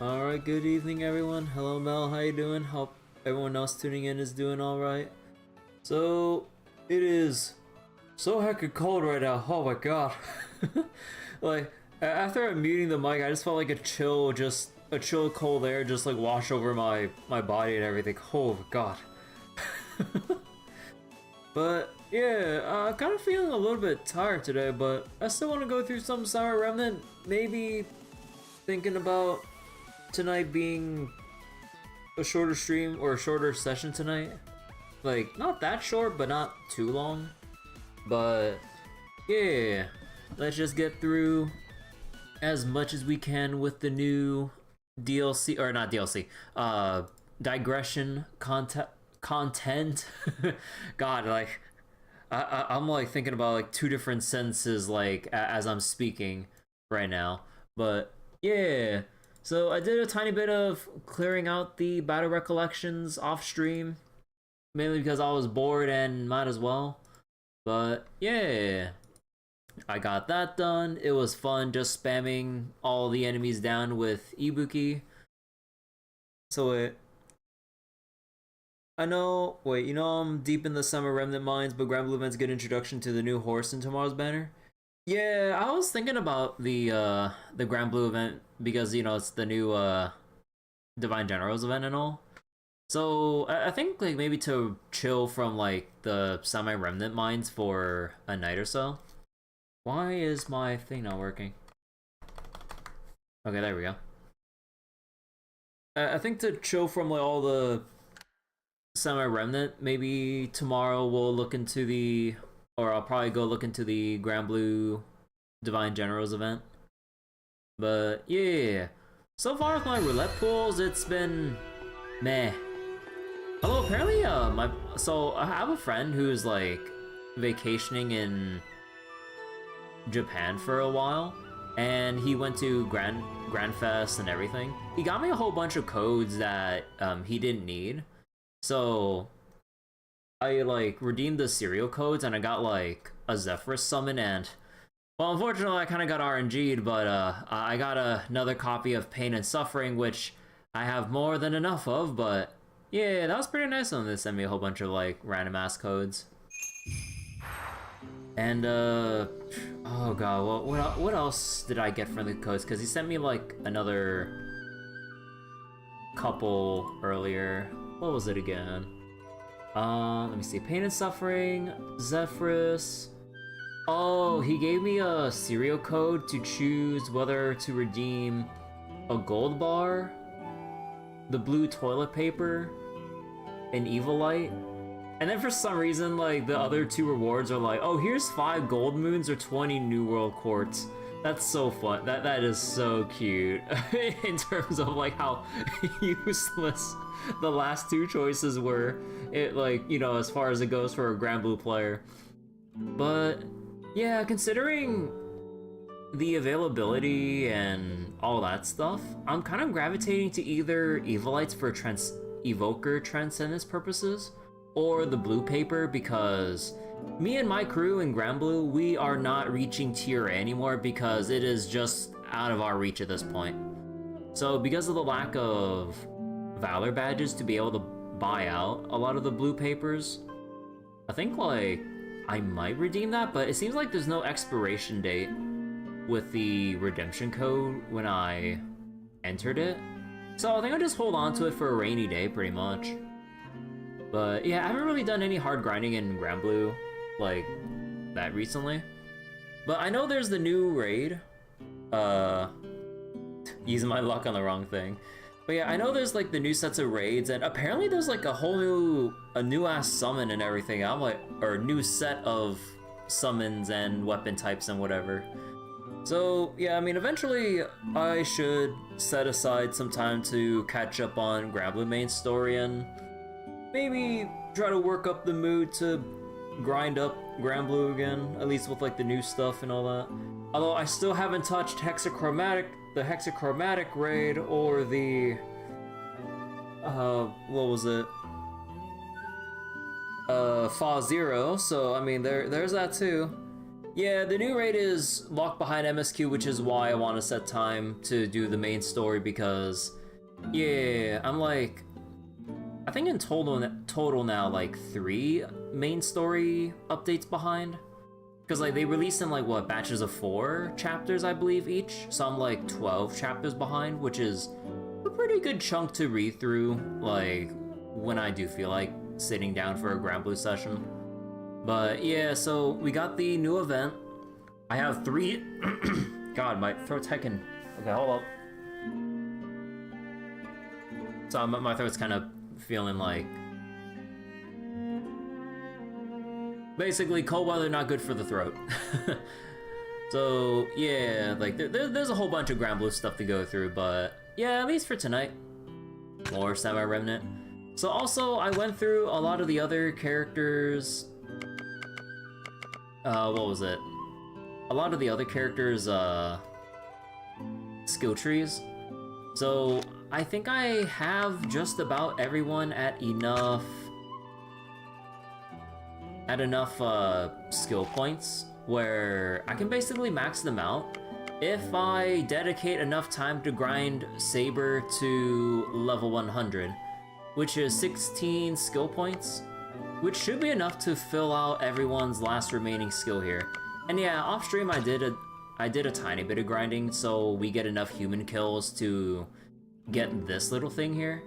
Alright, good evening everyone. Hello Mel, how you doing? Hope everyone else tuning in is doing alright. So, it is so heckin' cold right now, oh my god. Like, after I'm muting the mic, I just felt like a chill cold air just like wash over my body and everything. Oh my god. But, yeah, I'm kind of feeling a little bit tired today, but I still want to go through some Summer Remnant, maybe thinking about tonight being a shorter stream or a shorter session tonight. Like, not that short, but not too long. But, yeah, let's just get through as much as we can with the new DLC, or not DLC, digression content. God, like, I'm like thinking about like two different sentences like as I'm speaking right now. But, yeah. So I did a tiny bit of clearing out the battle recollections off stream, mainly because I was bored and might as well. But yeah, I got that done. It was fun just spamming all the enemies down with Ibuki. So I know, wait, you know I'm deep in the Summer Remnant mines, but Grand Blue Event's good introduction to the new horse in tomorrow's banner. Yeah, I was thinking about the Grand Blue event because you know it's the new Divine Generals event and all. So I think like maybe to chill from like the semi-remnant mines for a night or so. Why is my thing not working? Okay, there we go. I think to chill from like all the semi-remnant, maybe tomorrow we'll look into the, or I'll probably go look into the Grand Blue Divine Generals event. But yeah, so far with my roulette pools, it's been meh. Although apparently, so I have a friend who's like vacationing in Japan for a while, and he went to Grand Fest and everything. He got me a whole bunch of codes that he didn't need, so I like redeemed the serial codes, and I got like a Zephyrus summon and. Well, unfortunately, I kind of got RNG'd, but I got another copy of Pain and Suffering, which I have more than enough of, but yeah, that was pretty nice of them to send me a whole bunch of, like, random-ass codes. And, oh god, what else did I get from the codes? Because he sent me, like, another couple earlier. What was it again? Let me see. Pain and Suffering, Zephyrus. Oh, he gave me a serial code to choose whether to redeem a gold bar, the blue toilet paper, an evil light, and then for some reason, like, the other two rewards are like, oh, here's 5 gold moons or 20 New World quartz. That's so fun. That is so cute in terms of like how useless the last two choices were. It like, you know, as far as it goes for a Grand Blue player. But yeah, considering the availability and all that stuff, I'm kind of gravitating to either Evilites for Evoker Transcendence purposes, or the blue paper, because me and my crew in Grand Blue, we are not reaching tier A anymore because it is just out of our reach at this point. So because of the lack of Valor badges to be able to buy out a lot of the blue papers, I think like I might redeem that, but it seems like there's no expiration date with the redemption code when I entered it. So I think I'll just hold on to it for a rainy day, pretty much. But yeah, I haven't really done any hard grinding in Grand Blue like that recently. But I know there's the new raid. Using my luck on the wrong thing. But yeah, I know there's like the new sets of raids, and apparently there's like a new ass summon and everything. I'm like, or new set of summons and weapon types and whatever. So yeah, I mean, eventually I should set aside some time to catch up on Grand Blue main story and maybe try to work up the mood to grind up Grand Blue again, at least with like the new stuff and all that. Although I still haven't touched the Hexachromatic raid or the what was it? Fa Zero, so I mean there's that too. Yeah, the new raid is locked behind MSQ, which is why I want to set time to do the main story, because, yeah, I'm like, I think in total now, like 3 main story updates behind. Because, like, they released in, like, what, batches of 4 chapters, I believe, each? So I'm, like, 12 chapters behind, which is a pretty good chunk to read through, like, when I do feel like sitting down for a Granblue session. But yeah, so we got the new event. I have 3. God, my throat's heckin'. Okay, hold up. So my throat's kind of feeling like. Basically, cold weather not good for the throat. So yeah, like there's a whole bunch of Granblue stuff to go through, but yeah, at least for tonight. More Remnant. So also, I went through a lot of the other characters. What was it? A lot of the other characters, skill trees. So, I think I have just about everyone at enough skill points where I can basically max them out if I dedicate enough time to grind Saber to level 100, which is 16 skill points. Which should be enough to fill out everyone's last remaining skill here. And yeah, off stream I did a tiny bit of grinding, so we get enough human kills to get this little thing here.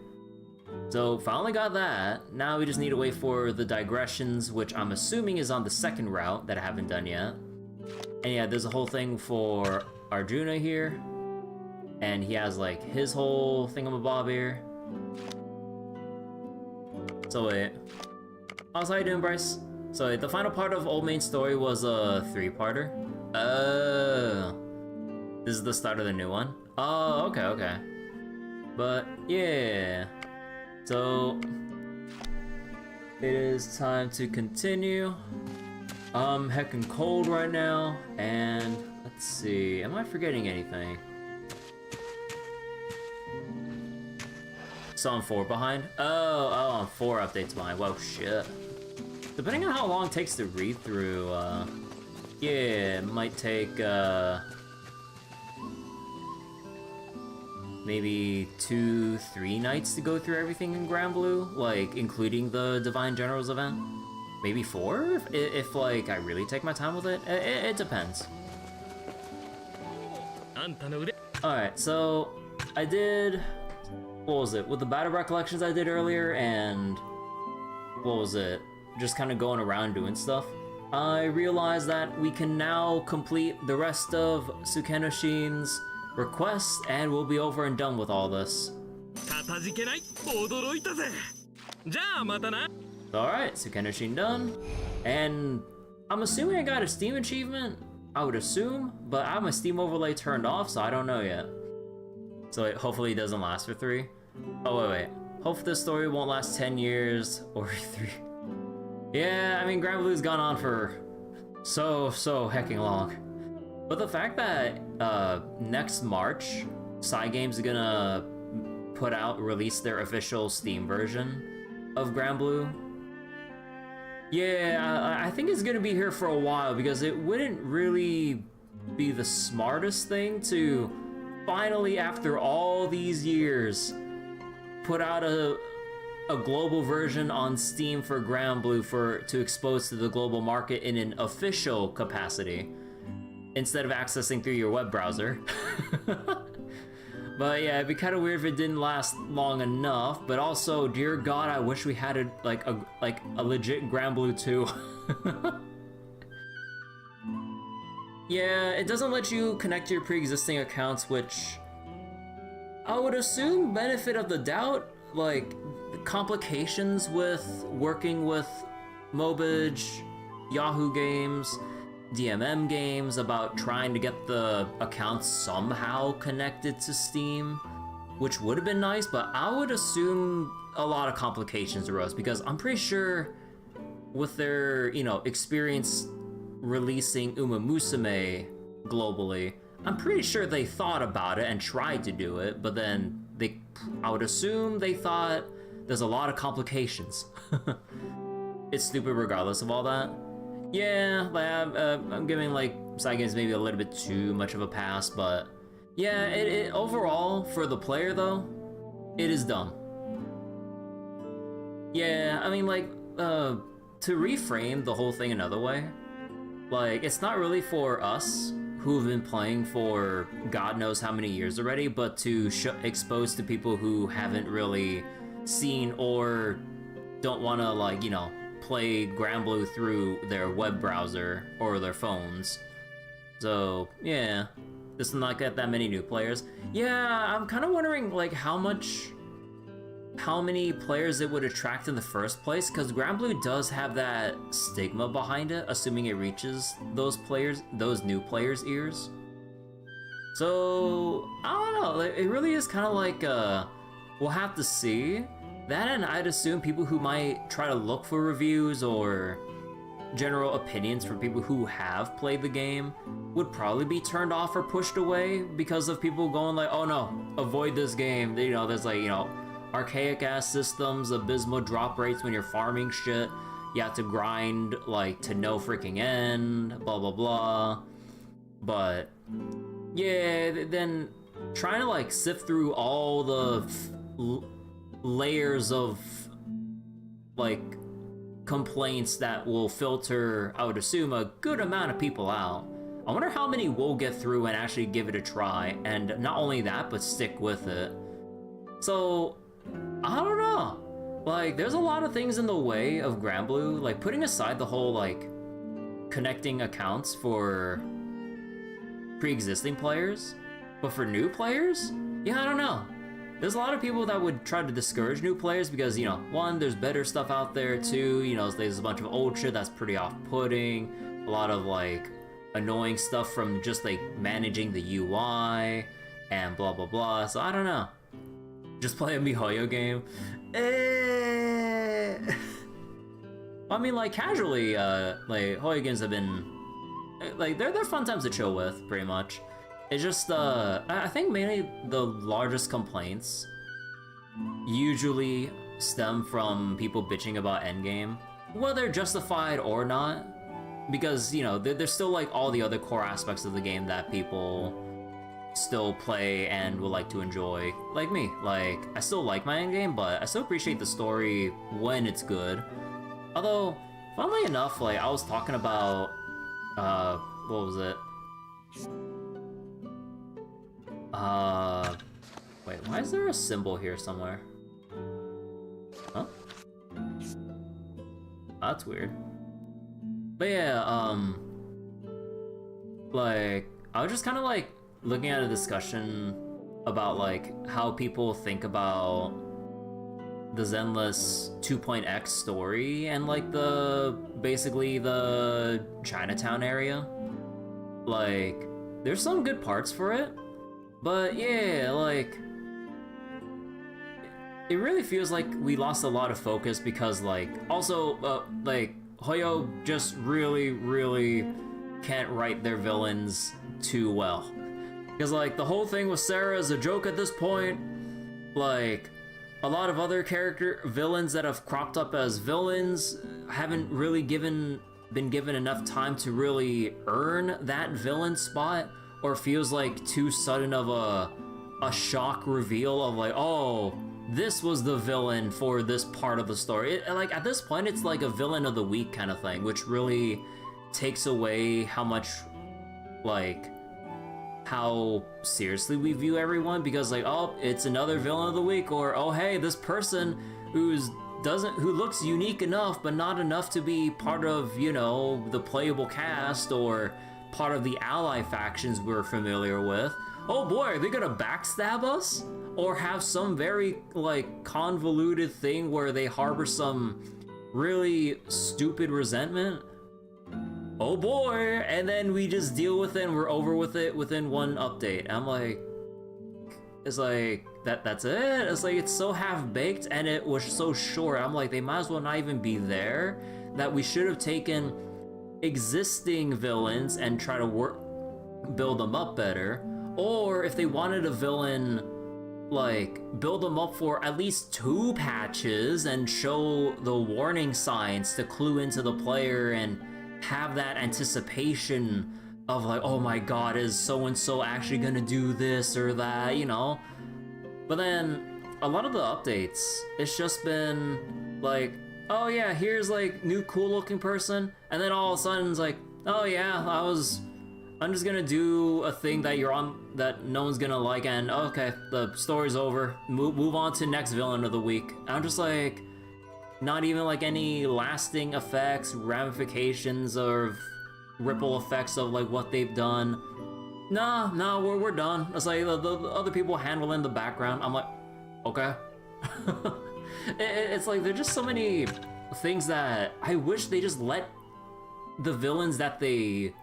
So finally got that. Now we just need to wait for the Digressions, which I'm assuming is on the second route that I haven't done yet. And yeah, there's a whole thing for Arjuna here. And he has like his whole thingamabob here. So wait. How's how you doing, Bryce? So the final part of Old Main Story was a 3-parter. Oh, this is the start of the new one. Oh, okay. But yeah, so it is time to continue. I'm heckin' cold right now, and let's see, am I forgetting anything? So I'm 4 behind? Oh, I'm 4 updates behind. Whoa, shit. Depending on how long it takes to read through, yeah, it might take, maybe 2-3 nights to go through everything in Granblue, like, including the Divine Generals event. Maybe 4, if like, I really take my time with it. It depends. Alright, so, I did, what was it, with the Battle Recollections I did earlier, and, what was it? Just kind of going around doing stuff, I realized that we can now complete the rest of Sukenoshin's requests, and we'll be over and done with all this. Alright, Sukenoshin done. And I'm assuming I got a Steam achievement, I would assume, but I have my Steam overlay turned off, so I don't know yet. So hopefully it doesn't last for 3. Oh, wait. Hope this story won't last 10 years or 3. Yeah, I mean, Granblue's gone on for so hecking long. But the fact that next March, Cygames is gonna release their official Steam version of Granblue. Yeah, I think it's gonna be here for a while, because it wouldn't really be the smartest thing to finally, after all these years, put out a global version on Steam for Granblue to expose to the global market in an official capacity, instead of accessing through your web browser. But yeah, it'd be kind of weird if it didn't last long enough. But also, dear God, I wish we had a legit Granblue 2. Yeah, it doesn't let you connect to your pre-existing accounts, which I would assume, benefit of the doubt, like complications with working with Mobage, Yahoo Games, DMM Games about trying to get the accounts somehow connected to Steam, which would have been nice, but I would assume a lot of complications arose, because I'm pretty sure with their, experience releasing Uma Musume globally, I'm pretty sure they thought about it and tried to do it, but then I would assume they thought there's a lot of complications. It's stupid regardless of all that. Yeah, like I'm giving like side games maybe a little bit too much of a pass, but yeah, it overall for the player though, it is dumb. Yeah, I mean like to reframe the whole thing another way, like it's not really for us who've been playing for God knows how many years already, but to expose to people who haven't really seen or don't want to like, you know, play Granblue through their web browser or their phones. So yeah, this will not get that many new players. Yeah, I'm kind of wondering like how many players it would attract in the first place, because Granblue does have that stigma behind it, assuming it reaches those players, those new players' ears. So I don't know, it really is kind of like we'll have to see. That, and I'd assume people who might try to look for reviews or general opinions from people who have played the game would probably be turned off or pushed away because of people going like, oh no, avoid this game. You know, there's like, you know, archaic ass systems, abysmal drop rates when you're farming shit. You have to grind like to no freaking end, blah blah blah. But yeah, then trying to like sift through all the layers of like complaints that will filter, I would assume, a good amount of people out. I wonder how many will get through and actually give it a try, and not only that, but stick with it. So I don't know, like there's a lot of things in the way of Granblue, like putting aside the whole like connecting accounts for pre-existing players, but for new players, yeah, I don't know. There's a lot of people that would try to discourage new players because, you know, one, there's better stuff out there, two, you know, there's a bunch of old shit that's pretty off-putting, a lot of like annoying stuff from just like managing the UI and blah blah blah. So I don't know, just play a MiHoYo game. I mean, like casually, like Hoyo games have been like they're fun times to chill with, pretty much. It's just, I think mainly the largest complaints usually stem from people bitching about endgame, whether justified or not, because, you know, there's still like all the other core aspects of the game that people still play and would like to enjoy. Like me, like, I still like my endgame, but I still appreciate the story when it's good. Although, funnily enough, like, I was talking about, what was it? Wait, why is there a symbol here somewhere? Huh? That's weird. But yeah, like, I was just kind of like looking at a discussion about like how people think about the Zenless 2.x story and like basically the Chinatown area. Like, there's some good parts for it. But yeah, like, it really feels like we lost a lot of focus because, like, also, like, Hoyo just really can't write their villains too well. Because, like, the whole thing with Sarah is a joke at this point. Like, a lot of other villains that have cropped up as villains haven't really been given enough time to really earn that villain spot, or feels like too sudden of a shock reveal of like, oh, this was the villain for this part of the story. Like, at this point, it's like a villain of the week kind of thing, which really takes away how much, like, how seriously we view everyone, because like, oh, it's another villain of the week, or oh, hey, this person who looks unique enough but not enough to be part of, you know, the playable cast or part of the ally factions we're familiar with. Oh boy, are they gonna backstab us? Or have some very, like, convoluted thing where they harbor some really stupid resentment? Oh boy, and then we just deal with it and we're over with it within one update. I'm like, it's like, that's it? It's like, it's so half-baked and it was so short. I'm like, they might as well not even be there. That we should have taken existing villains and try to build them up better. Or if they wanted a villain, like, build them up for at least 2 patches and show the warning signs to clue into the player and have that anticipation of like, oh my god, is so-and-so actually gonna do this or that, you know? But then, a lot of the updates, it's just been like, oh yeah, here's like new cool looking person, and then all of a sudden it's like, oh yeah, I'm just gonna do a thing that you're on that no one's gonna like, and okay, the story's over. Move on to next villain of the week. I'm just like, not even like any lasting effects, ramifications, or ripple effects of like what they've done. Nah, we're done. It's like the other people handle in the background. I'm like, okay. It's like there's just so many things that I wish they just let the villains that they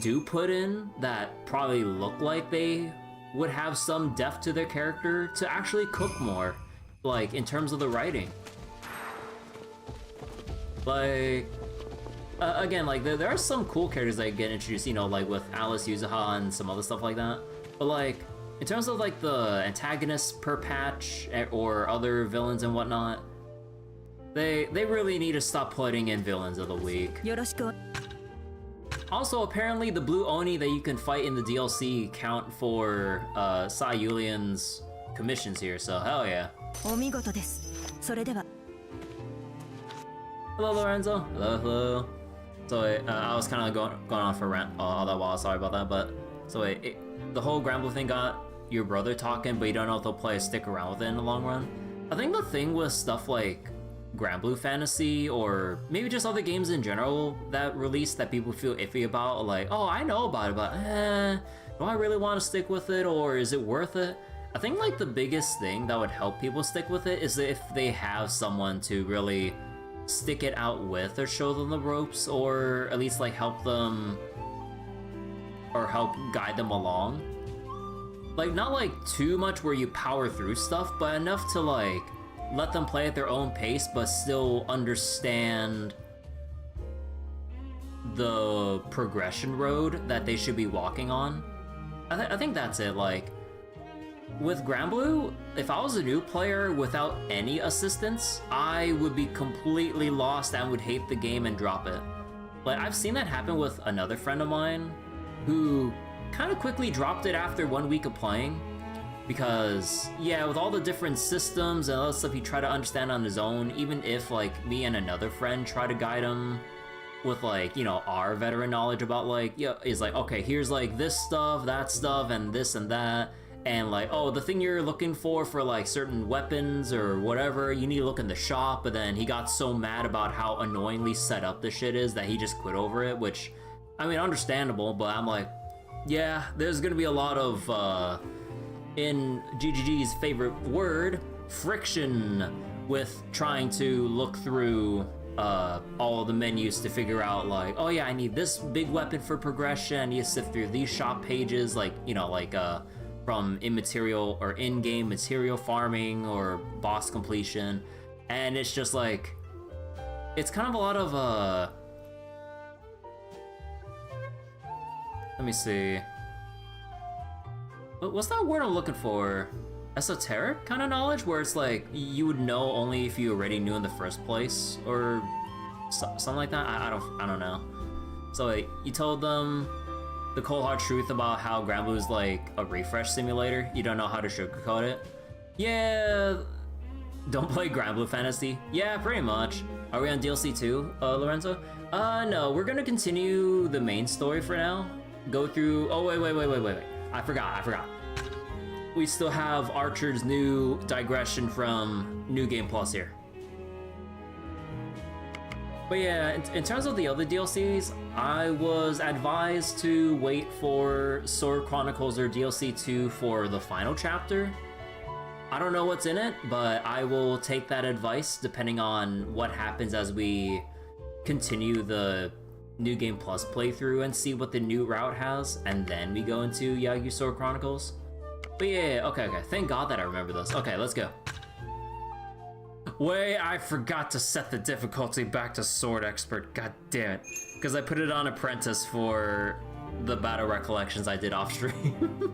do put in that probably look like they would have some depth to their character to actually cook more, like in terms of the writing. Like, again, like there are some cool characters that get introduced, you know, like with Alice Yuzuha and some other stuff like that. But like, in terms of like the antagonists per patch or other villains and whatnot, they really need to stop putting in villains of the week. Also, apparently the blue Oni that you can fight in the DLC count for Sai Yulian's commissions here, so hell yeah. Hello, Lorenzo. Hello. So I was kind of going on for rant all that while. Sorry about that, but so the whole Granblue thing got your brother talking, but you don't know if they'll play a stick around with it in the long run. I think the thing with stuff like Granblue Fantasy, or maybe just other games in general that release that people feel iffy about, like, oh, I know about it, but do I really want to stick with it, or is it worth it? I think like the biggest thing that would help people stick with it is if they have someone to really stick it out with or show them the ropes, or at least like help them or help guide them along. Like, not like too much where you power through stuff, but enough to like let them play at their own pace but still understand the progression road that they should be walking on. I think that's it. Like, with Granblue, if I was a new player without any assistance, I would be completely lost and would hate the game and drop it. Like, I've seen that happen with another friend of mine who kind of quickly dropped it after 1 week of playing. Because, yeah, with all the different systems and all the stuff he tried to understand on his own, even if, like, me and another friend try to guide him with, like, you know, our veteran knowledge about, like, yeah, is like, okay, here's, like, this stuff, that stuff, and this and that, and, like, oh, the thing you're looking for, like, certain weapons or whatever, you need to look in the shop, but then he got so mad about how annoyingly set up the shit is that he just quit over it, which, I mean, understandable, but I'm like, yeah, there's gonna be a lot of, in GGG's favorite word, friction, with trying to look through all the menus to figure out, like, oh yeah, I need this big weapon for progression, I need to sift through these shop pages, like, you know, like from immaterial or in-game material farming or boss completion, and it's just like, it's kind of a lot of let me see, what's that word I'm looking for? Esoteric kind of knowledge, where it's like you would know only if you already knew in the first place, or something like that. I don't know. So you told them the cold hard truth about how Granblue is like a refresh simulator. You don't know how to sugarcoat it. Yeah, don't play Granblue Fantasy. Yeah, pretty much. Are we on DLC 2, Lorenzo? No, we're gonna continue the main story for now. Go through. Oh wait. I forgot. We still have Archer's new digression from New Game Plus here. But yeah, in terms of the other DLCs, I was advised to wait for Sword Chronicles or DLC 2 for the final chapter. I don't know what's in it, but I will take that advice depending on what happens as we continue the New Game Plus playthrough and see what the new route has, and then we go into Yagyu Sword Chronicles. But yeah, okay, thank God that I remember this. Okay, let's go. Wait, I forgot to set the difficulty back to Sword Expert, god damn it. Because I put it on Apprentice for the battle recollections I did off stream.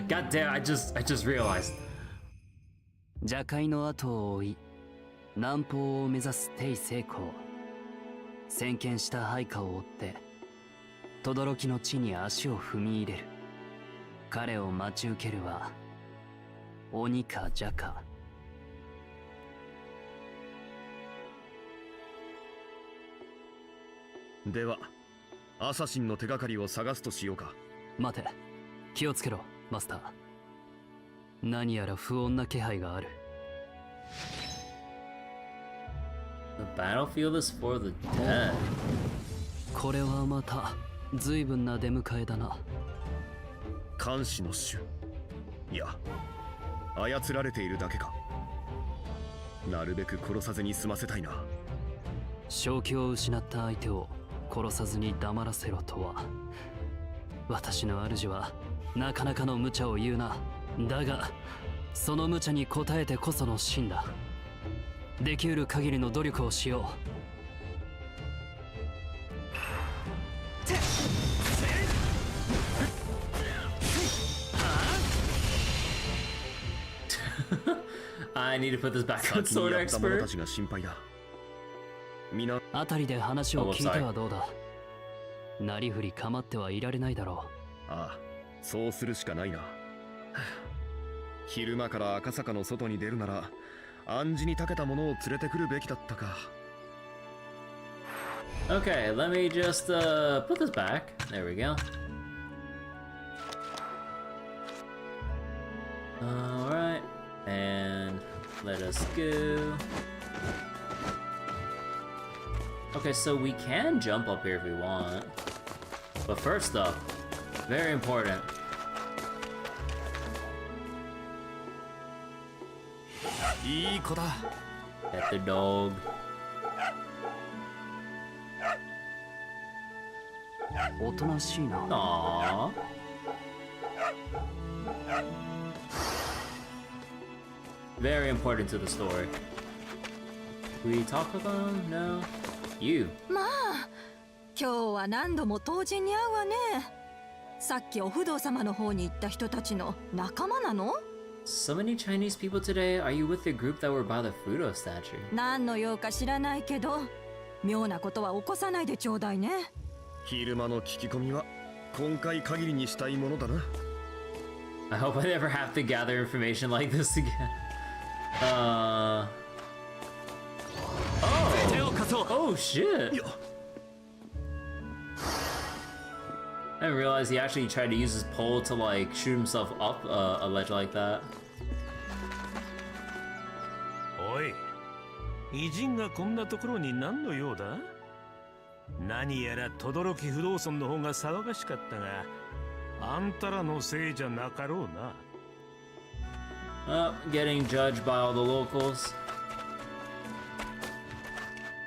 God damn, I just realized. 蛇界の後を追い南方を目指す帝成功先見した配下を追って轟の地に足を踏み入れる。彼を待ち受けるは鬼か蛇か。ではアサシンの手がかりを探すとしようか。待て、気をつけろマスター。何やら不穏な気配がある。 The battlefield is for the dead. これはまた随分な出迎えだな。監視の種、いや操られているだけか。なるべく殺さずに済ませたいな。正気を失った相手を殺さずに黙らせろとは。私の主はなかなかの無茶を言うな。だがその無茶に応えてこその真だ。できうる限りの努力をしよう。I need to put this back on Sword 者 Expert. たちが心配だ。皆あたりで話を聞いてはどうだ。なりふり構ってはいられないだろああ、そうするしかないな。昼間から赤坂の外に出るなら暗示に長けたものを連れてくるべきだったか。 Okay, let me just put this back. There we go. Alright, and let us go. Okay, so we can jump up here if we want. But first up, very important. いい子だ。 Get the dog. う。おとなしいな。 Aww. Very important to the story. We talk about him? No? You. まあ今日は何度も当人に会うわね。さっきお不動様の方に行った人たちの仲間なの？ So many Chinese people today. Are you with the group that were by the Fudo statue? 何の用か知らないけど妙なことは起こさないでちょうだいね。昼間の聞き込みは今回限りにしたいものだな。 I hope I never have to gather information like this again. Oh. Oh shit. I didn't realize he actually tried to use his pole to like shoot himself up a ledge like that. おい、偉人がこんなところに何の用だ？何やら轟不動尊の方が騒がしかったが、あんたらのせいじゃなかろうな。Oh, getting judged by all the locals.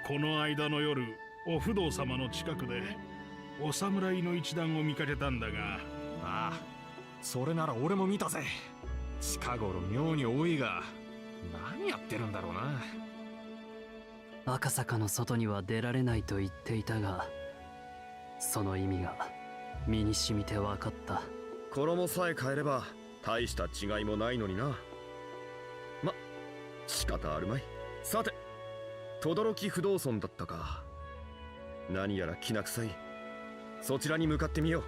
この間の夜、お不動様の近くでお侍の一団を見かけたんだが。ああ、それなら俺も見たぜ。近頃妙に多いが、何やってるんだろうな。赤坂の外には出られないと言っていたが、その意味が身に染みて分かった。衣さえ変えれば大した違いもないのにな。ま、仕方あるまい。さて、轟不動尊だったか。何やらきな臭い。そちらに向かってみよ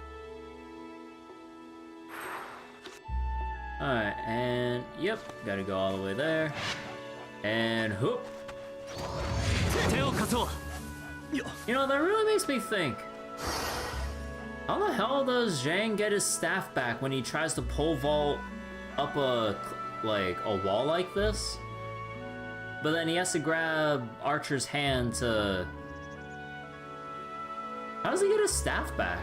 う。 Alright, and yep, gotta go all the way there. And whoop. You know, that really makes me think. How the hell does Zhang get his staff back when he tries to pole vault up a wall like this? But then he has to grab Archer's hand to... How does he get his staff back?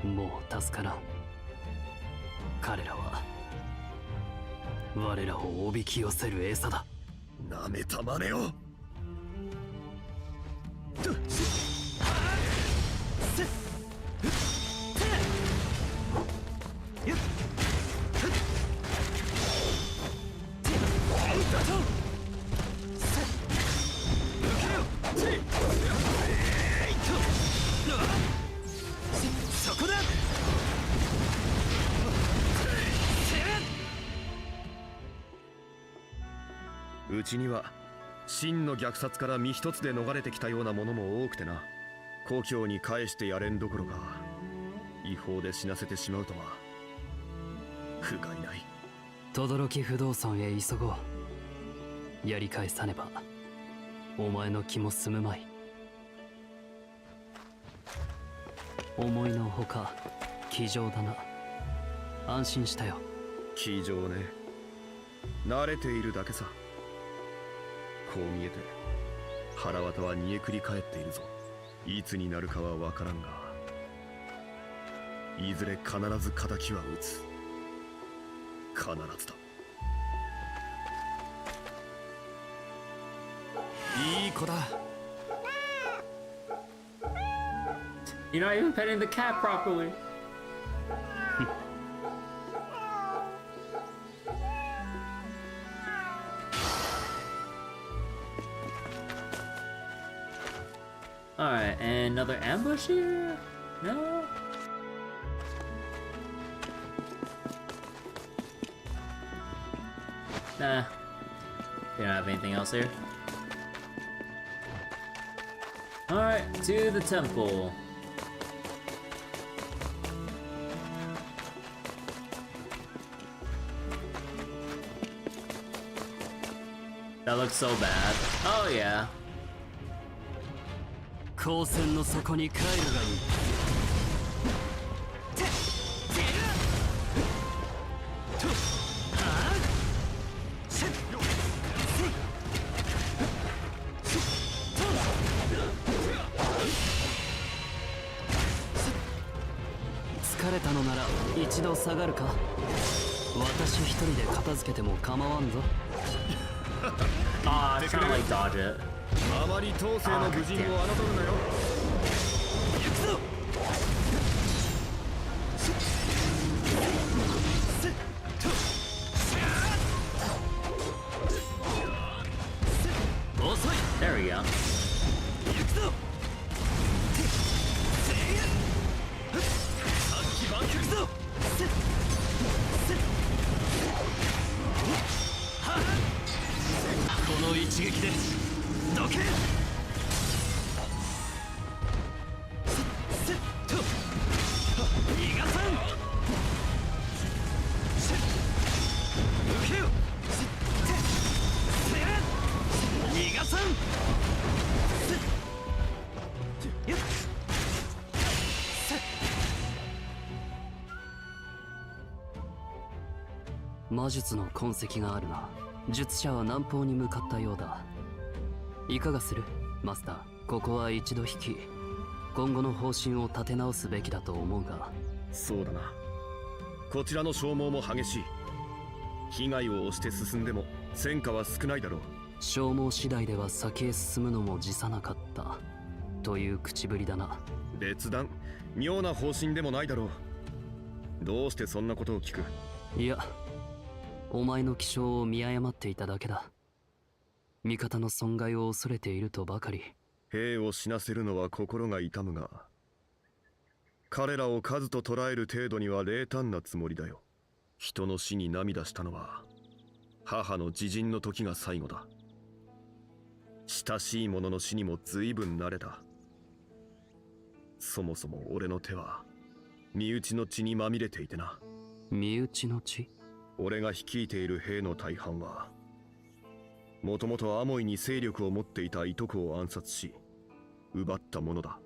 もう助からん。彼らは我らをおびき寄せる餌だ。なめたまねを。うちには真の虐殺から身一つで逃れてきたようなものも多くてな。故郷に返してやれんどころか違法で死なせてしまうとは不甲斐ない。轟不動尊へ急ごう。やり返さねばお前の気も済むまい。思いのほか気丈だな。安心したよ。気丈ね。慣れているだけさ。こう見えて腹渡は煮えくり返っているぞ。いつになるかは分からんが、いずれ必ず敵は討つ。必ずだ。いい子だ。 You're not even petting the cat properly. Alright, and another ambush here? No? Nah. You don't have anything else here? Alright, to the temple. That looks so bad. Oh yeah. 光線の底に帰るがいい。疲れたのなら一度下がるか。私一人で片付けても構わんぞ。Ah, I trying to like dodge it. あまり当世の武人を侮るなよ。行くぞ。遅い。There we go. 行くぞ。行くぞ。この一撃でどけ。逃がさん。受けよ。逃がさん。魔術の痕跡があるな。術者は南方に向かったようだ。いかがするマスター。ここは一度引き、今後の方針を立て直すべきだと思うが。そうだな。こちらの消耗も激しい。被害を押して進んでも戦果は少ないだろう。消耗次第では先へ進むのも辞さなかったという口ぶりだな。別段妙な方針でもないだろう。どうしてそんなことを聞く？いや、お前の気性を見誤っていただけだ。味方の損害を恐れているとばかり。兵を死なせるのは心が痛むが、彼らを数と捉える程度には冷淡なつもりだよ。人の死に涙したのは母の自陣の時が最後だ。親しい者の死にも随分慣れた。そもそも俺の手は身内の血にまみれていてな。身内の血？俺が率いている兵の大半はもともとアモイに勢力を持っていたいとこを暗殺し奪ったものだ。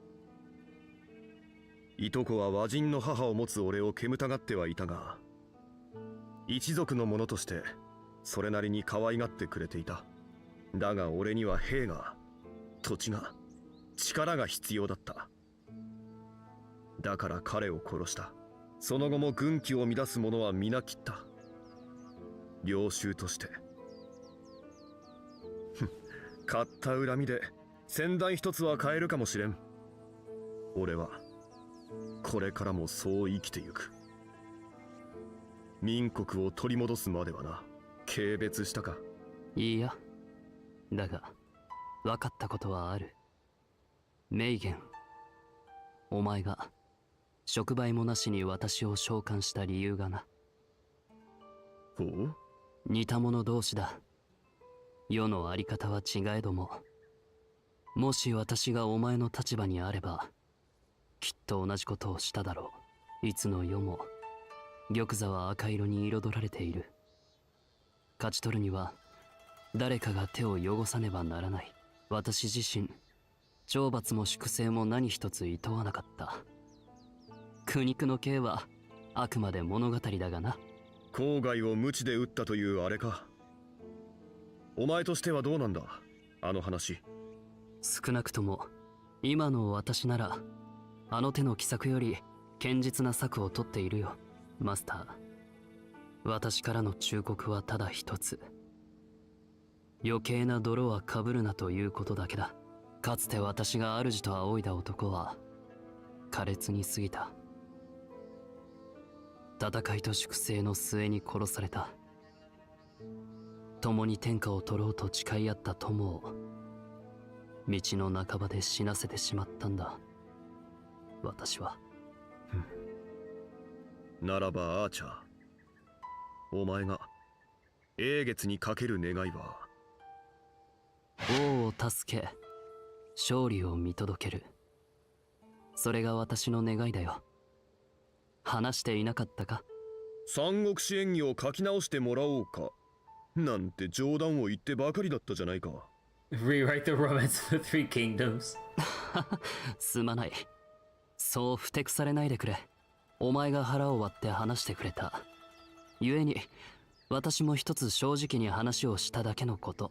いとこは和人の母を持つ俺を煙たがってはいたが、一族の者としてそれなりに可愛がってくれていた。だが俺には兵が、土地が、力が必要だった。だから彼を殺した。その後も軍紀を乱す者は皆切った。領袖として買った恨みで先代一つは変えるかもしれん。俺はこれからもそう生きてゆく。民国を取り戻すまではな。軽蔑したか？いいや、だが分かったことはある。メイゲン、お前が触媒もなしに私を召喚した理由がな。ほう？似た者同士だ。世のあり方は違えども、もし私がお前の立場にあれば、きっと同じことをしただろう。いつの世も玉座は赤色に彩られている。勝ち取るには誰かが手を汚さねばならない。私自身、懲罰も粛清も何一つ厭わなかった。苦肉の刑はあくまで物語だがな。郊外を無知で撃ったというあれか。お前としてはどうなんだ、あの話。少なくとも今の私ならあの手の奇策より堅実な策を取っているよ。マスター、私からの忠告はただ一つ。余計な泥はかぶるなということだけだ。かつて私が主と仰いだ男は苛烈に過ぎた。戦いと粛清の末に殺された。共に天下を取ろうと誓い合った友を道の半ばで死なせてしまったんだ、私は。ならばアーチャー、お前が英月にかける願いは。王を助け勝利を見届ける、それが私の願いだよ。話していなかったか？三国志演義を書き直してもらおうかなんて冗談を言ってばかりだったじゃないか。Rewrite the Romance of the Three Kingdoms. すまない。そうふてくされないでくれ。お前が腹を割って話してくれた。故に私も一つ正直に話をしただけのこと。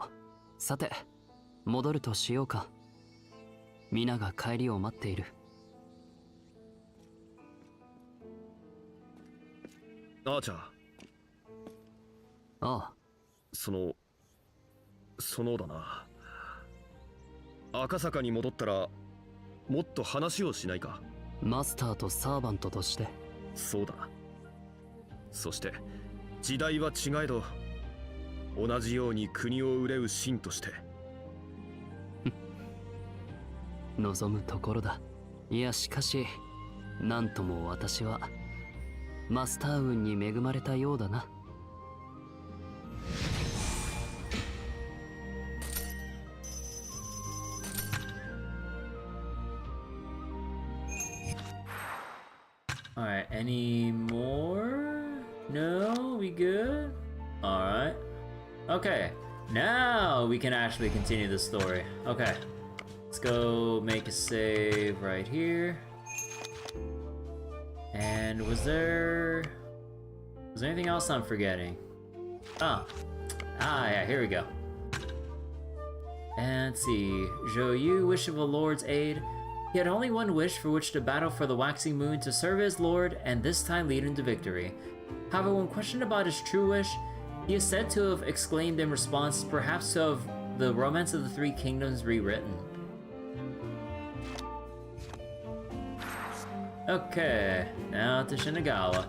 さて、戻るとしようか。皆が帰りを待っている。アーチャー。ああ。そのだな。赤坂に戻ったらもっと話をしないか。マスターとサーバントとして。そうだ。そして時代は違えど同じように国を憂う臣として望むところだ。いやしかし、なんとも私はマスター運に恵まれたようだな。Alright, any more? No? We good? Alright. Okay, now we can actually continue the story. Okay, let's go make a save right here. And was there anything else I'm forgetting? Yeah, here we go. And let's see. Zhou Yu, wish of a lord's aid. He had only one wish for which to battle for the waxing moon, to serve his lord and this time lead him to victory. However, when questioned about his true wish, he is said to have exclaimed in response, perhaps to have the Romance of the Three Kingdoms rewritten. Okay, now to Shinagawa.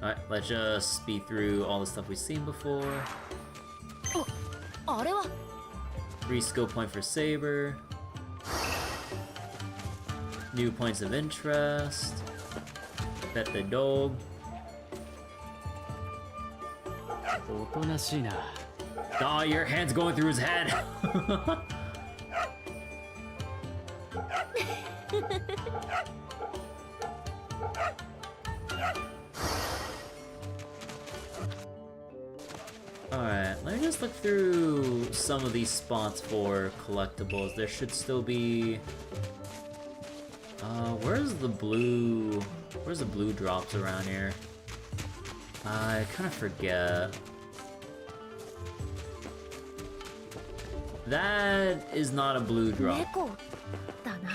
Alright, let's just speed through all the stuff we've seen before. あれは 3 skill point for Saber. New points of interest. Pet the dog. おとなしいな。 Oh, your hand's going through his head! Alright, let me just look through some of these spots for collectibles. There should still be... where's the blue drops around here? I kind of forget. That is not a blue drop. 猫だな。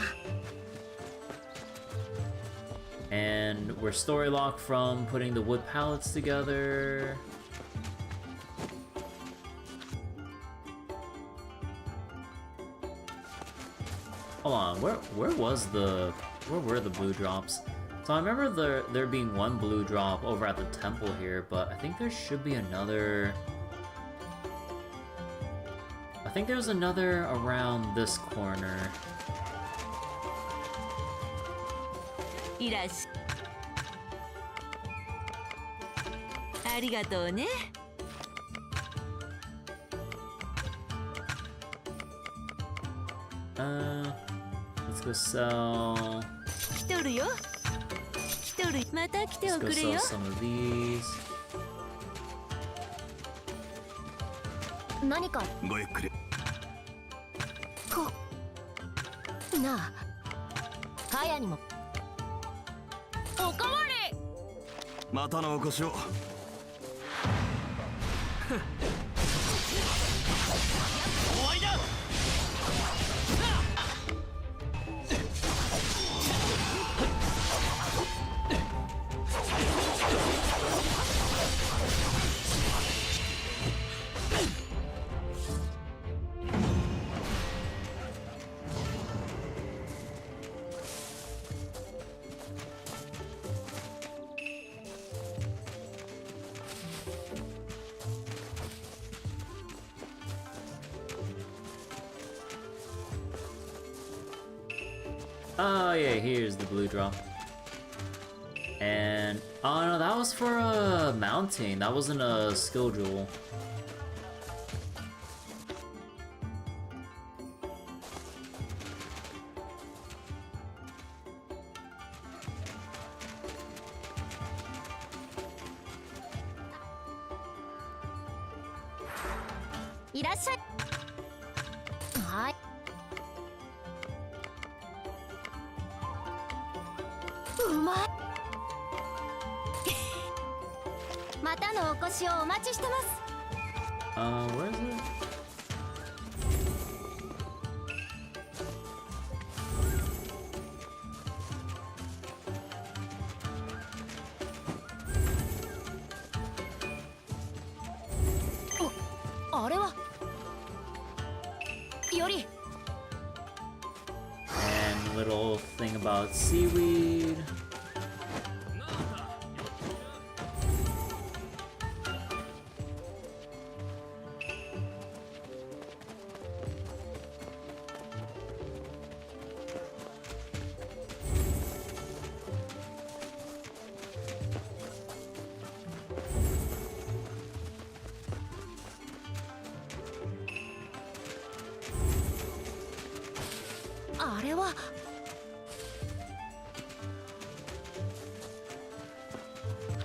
And we're story locked from putting the wood pallets together. Hold on, where were the blue drops? So I remember there being one blue drop over at the temple here, but I think there should be another. I think there's another around this corner. いらっしゃありがとうね。Let's go sell. 来とるよ。来とる。また来て Let's お go くれ sell よ。 some of these. 何かごゆっくり。なあ、カヤにもおかわり。またのお越しを。終わりだ。Oh yeah, here's the blue drop. And oh no, that was for a mounting. That wasn't a skill jewel.「いらっしゃい」。はい。うまい。またのお越しをお待ちしてます。Where is it? あれはより And little thing about seaweed.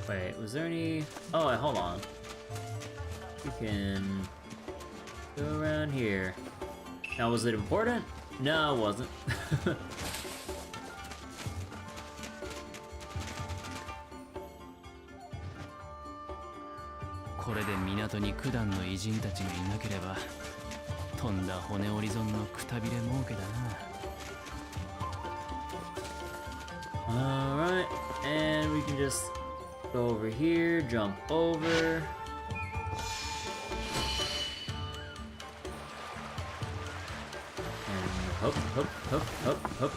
Wait, was there any... Oh, wait, hold on. You can go around here. Now, was it important? No, it wasn't. これで港に九段の偉人たちがいなければとんだ骨折り損のくたびれ儲けだな。 Alright, and we can just go over here, jump over. And hop, hop, hop, hop, hop.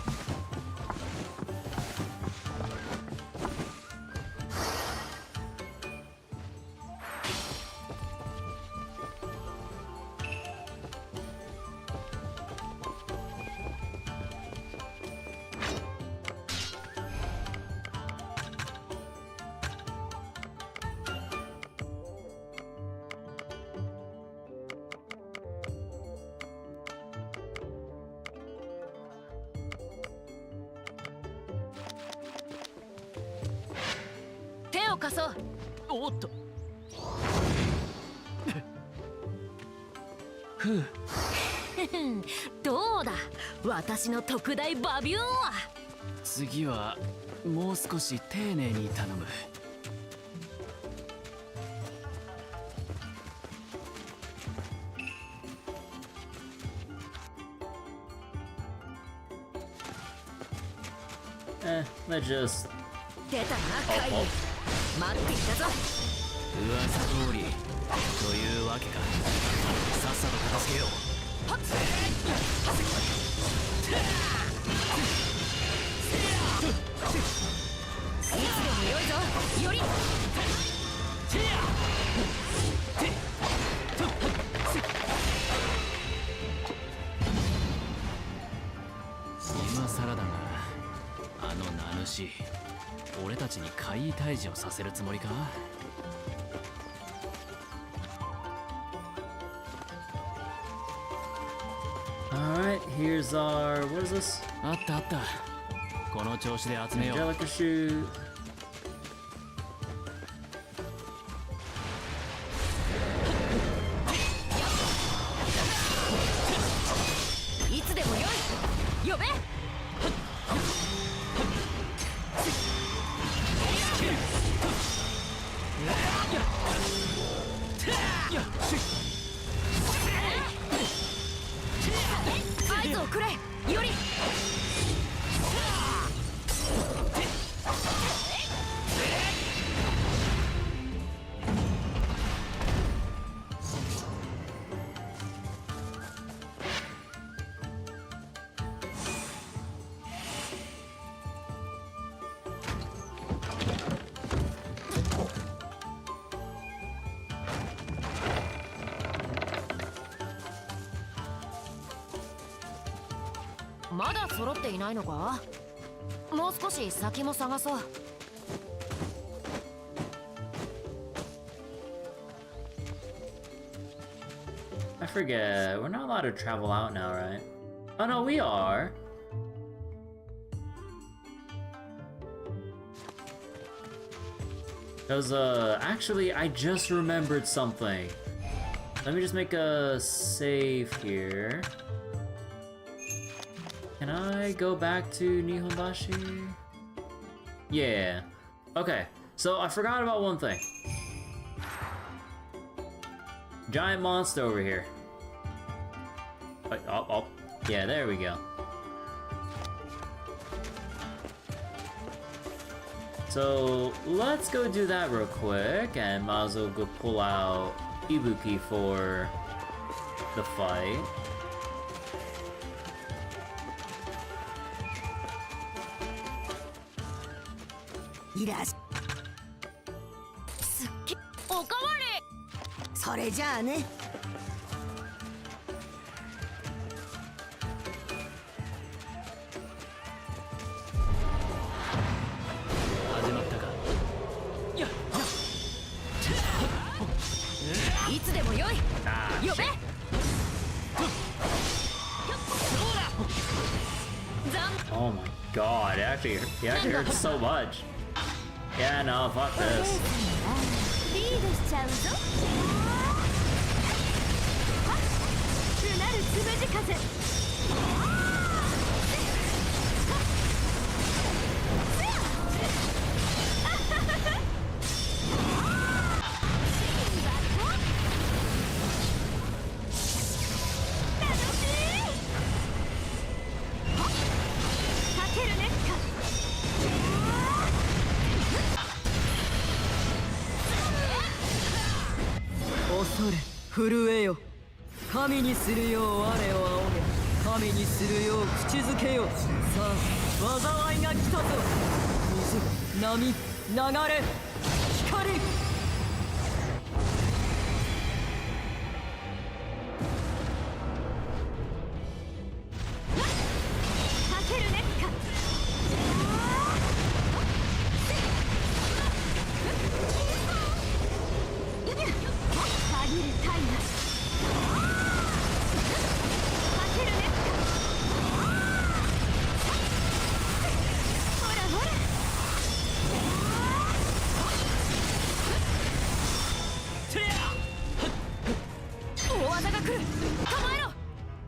おっと。どうだ私の特大バビューンは。次はもう少し丁寧に頼む。Let's just... 出たなカイリー。待っていたぞ。噂通りというわけか。さっさと片付けよう。はっ。いつでも良いぞ。より。今更だが、あの名主し、俺たちに怪異退治をさせるつもりか。Alright, here's our... what is this? あったあった。この調子で集めよう。 Angelica shoe. いつでもよい。呼べ。合図をくれ。より。まだ揃っていないのか。もう少し先も探そう。I forget. We're not allowed to travel out now, right? Oh no, we are. Because, actually, I just remembered something. Let me just make a save here. Can I go back to Nihonbashi? Yeah. Okay, so I forgot about one thing. Giant monster over here. Oh, yeah, there we go. So let's go do that real quick, and might as well go pull out Ibuki for the fight.すっげおかわり。それじゃあね。始まったか。いつでもよい。呼べ。Oh my god, it actually hurts so much. Yeah, no, fuck this. リードしちゃうぞ。うなるつむじ風。恐れ震えよ。神にするよう我を仰げ。神にするよう口づけよ。さあ災いが来たぞ。水、波、流れ、光。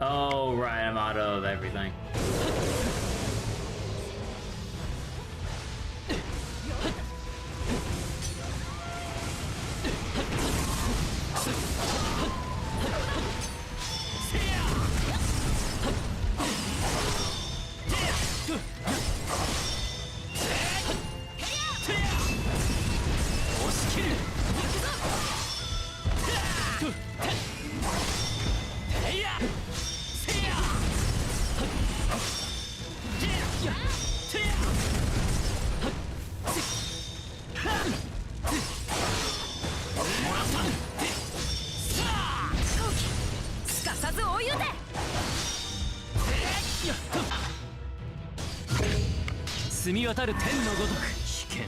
Oh, right, I'm out of everything. 澄み渡る天のごとく危険。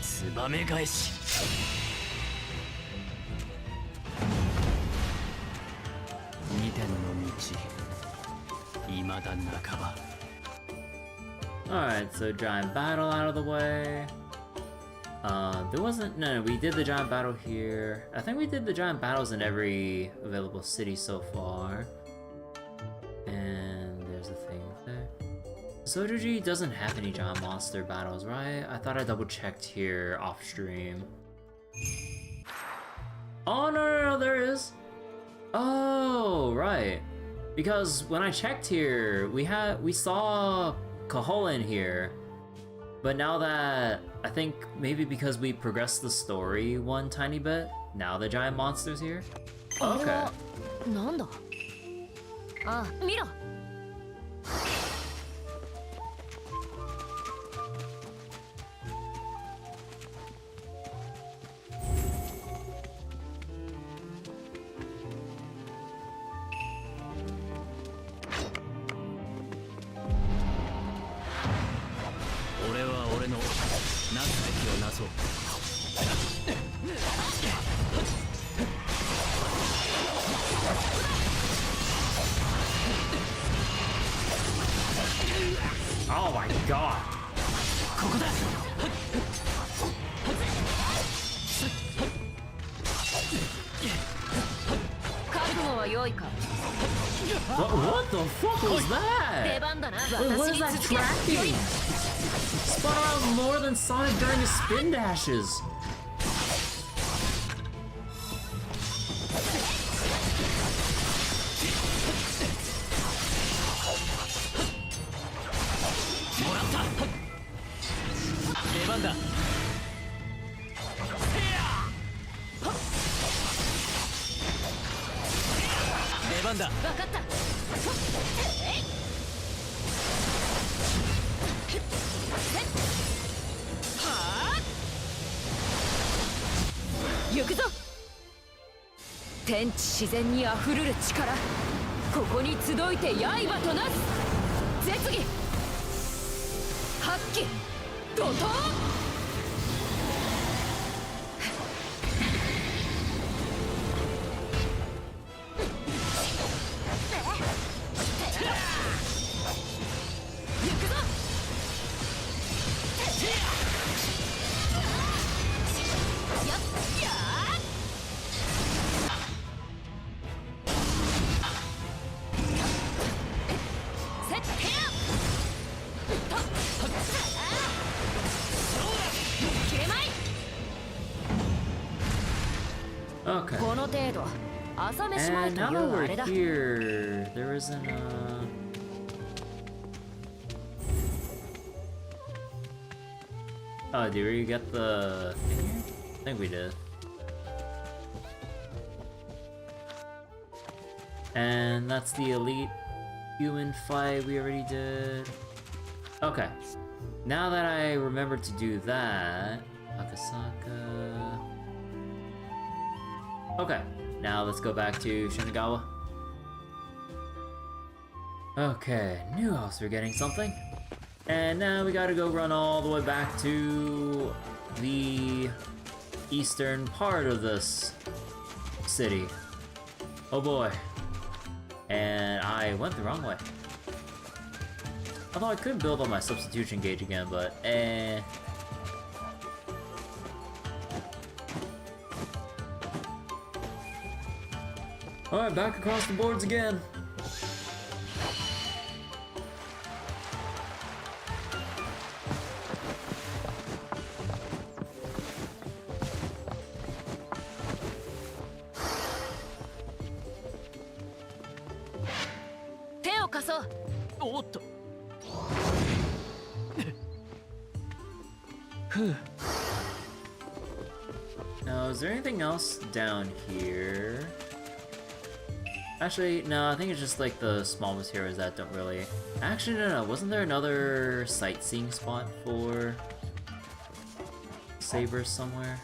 ツバメ返し。二天の道、未だ半ば。 Alright, so giant battle out of the way. There wasn't... No, we did the giant battle here. I think we did the giant battles in every available city so far. And there's a thing there. Sojoji doesn't have any giant monster battles, right? I thought I double-checked here off-stream. Oh, no, there is! Oh, right. Because when I checked here, we saw Kahola here. But now that, I think maybe because we progressed the story one tiny bit, now the giant monster's here? Okay. なんだ。あ、見ろ。俺は俺のなすべきをなそう。 Oh my god! ここだ。覚悟は良いか。 What the fuck was 出 that? 番だな。 Wait, what is 私に that 続け。 tracking? Spun around more than Sonic during his spin dashes. Hey! 行くぞ。天地自然にあふるる力、ここに集いて刃となす。絶技発揮怒涛。 Okay. And now that we're here, there isn't a... Oh, did we get the thing here? I think we did. And that's the elite human fight we already did. Okay. Now that I remembered to do that... Akasaka... Okay, now let's go back to Shinagawa. Okay, knew I was forgetting something. And now we gotta go run all the way back to the eastern part of this city. Oh boy. And I went the wrong way. Although I could build on my substitution gauge again, but Alright, back across the boards again. Now, is there anything else down here? Actually, no, I think it's just like the small materials that don't really... Actually, no, wasn't there another sightseeing spot for sabers somewhere?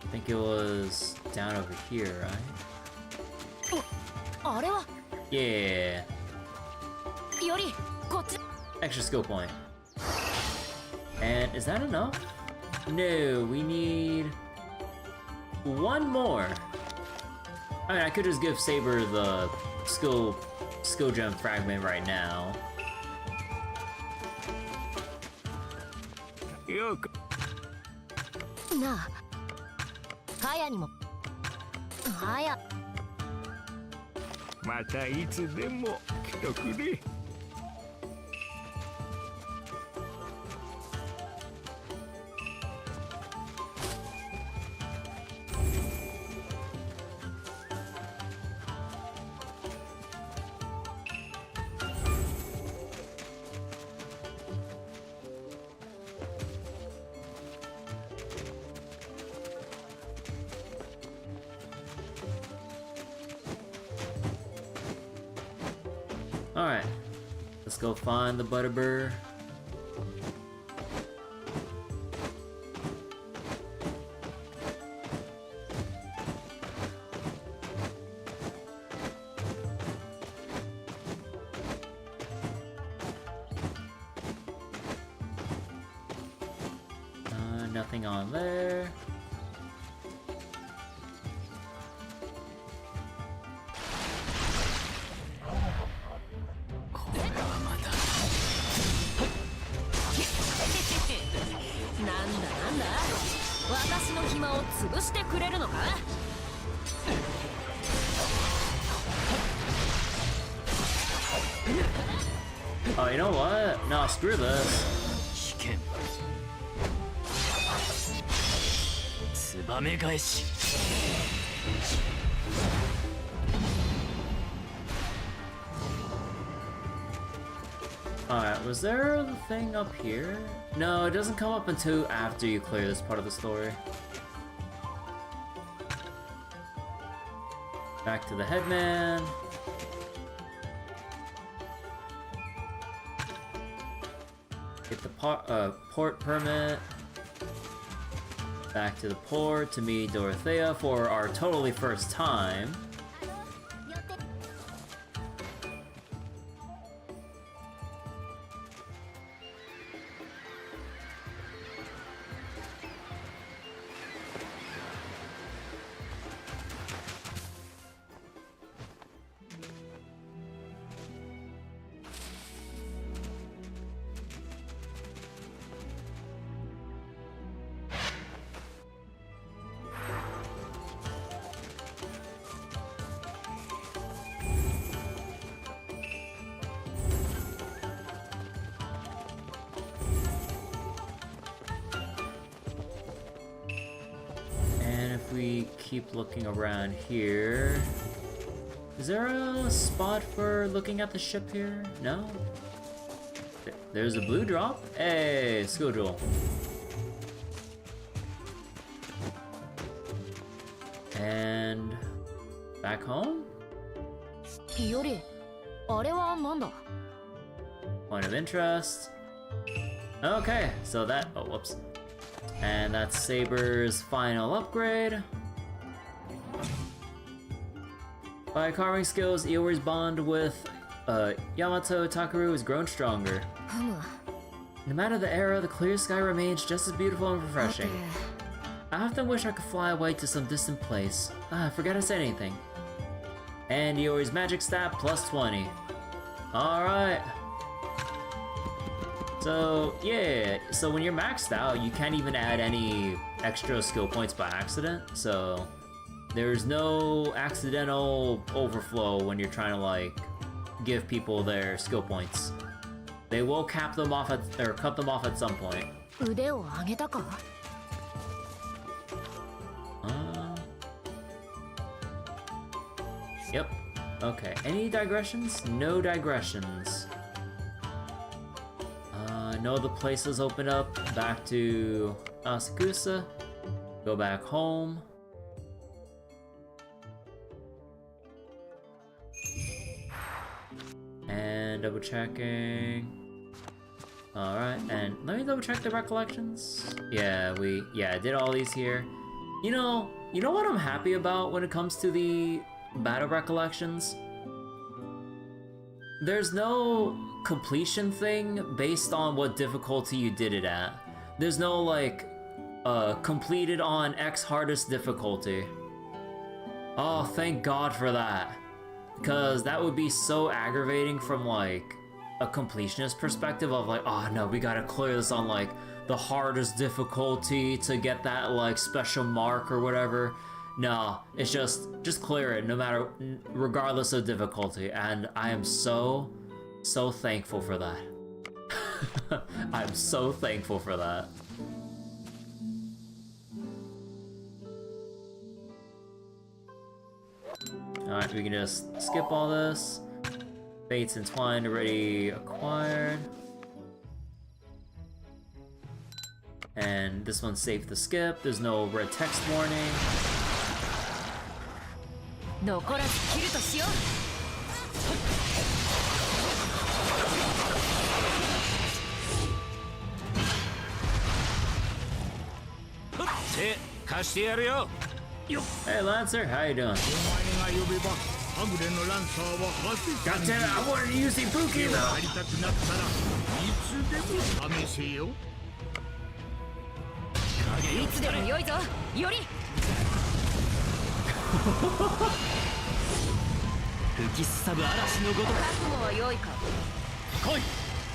I think it was down over here, right? あれは Yeah. よりこっち Extra skill point. And is that enough? No, we need one more. I mean, I could just give Saber the skill gem fragment right now. よくなあハヤにもハヤまたいつでも来てくれ。Alright, let's go find the Butterbur. Nothing on there. Oh, you know what? No, screw this. 危険ツバメ返し Alright, was there the thing up here? No, it doesn't come up until after you clear this part of the story. Back to the headman. Get the port permit. Back to the port to meet Dorothea for our totally first time. We keep looking around here. Is there a spot for looking at the ship here? No? There's a blue drop. Hey, skill jewel. And back home? よりあれはなんだ Point of interest. Okay, so that, oh, whoops. And that's Saber's final upgrade. By carving skills, Iori's bond with Yamato Takaru has grown stronger. No matter the era, the clear sky remains just as beautiful and refreshing. I often wish I could fly away to some distant place. I forgot to say anything. And Iori's magic stat plus 20. Alright. So, yeah, so when you're maxed out, you can't even add any extra skill points by accident, so there's no accidental overflow when you're trying to, like, give people their skill points. They will cap them off at, or cut them off at some point. 腕を上げたか Yep. Okay, any digressions? No digressions. No other places open up. Back to Asakusa. Go back home. And double checking. Alright, and let me double check the recollections. Yeah, I did all these here. You know what I'm happy about when it comes to the battle recollections? there's no completion thing based on what difficulty you did it at. There's no like completed on X hardest difficulty. Oh, thank God for that. Because that would be so aggravating from like a completionist perspective of like, oh no, we gotta clear this on like the hardest difficulty to get that like special mark or whatever. No, it's just clear it no matter, regardless of difficulty. And I am so thankful for that. I'm so thankful for that. Alright, we can just skip all this. Fates Entwined already acquired. And this one's safe to skip. There's no red text warning. 残らず切るとしよう。手貸してやるよ。 Hey Lancer, how you doing? God damn it, I wanted to use Ibuki though! いつでも良いぞ。より。吹きすさぶ嵐のごとく。覚悟は良いか。来い。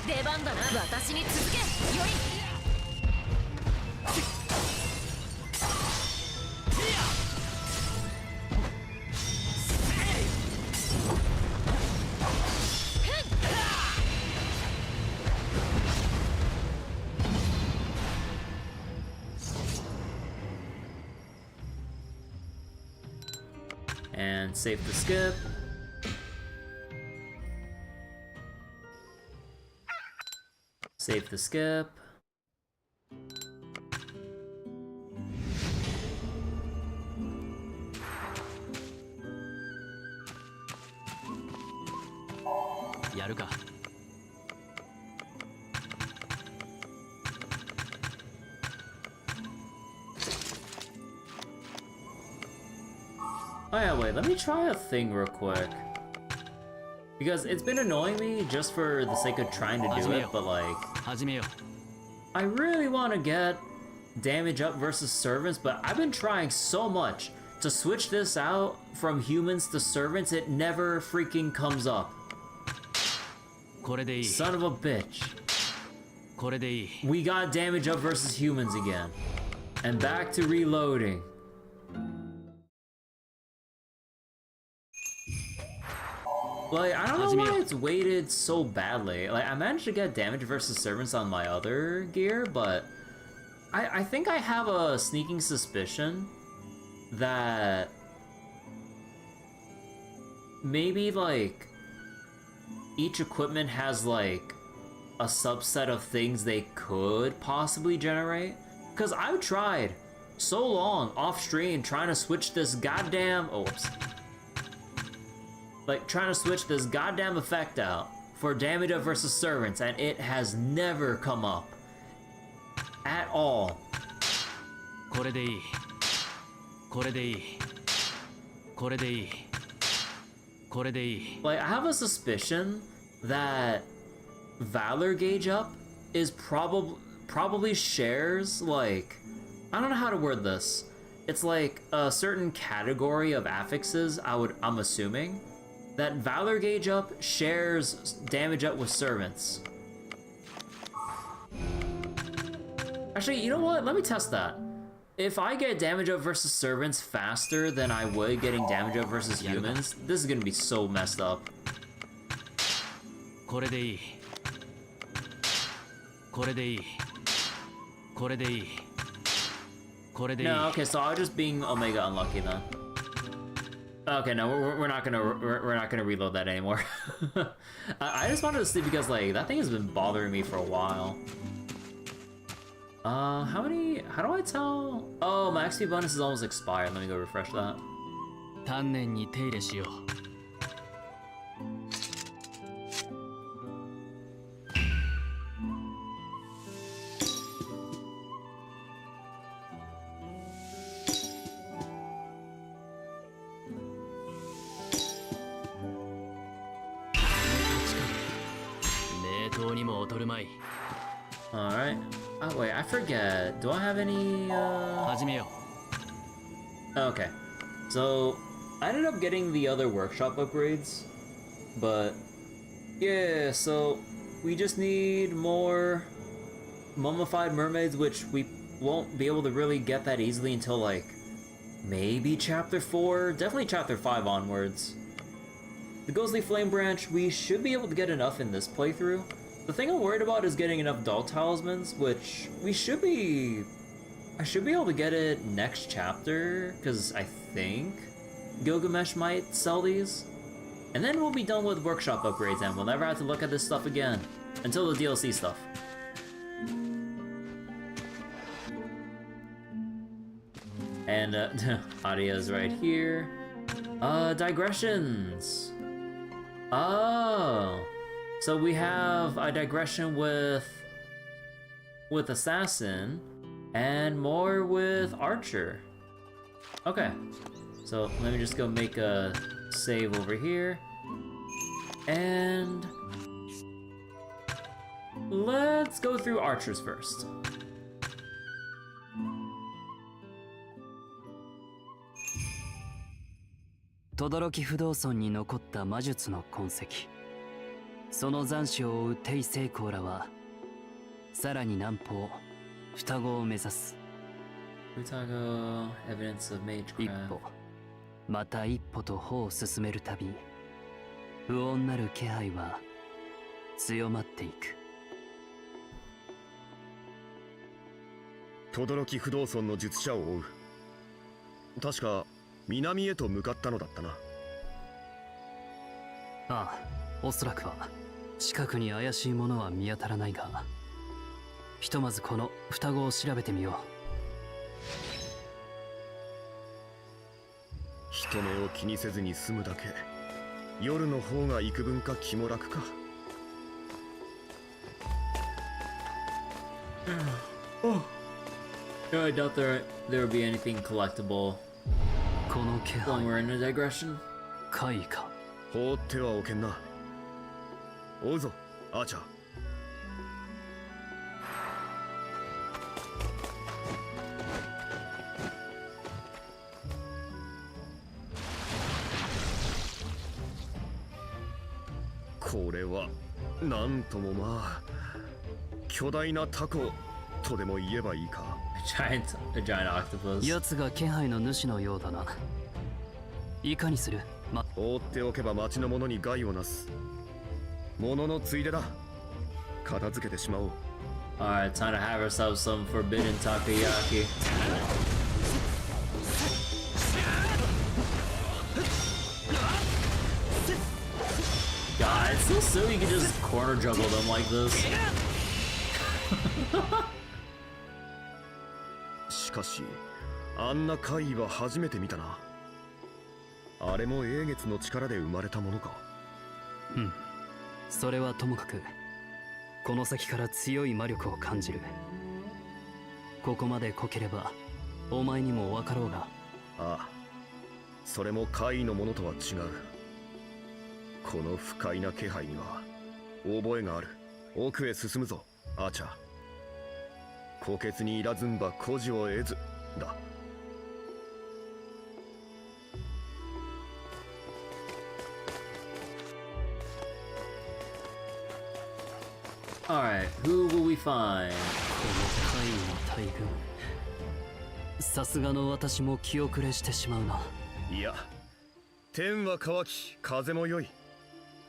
出番だな。私に続け。より。 And safe to skip. Safe to skip. Yaruka. Oh yeah, wait, let me try a thing real quick. Because it's been annoying me just for the sake of trying to do it, but like... I really want to get damage up versus servants, but I've been trying so much to switch this out from humans to servants, it never freaking comes up. Son of a bitch. We got damage up versus humans again. And back to reloading. Like, I don't know why it's weighted so badly. Like, I managed to get damage versus servants on my other gear, but I think I have a sneaking suspicion that maybe, like, each equipment has, like, a subset of things they could possibly generate. Because I've tried so long off-stream trying to switch this goddamn... Oh, whoops. Like, trying to switch this goddamn effect out for damage up versus servants, and it has never come up. At all. Like, I have a suspicion that Valor Gauge Up is probably shares, like... I don't know how to word this. It's like a certain category of affixes, I'm assuming. That Valor Gauge Up shares damage up with servants. Actually, you know what? Let me test that. If I get damage up versus servants faster than I would getting damage up versus humans, this is gonna be so messed up. No, okay, so I'm just being Omega unlucky then. Okay, no, we're not gonna reload that anymore. I just wanted to see because like that thing has been bothering me for a while. How do I tell? Oh, my XP bonus is almost expired. Let me go refresh that. トルマイ Alright. Oh, wait, I forget. Do I have any, 始めよ Okay. So, I ended up getting the other workshop upgrades. But, yeah, so we just need more mummified mermaids, which we won't be able to really get that easily until, like, maybe chapter 4? Definitely chapter 5 onwards. The Ghostly Flame Branch, we should be able to get enough in this playthrough. The thing I'm worried about is getting enough Doll Talismans, which we should be... I should be able to get it next chapter, because I think Gilgamesh might sell these. And then we'll be done with workshop upgrades and we'll never have to look at this stuff again. Until the DLC stuff. And, Adia's right here. Digressions! Oh! So we have a digression with Assassin, and more with Archer. Okay. So, let me just go make a save over here. And... let's go through Archers first.轟不動尊に残った魔術の痕跡その残滓を追う帝成功らはさらに南方双子を目指す Utago, evidence of 一 magecraft. 歩また一歩と歩を進めるたび不穏なる気配は強まっていく轟不動尊の術者を追う。確か南へと向かったのだったな。ああおそらくは近くに怪しいものは見当たらないがひとまずこの双子を調べてみよう人目を気にせずに済むだけ。夜の方が幾分か気も楽か。I doubt there will be anything collectible この気 when 配 we're in a digression. 怪異か放ってはおけんな。追うぞ、アーチャー。これはなんともまあ巨大なタコとでも言えばいいか。A giant octopus. 奴が気配の主のようだないかにする放っておけば町の者に害をなす。物のついでだ。片付けてしまおう。Alright, time to have ourselves some forbidden takoyaki. God, it's so silly you can just corner juggle them like this. しかしあんな怪異は初めて見たな。あれも英月の力で生まれたものか。うんそれはともかくこの先から強い魔力を感じるここまで濃ければお前にも分かろうがああそれも怪異のものとは違う。この不快な気配には覚えがある。奥へ進むぞアーチャー。虎穴にいらずんば孤児を得ずだ。Alright, who will we find? この怪異の大群さすがの私も気遅れしてしまうな。いや天は乾き風も良い。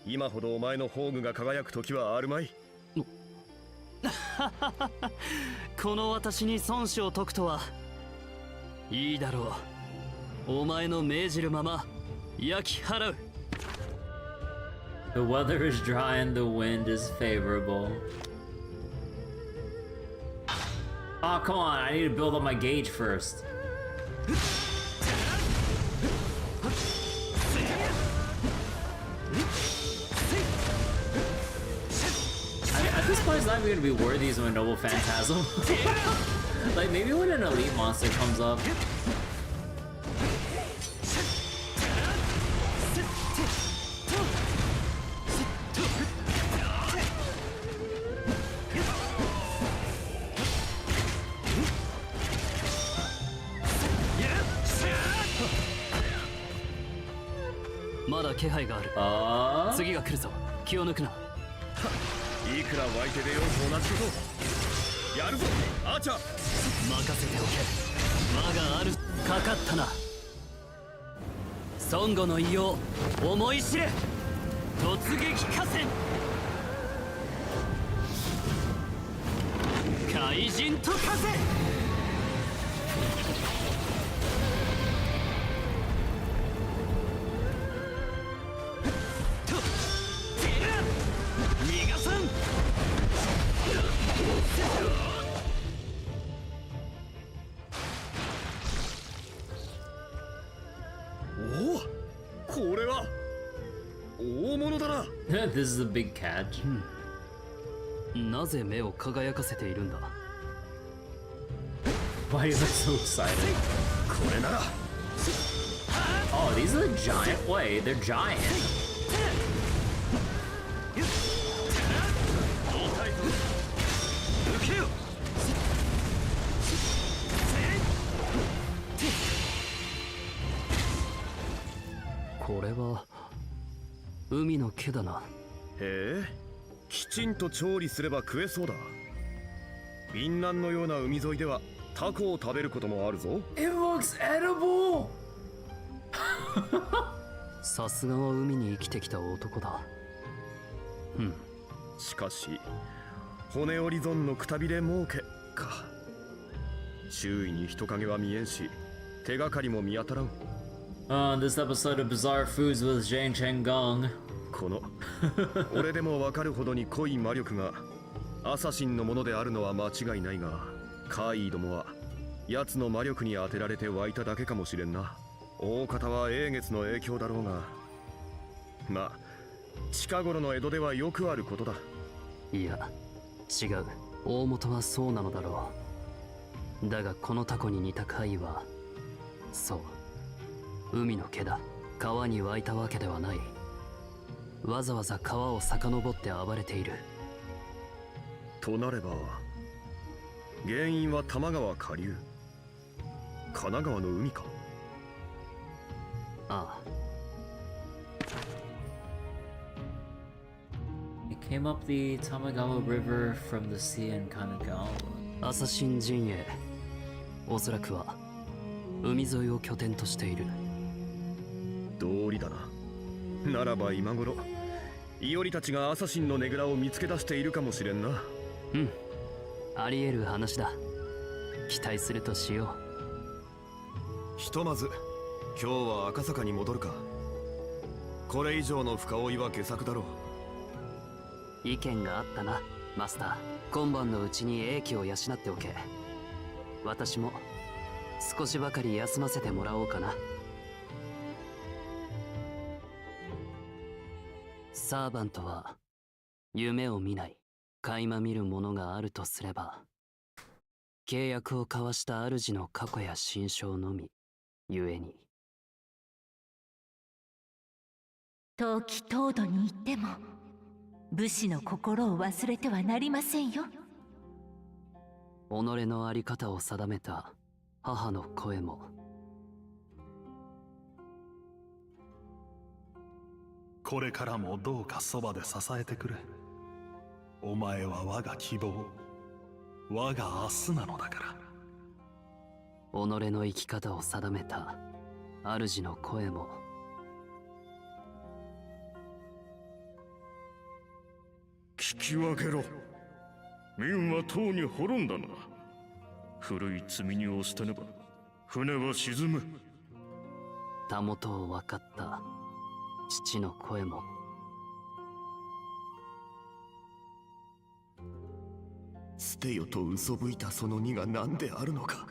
今ほどお前の宝具が輝く時はあるまい。この私に孫子を解くとはいいだろう。お前の命じるまま焼き払う。The weather is dry and the wind is favorable. Oh, come on, I need to build up my gauge first. At this point, it's not even gonna be worthy as a noble phantasm. Like, maybe when an elite monster comes up. まだ気配がある。次が来るぞ、気を抜くな。いくら湧いて出ようと同じこと。やるぞアーチャー。任せておけ。我があるかかったな。孫悟の異様思い知れ。突撃合戦。怪人と風。と出る逃がさん。おお、これは大物だな。This is a big catch. なぜ目を輝かせているんだ。 Why is it so excited? これなら。 Oh, these are giant. Wait, they're giant. これは海の毛だな。へえ、きちんと調理すれば食えそうだ。銀南のような海沿いではタコを食べることもあるぞ。 It looks edible. さすがは海に生きてきた男だ。しかし骨折り損のくたびれ儲けか。周囲に人影は見えんし、手がかりも見当たらん。This episode of Bizarre Foods with Jane Chang-gong. この俺でもわかるほどに濃い魔力がアサシンのものであるのは間違いないが、怪異どもは奴の魔力に当てられて湧いただけかもしれんな。大方は英月の影響だろうが、まあ近頃の江戸ではよくあることだ。いや違う、大元はそうなのだろう。だがこのタコに似た怪異は、そう海の毛だ。川に湧いたわけではない。わざわざ川を遡って暴れている。となれば原因は多摩川下流、神奈川の海か。ああ。 It came up the Tamagawa River from the sea in Kanagawa. アサシン陣営、おそらくは海沿いを拠点としている。道理だな。ならば今頃イオリたちがアサシンのねぐらを見つけ出しているかもしれんな。あり得る話だ。期待するとしよう。ひとまず今日は赤坂に戻るか。これ以上の深追いは傑作だろう。意見があったな、マスター。今晩のうちに英気を養っておけ。私も少しばかり休ませてもらおうかな。サーバントは夢を見ない、垣間見るものがあるとすれば、契約を交わした主の過去や心象のみゆえに。陶器東土に行っても武士の心を忘れてはなりませんよ。己の在り方を定めた母の声も。これからもどうかそばで支えてくれ。お前は我が希望、我が明日なのだから。己の生き方を定めた主の声も。聞き分けろ。民はとうに滅んだな。古い積み荷を捨てねば船は沈む。たもとを分かった父の声も。捨てよと嘘吹いたその荷が何であるのか。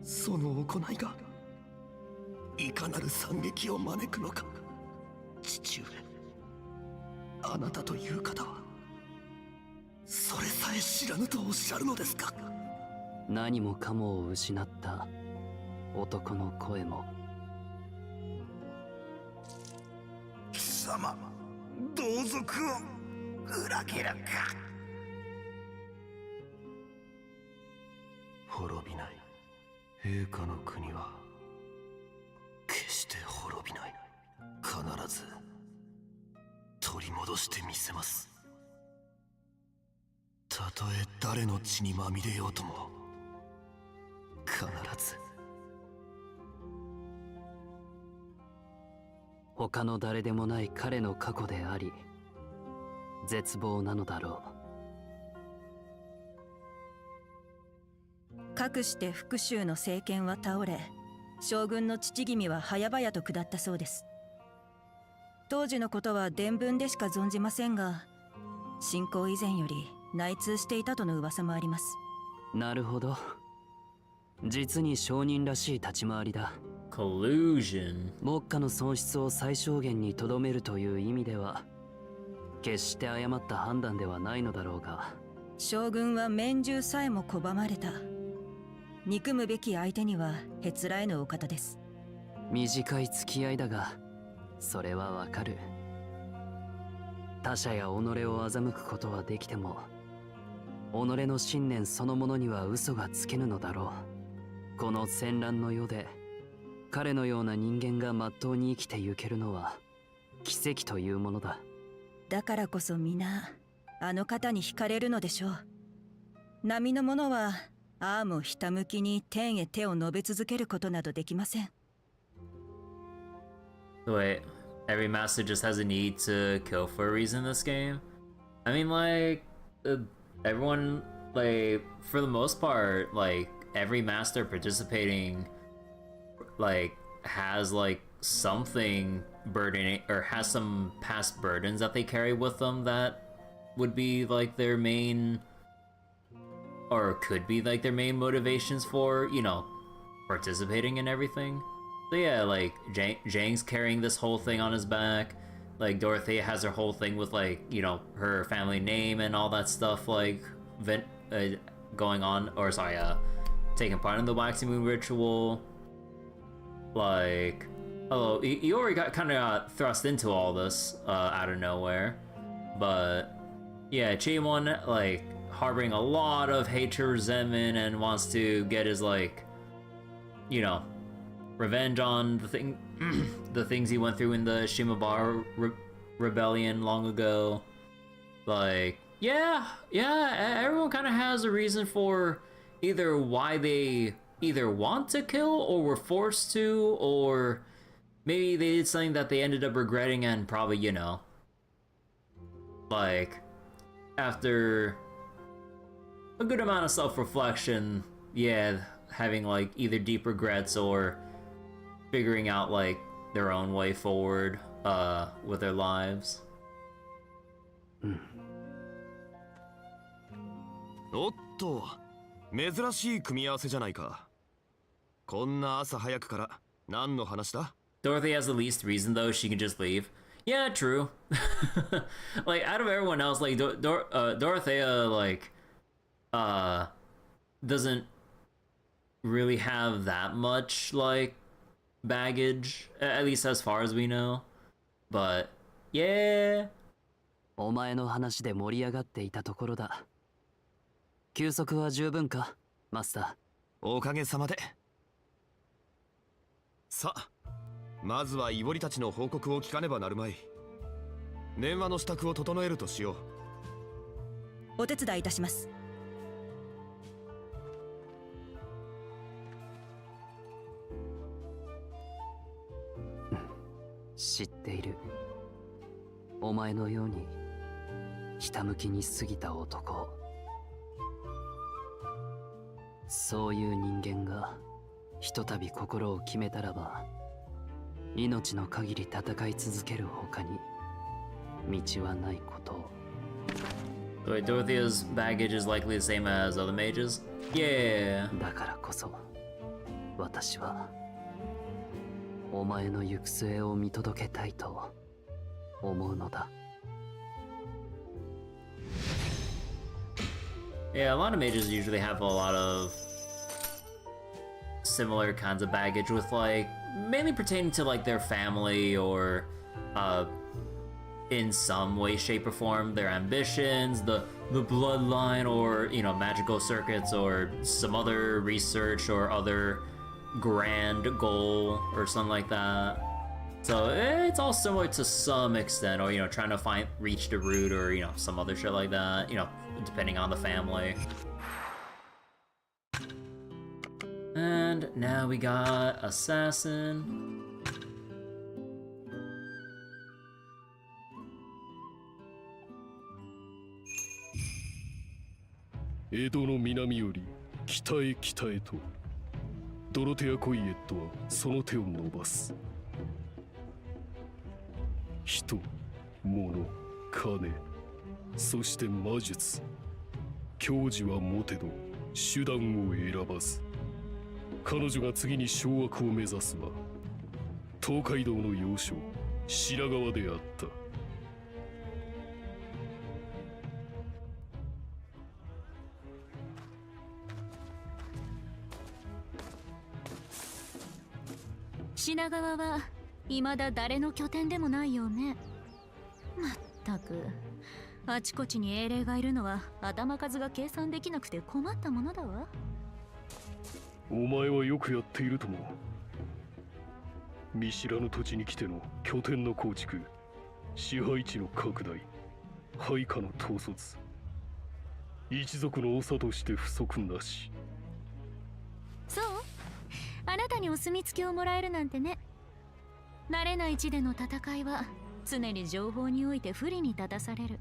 その行いがいかなる惨劇を招くのか。父上、あなたという方はそれさえ知らぬとおっしゃるのですか。何もかもを失った男の声も。貴様、同族を裏切るか。滅びない。陛下の国は決して滅びない。必ず取り戻してみせます。たとえ誰の血にまみれようとも必ず。他の誰でもない彼の過去であり絶望なのだろう。かくして福州の政権は倒れ、将軍の父君は早々と下ったそうです。当時のことは伝聞でしか存じませんが、侵攻以前より内通していたとの噂もあります。なるほど。実に商人らしい立ち回りだ。Collusion。目下の損失を最小限にとどめるという意味では決して誤った判断ではないのだろうが、将軍は免従さえも拒まれた。憎むべき相手にはへつらえぬお方です。短い付き合いだがそれはわかる。他者や己を欺くことはできても己の信念そのものには嘘がつけぬのだろう。この戦乱の世で彼のような人間がまっとうに生きてゆけるのは奇跡というものだ。だからこそ皆あの方に惹かれるのでしょう。並の者はああもひたむきに天へ手を伸べ続けることなどできません。Wait, every master just has a need to kill for a reason in this game? I mean, like, everyone, like, for the most part, like, every master participating, like, has, like, something burdening, or has some past burdens that they carry with them that would be, like, their main, or could be, like, their main motivations for, you know, participating in everything. So yeah, like, Zhang's carrying this whole thing on his back. Like, Dorothea has her whole thing with, like, you know, her family name and all that stuff, like, going on, or sorry, taking part in the Waxing Moon ritual. Like, oh, Iori kind of got thrust into all this out of nowhere. But, yeah, Chiemon, like, harboring a lot of hatred, resentment, and wants to get his, like, you know, revenge on the things he went through in the Shimabara rebellion long ago. Like, yeah, everyone kind of has a reason for either why they either want to kill or were forced to, or maybe they did something that they ended up regretting and probably, you know, like, after a good amount of self-reflection, yeah, having, like, either deep regrets or figuring out, like, their own way forward with their lives. おっと、珍しい組み合わせじゃないか。こんな朝早くから何の話だ? Dorothy has the least reason, though. She can just leave. Yeah, true. Like, out of everyone else, like, Dorothea, like, doesn't really have that much, like, baggage, at least as far as we know. But, yeah. お前の話で盛り上がっていたところだ。休息は十分か、マスター。おかげさまで。さあ、まずはイボリたちの報告を聞かねばなるまい。念話の支度を整えるとしよう。お手伝いいたします。知っている。お前のようにひたむきに過ぎた男。そういう人間がひとたび心を決めたらば、命の限り戦い続ける他に道はないことを。Wait, Dorothea's baggage is likely the same as other mages? Yeah. だからこそ私はお前の行く末を見届けたいと思うのだ。Yeah, a lot of mages usually have a lot of similar kinds of baggage with, like, mainly pertaining to, like, their family or, in some way, shape, or form, their ambitions, the bloodline, or, you know, magical circuits, or some other research or other grand goal or something like that. So it's all similar to some extent, or trying to reach the root, or some other shit like that. Depending on the family. And now we got assassin. 江戸の南より北へ北へとドロテア・コイエットはその手を伸ばす。人、物、金、そして魔術。矜持は持てど手段を選ばず。彼女が次に掌握を目指すは東海道の要衝白川であった。品川は未だ誰の拠点でもないよね。まったくあちこちに英霊がいるのは頭数が計算できなくて困ったものだわ。お前はよくやっているとも。見知らぬ土地に来ての拠点の構築、支配地の拡大、配下の統率、一族の長として不足なし。そう、あなたにお墨付きをもらえるなんてね。慣れない地での戦いは常に情報において不利に立たされる。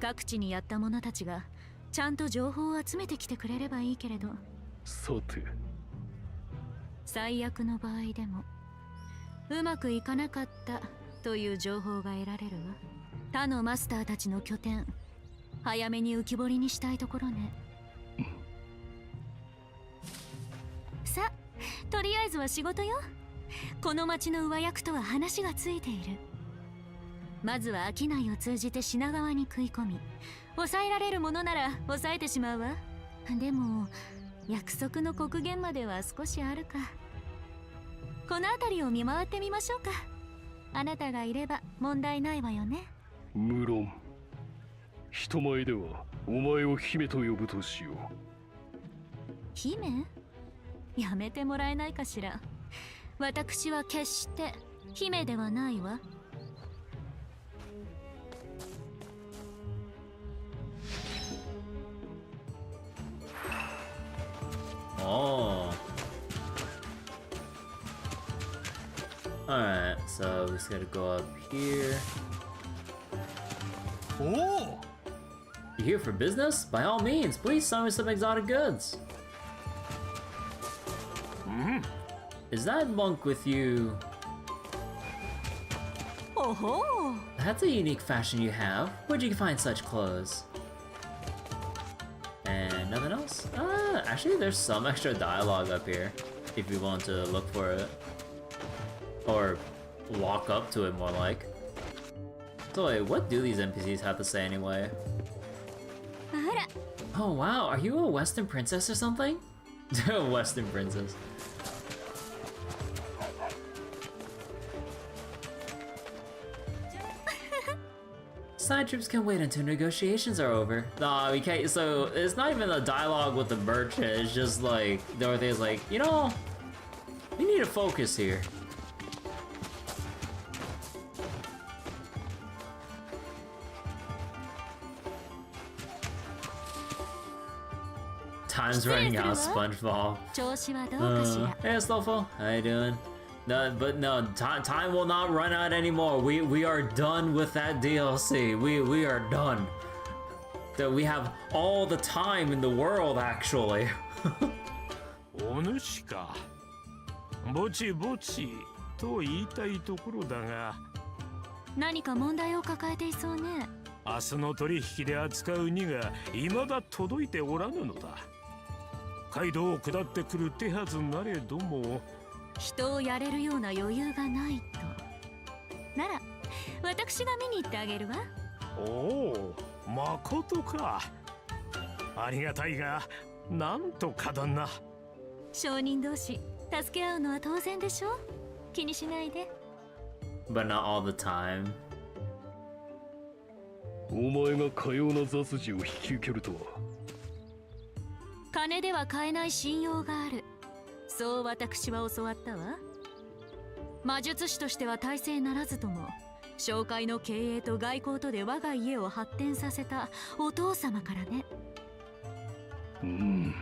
各地にやった者たちがちゃんと情報を集めてきてくれればいいけれど。さて、最悪の場合でもうまくいかなかったという情報が得られるわ。他のマスターたちの拠点、早めに浮き彫りにしたいところね。さあ、とりあえずは仕事よ。この町の上役とは話がついている。まずは商いを通じて品川に食い込み、抑えられるものなら抑えてしまうわ。でも約束の刻限までは少しあるか。この辺りを見回ってみましょうか。あなたがいれば問題ないわよね。無論人前ではお前を姫と呼ぶとしよう。姫？やめてもらえないかしら。私は決して姫ではないわ。Oh. Alright, so we just gotta go up here. Oh! You here for business? By all means, please sell me some exotic goods. Is that monk with you? Oh ho! That's a unique fashion you have. Where'd you find such clothes? And nothing else? Actually there's some extra dialogue up here, if you want to look for it. Or walk up to it more like. So wait, what do these NPCs have to say anyway? Oh wow, are you a Western princess or something? Western princess. Side trips can wait until negotiations are over. Nah, we can't. So it's not even a dialogue with the merchant. It's just like Dorothy's like, we need to focus here. Time's running out, SpongeBob. Hey, Stoffel, how you doing? No, but no, time will not run out anymore. We are done with that DLC. We are done. That we have all the time in the world, actually. お主か。ぼちぼちと言いたいところだが。何か問題を抱えていそうね。明日の取引で扱う荷が未だ届いておらぬのだ。街道を下ってくる手はずなれども。人をやれるような余裕がないと。なら私が見に行ってあげるわ。おお、まことか。ありがたいが、なんとかだな。商人同士助け合うのは当然でしょ。気にしないで。But not all the time. お前がかような雑事を引き受けるとは。金では買えない信用がある。そう私は教わったわ。魔術師としては大成ならずとも、商会の経営と外交とで我が家を発展させたお父様からね。うん。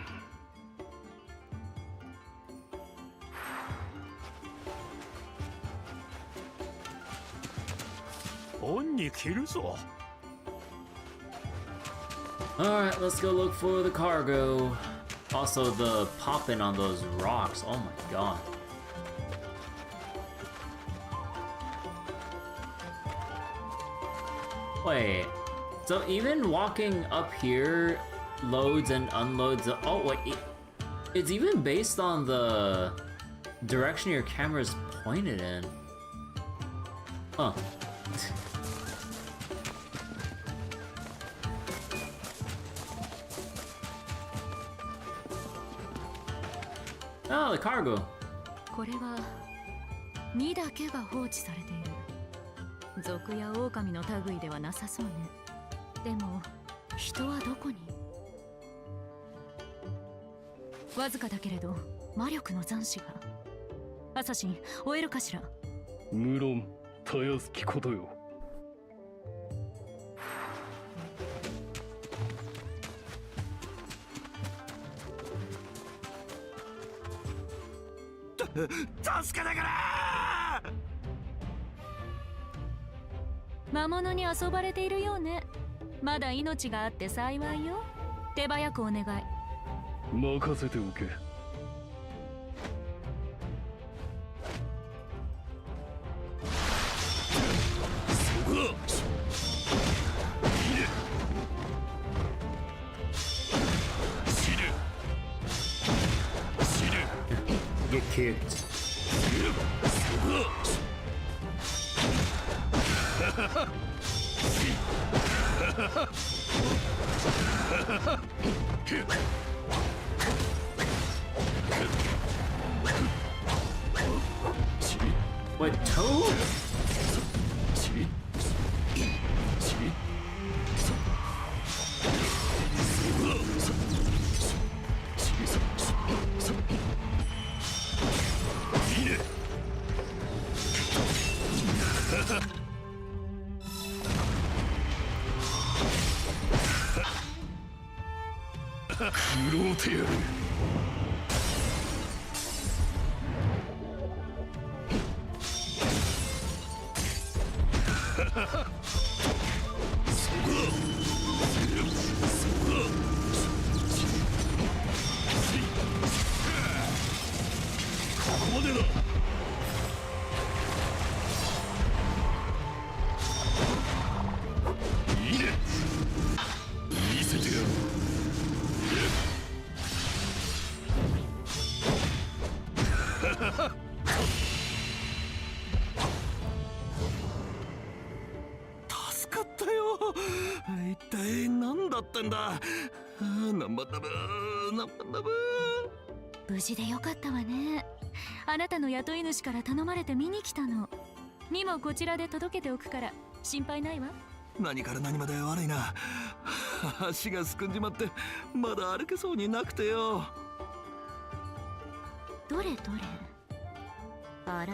本に着るぞ。Alright, let's go look for the cargo. Also, the popping on those rocks. Oh my god. Wait. So even walking up here loads and unloads. Oh, wait. It's even based on the direction your camera is pointed in. Huh. Oh, the cargo. これは2だけが放置されている。賊や狼の類ではなさそうね。でも人はどこに？わずかだけれど魔力の残滓が。アサシン、追えるかしら？無論たやすきことよ。助けてくれ。魔物に遊ばれているようね。まだ命があって幸いよ。手早くお願い。任せておけ。Get kicked. What, Toad?助かったよ。一体何だったんだ。何番だブー、何番だブー。無事でよかったわね。あなたの雇い主から頼まれて見に来たの。にもこちらで届けておくから心配ないわ。何から何まで悪いな。足がすくんじまってまだ歩けそうになくてよ。どれどれ。あら、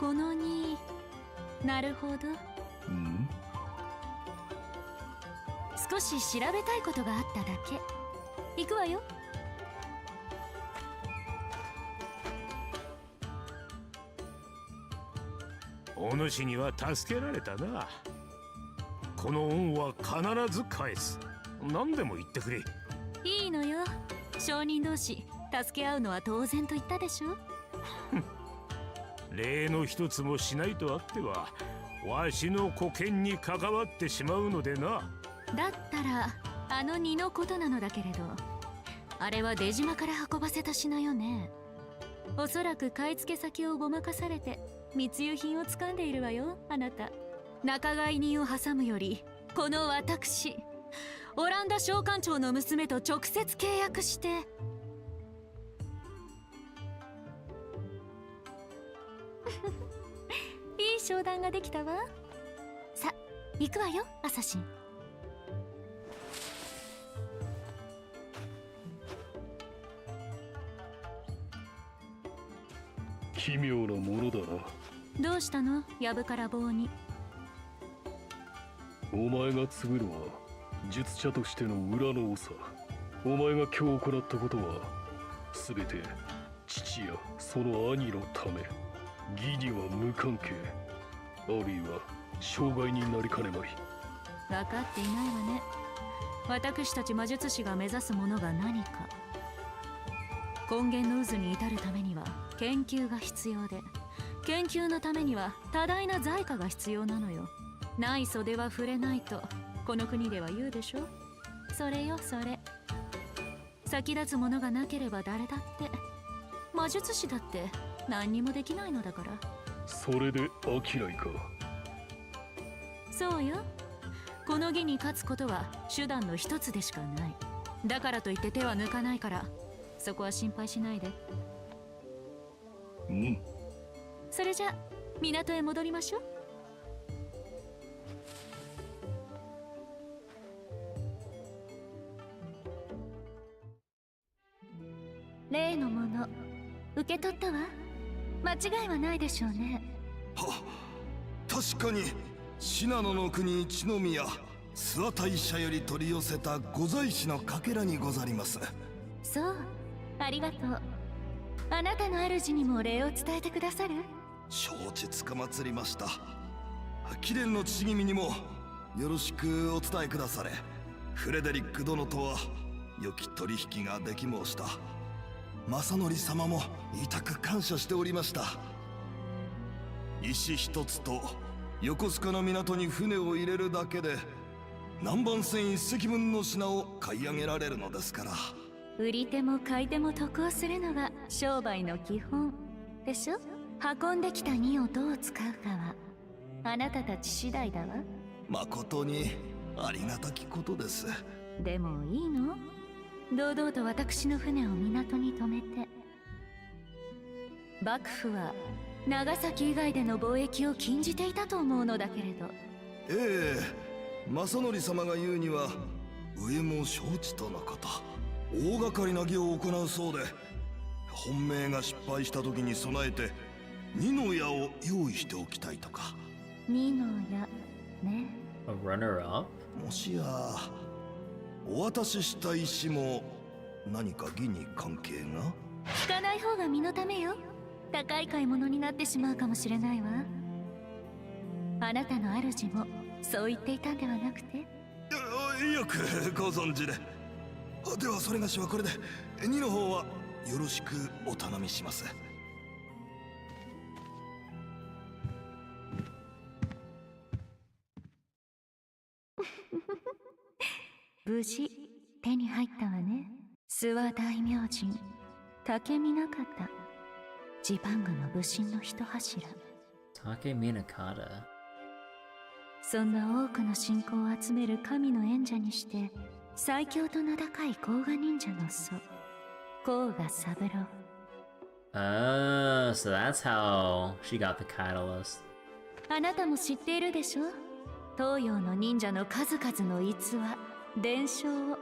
この2。なるほど。うん少し調べたいことがあっただけ。行くわよ。お主には助けられたな。この恩は必ず返す。何でも言ってくれ。いいのよ。証人同士助け合うのは当然と言ったでしょ。礼の一つもしないとあってはわしの沽券に関わってしまうのでな。だったらあの2のことなのだけれど、あれは出島から運ばせた品よね。おそらく買い付け先をごまかされて密輸品を掴んでいるわよ、あなた。仲買人を挟むよりこの私オランダ商館長の娘と直接契約していい商談ができたわ。さ、行くわよ、アサシン。奇妙なものだな。どうしたのやぶから棒に。お前が継ぐのは術者としての裏の多さ。お前が今日行ったことは全て父やその兄のため。義には無関係、あるいは障害になりかねまい。分かっていないわね。私たち魔術師が目指すものが何か。根源の渦に至るためには研究が必要で、研究のためには多大な財貨が必要なのよ。ない袖は触れないとこの国では言うでしょ。それよそれ。先立つものがなければ誰だって、魔術師だって何にもできないのだから。それで商いか。そうよ。この義に勝つことは手段の一つでしかない。だからといって手は抜かないから、そこは心配しないで。うん。それじゃ港へ戻りましょう。例のもの受け取ったわ。間違いはないでしょうね。は、確かに信濃の国一宮諏訪大社より取り寄せた御在使のかけらにござります。そう、ありがとう。あなたの主にも礼を伝えてくださる？承知つかまつりました。貴殿の父君にもよろしくお伝えくだされ。フレデリック殿とは良き取引ができ申した。正則様も痛く感謝しておりました。石一つと横須賀の港に船を入れるだけで南蛮船一隻分の品を買い上げられるのですから。売り手も買い手も得をするのが商売の基本でしょ。運んできた荷をどう使うかはあなたたち次第だわ。誠にありがたきことです。でもいいの？堂々と私の船を港に停めて。幕府は長崎以外での貿易を禁じていたと思うのだけれど。ええ、正則様が言うには上も承知とのこと。大掛かりな儀を行うそうで、本命が失敗した時に備えて二の矢を用意しておきたいとか。二の矢ね。A runner-up? もしやお渡しした石も何か義に関係が？聞かない方が身のためよ。高い買い物になってしまうかもしれないわ。あなたの主もそう言っていたんではなくて？よくご存知で。ではそれがしはこれで2の方はよろしくお頼みします。無事手に入ったわね。諏訪大明神竹見方、ジパングの武神の一柱。Take Minakata. そんな多くの信仰を集める神の縁者にして最強と名高い甲賀忍者の祖甲賀三郎。Oh, so that's how she got the catalyst. あなたも知っているでしょ。東洋の忍者の数々の逸話伝承を。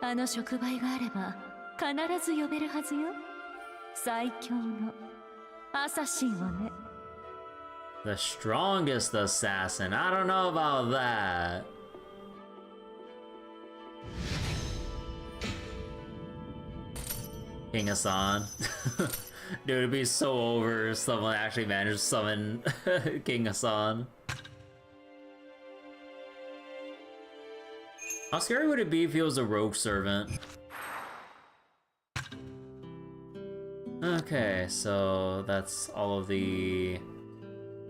あの触媒があれば必ず呼べるはずよ。最強のアサシンをね。The strongest assassin. I don't know about that. King Hassan. Dude, it'd be so over if someone actually managed to summon King Hassan. How scary would it be if he was a rogue servant? Okay, so that's all of the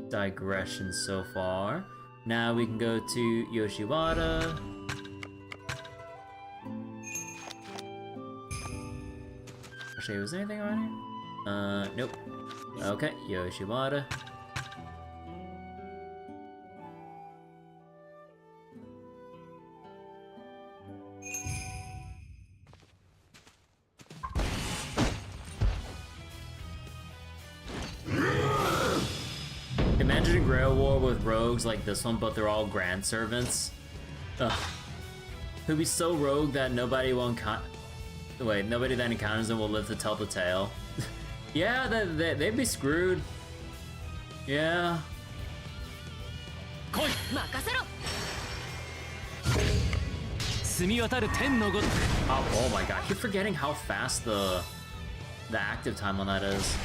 digressions so far. Now we can go to Yoshiwara. Actually, was there anything around here? Nope. Okay, Yoshiwara. Imagine a Grail War with rogues like this one, but they're all Grand Servants. Ugh. Who'd be so rogue that nobody that encounters them will live to tell the tale. Yeah, they'd be screwed. Yeah. 来い任せろ澄み渡る天のごとく Oh my god, I keep forgetting how fast the active time on that is.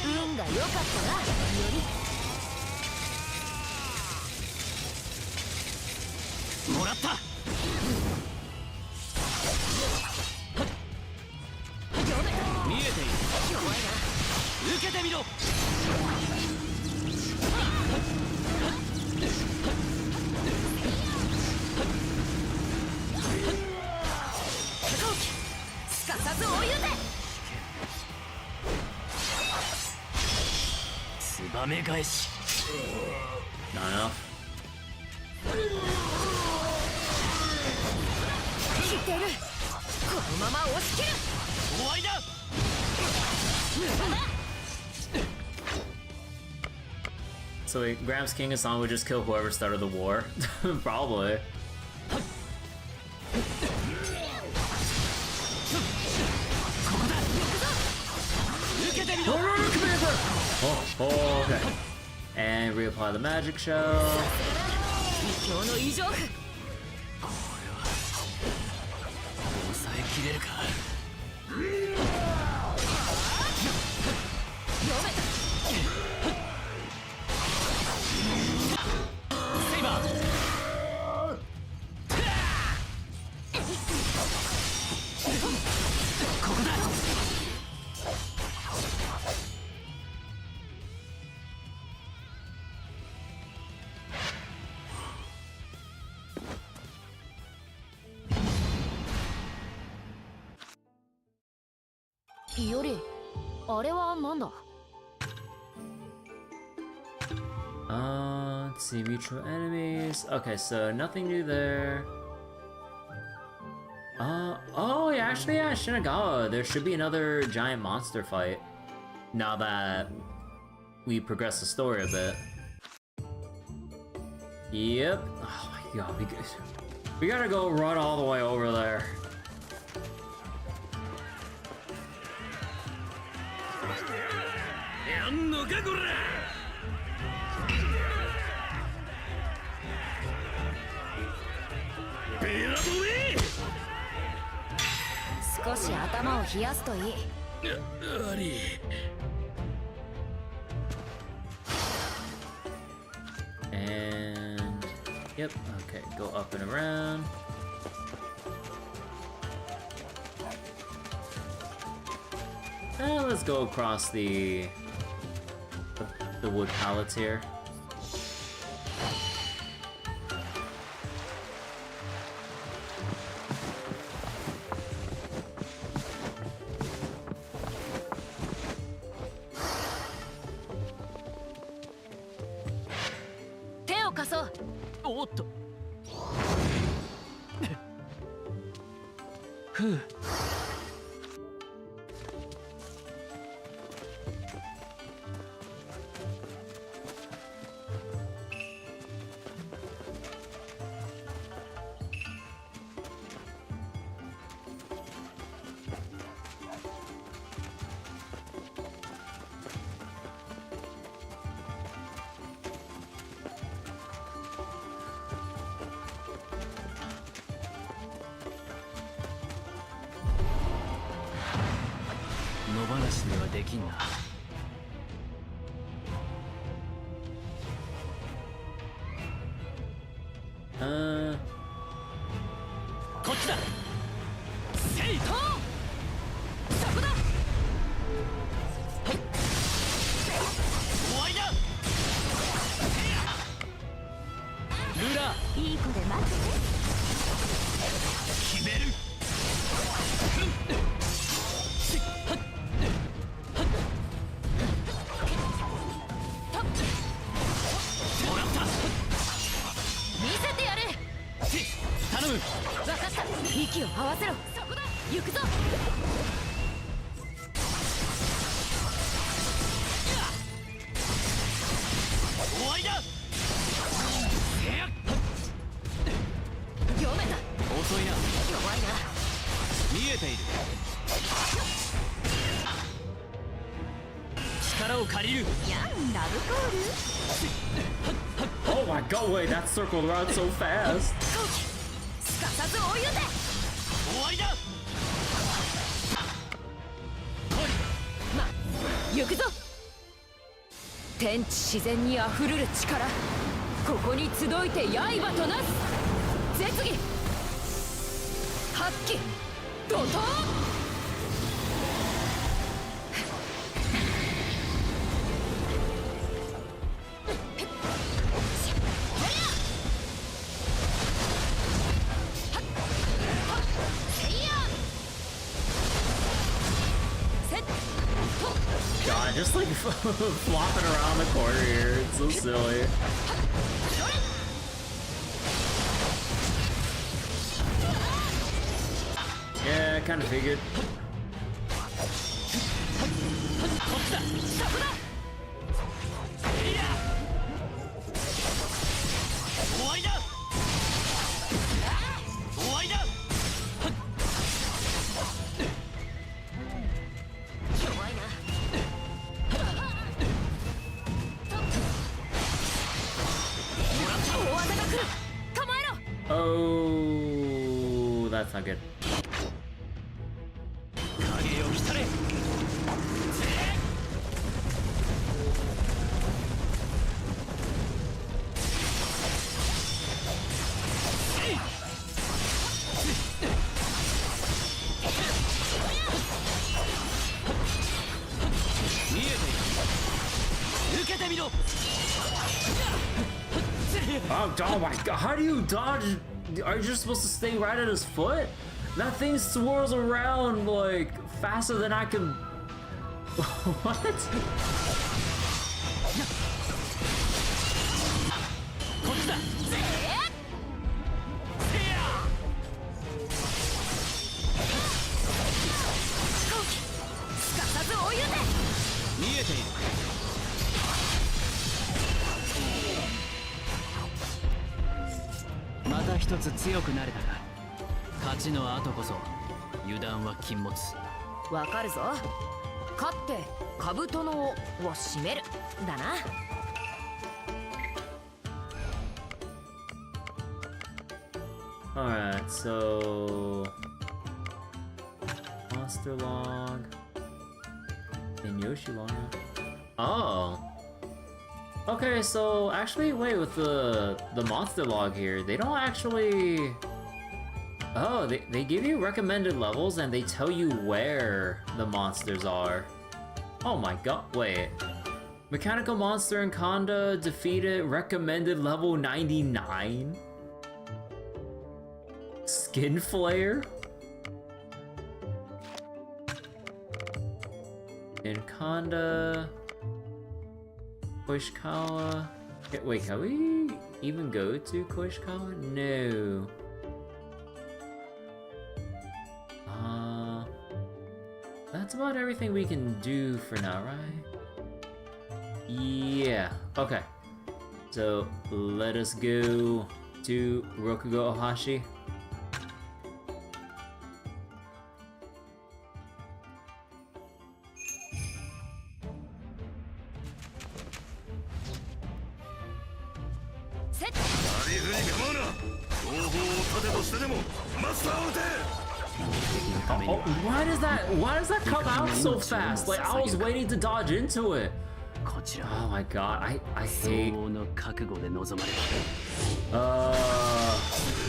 運が良かったなよりもらった見えている受けてみろすかさず追い打てツバメ返し Not enough. 聞いてるこのまま押し切る終わりだ So wait, Gramps King and Song would just kill whoever started the war? Probably. Oh, okay. And reapply the magic shell. 今日の異常符抑えきれるかセイバーここだ よりあれはなんだ Let's see, mutual enemies. Okay, so nothing new there. Oh, yeah, actually, yeah, Shinagawa. There should be another giant monster fight. Now that we progress the story a bit. Yep. Oh my god, we gotta go run all the way over there. And yep, okay, go up and around. And let's go across the wood pallets here. 見えている。力を借りる。やん、ラブコール。 Oh my god, wait, that circled around so fast. すかさず追い打て。終わりだ。ま、行くぞ。天地自然にあふるる力、ここに集いて刃となす。絶技発揮怒涛。God, just like flopping around the corner here. It's so silly. Yeah, I kind of figured. Oh, that's not good. 影を来たれ。見えている。受けてみろ。 Oh my god, how do you dodge? Are you just supposed to stay right at his foot? That thing swirls around like faster than I can. What? .また一つ強くなれたか。勝ちの後こそ油断は禁物。わかるぞ。勝って兜の尾を締めるだな。Alright, so Monster Log and Yoshi Log. Oh. Okay, so actually, wait, with the monster log here, they don't actually. Oh, they give you recommended levels and they tell you where the monsters are. Oh my god, wait. Mechanical monster in Conda defeated, recommended level 99? Skin Flare? In Conda. Koishikawa. Wait, can we even go to Koishikawa? No. That's about everything we can do for now, right? Yeah. Okay. So let us go to Rokugo Ohashi. Oh, why does that come out so fast? Like, I was waiting to dodge into it. Oh my god, I hate...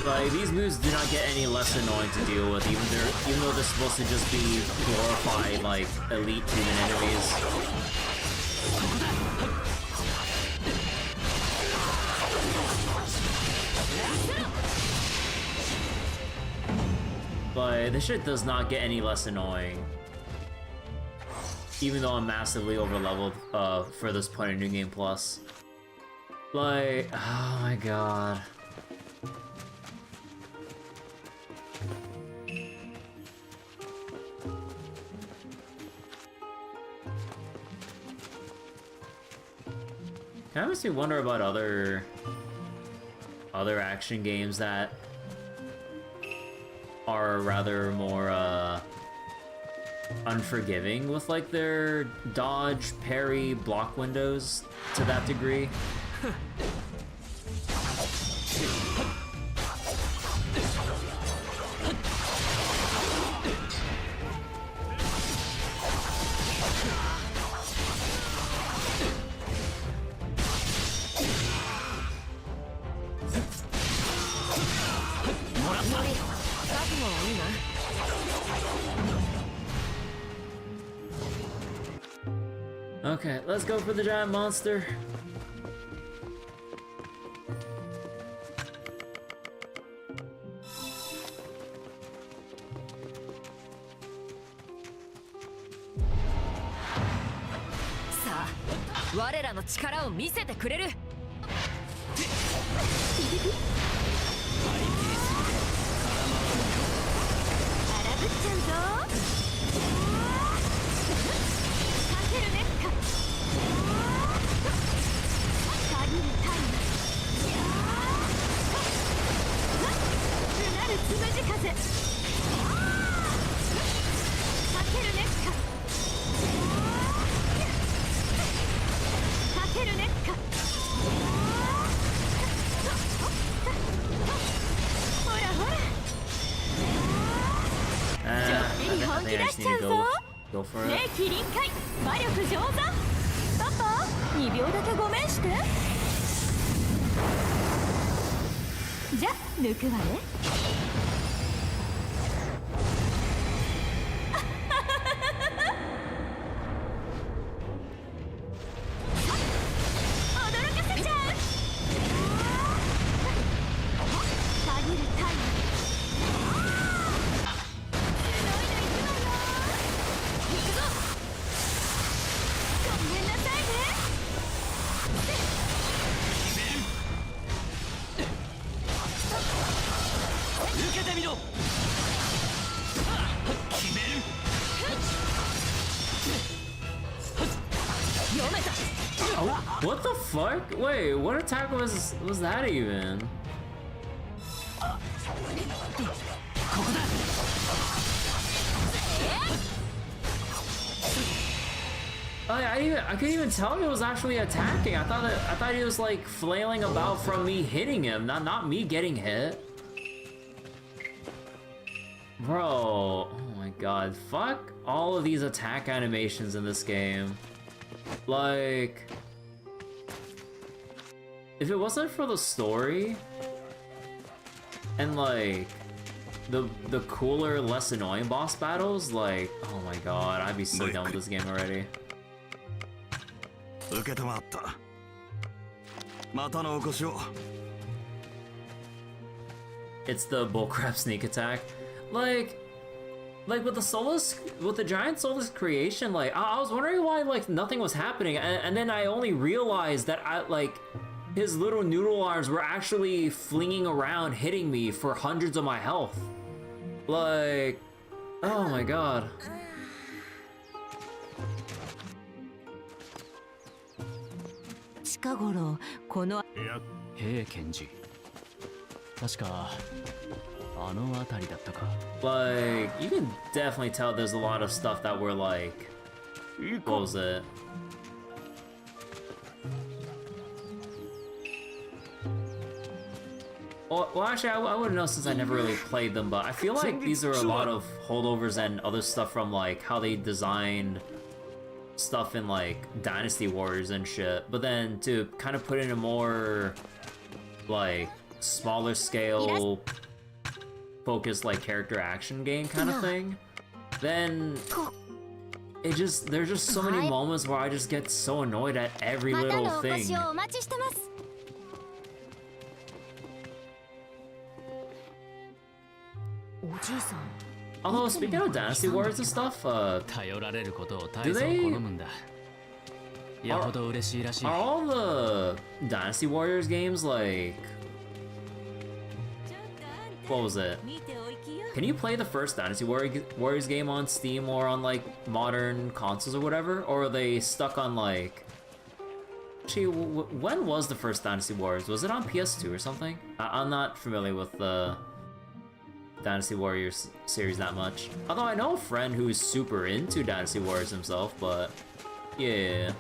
like, these moves do not get any less annoying to deal with, even though they're supposed to just be glorified, like, elite human enemies. But this shit does not get any less annoying. Even though I'm massively over-leveled for this point in New Game Plus. Like, oh my god. Kind of makes me wonder about other action games that are rather more unforgiving with like their dodge, parry, block windows to that degree. Okay, let's go for the giant monster. Sa, 我らの力を見せてくれる。荒ぶっちゃうぞ。かけるねっか。限るタイム。うなるつむじ風。かけるねっか。かけるねっか。ほらほら。ちょっぴり本気出しちゃうぞ。Go for it. ねえキリン界魔力上山。パパ2秒だけごめんして。じゃ抜くわね。驚かせちゃう。限るタイム。ごめんなさいね。受けてみろ。決める。読めた。Oh, what the fuck? Wait, what attack was that even? ここだ。I couldn't even tell he was actually attacking. I thought he was like flailing about from me hitting him, not me getting hit. Bro, oh my god, fuck all of these attack animations in this game. Like, if it wasn't for the story and like the cooler, less annoying boss battles, like, oh my god, I'd be so done with this game already. 受けたまった。またのお越しを。It's the bullcrap sneak attack. Like with the giant soulless creation, like I was wondering why like nothing was happening, and then I only realized that his little noodle arms were actually flinging around, hitting me for hundreds of my health. Like, oh my god. 近頃この平賢治。確かあの辺りだったか。Like, you can definitely tell there's a lot of stuff that were like, what was it? Well, actually, I wouldn't know since I never really played them, but I feel like these are a lot of holdovers and other stuff from like how they designed stuff in like Dynasty Warriors and shit, but then to kind of put in a more like smaller scale focused like character action game kind of thing, then there's just so many moments where I just get so annoyed at every little thing. Although, speaking of Dynasty Warriors and stuff, do they... Are all the Dynasty Warriors games like... What was it? Can you play the first Dynasty Warriors game on Steam or on like modern consoles or whatever? Or are they stuck on like... Actually, when was the first Dynasty Warriors? Was it on PS2 or something? I'm not familiar with the Dynasty Warriors series that much. Although I know a friend who's super into Dynasty Warriors himself, but yeah.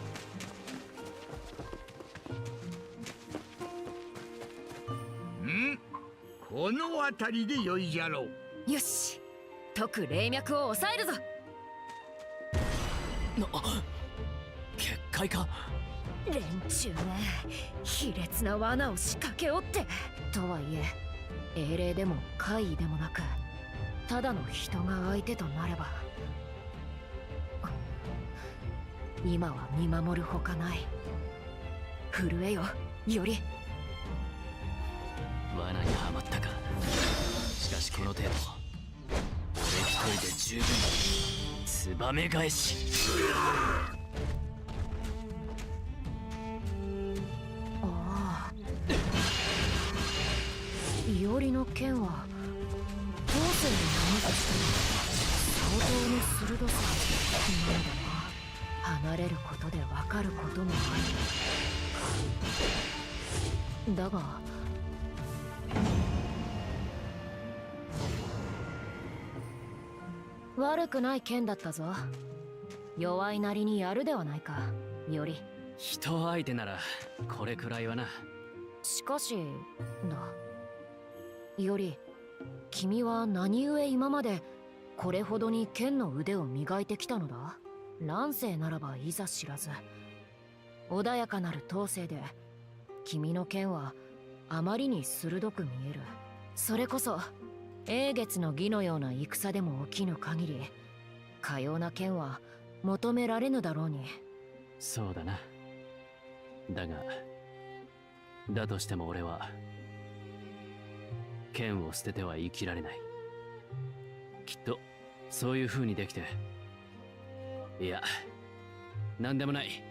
この辺りで良いじゃろう。よし、特霊脈を抑えるぞ。結界か。連中ね、卑劣な罠を仕掛けおって。とはいえ、英霊でも怪異でもなく、ただの人が相手となれば、今は見守るほかない。震えよ、より。罠にはまったか。しかしこの程度、俺一人で十分だ。ツバメ返し。ああ、いおりの剣は後世のものとして相当の鋭さなんだな。離れることで分かることもある。だが悪くない剣だったぞ。弱いなりにやるではないか、より。人相手ならこれくらいはな。しかしだ、より君は何故今までこれほどに剣の腕を磨いてきたのだ。乱世ならばいざ知らず、穏やかなる統制で君の剣はあまりに鋭く見える。それこそ英月の義のような戦でも起きぬ限り、かような剣は求められぬだろうに。そうだな。だが、だとしても俺は剣を捨てては生きられない。きっとそういう風にできて、いや、なんでもない。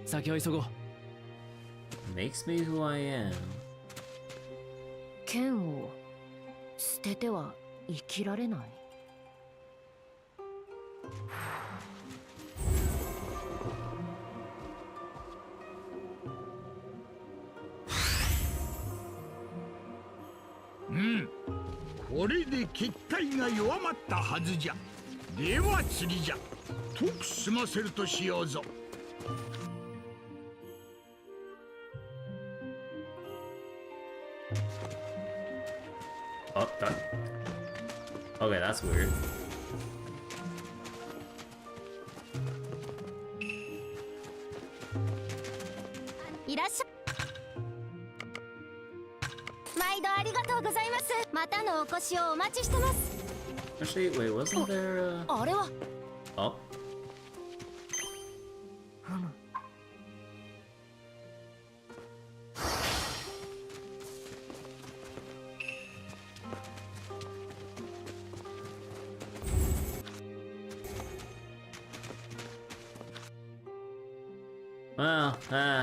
先を急ごう。Makes me who I am. 剣を捨てては生きられない。これで結界が弱まったはずじゃ。では次じゃ。とく済ませるとしようぞ。Oh, that. Okay, that's weird. いらっしゃ。毎度ありがとうございます。またのお越しをお待ちしてます。Actually, wait, wasn't there? あれは。Oh.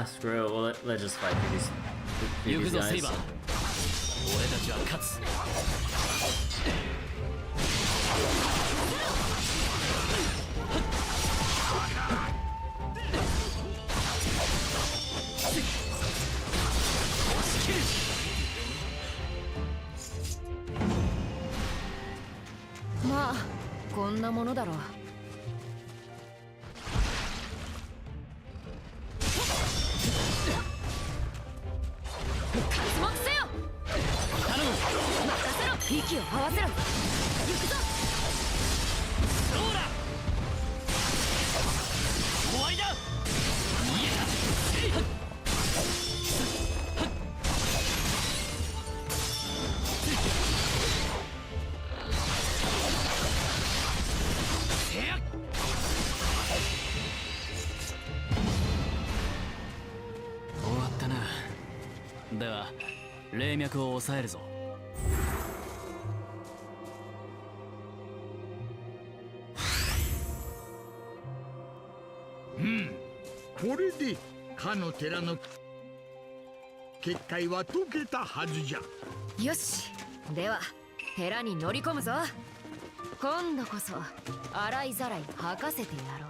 Screw it. Well, let's just fight these guys. 俺たちは勝つ。まあこんなものだろう。息を合わせろ。行くぞ。そうだ。終わりだ。終わったな。では霊脈を抑えるぞ。これでかの寺の結界は解けたはずじゃ。よし、では寺に乗り込むぞ。今度こそ洗いざらい吐かせてやろう。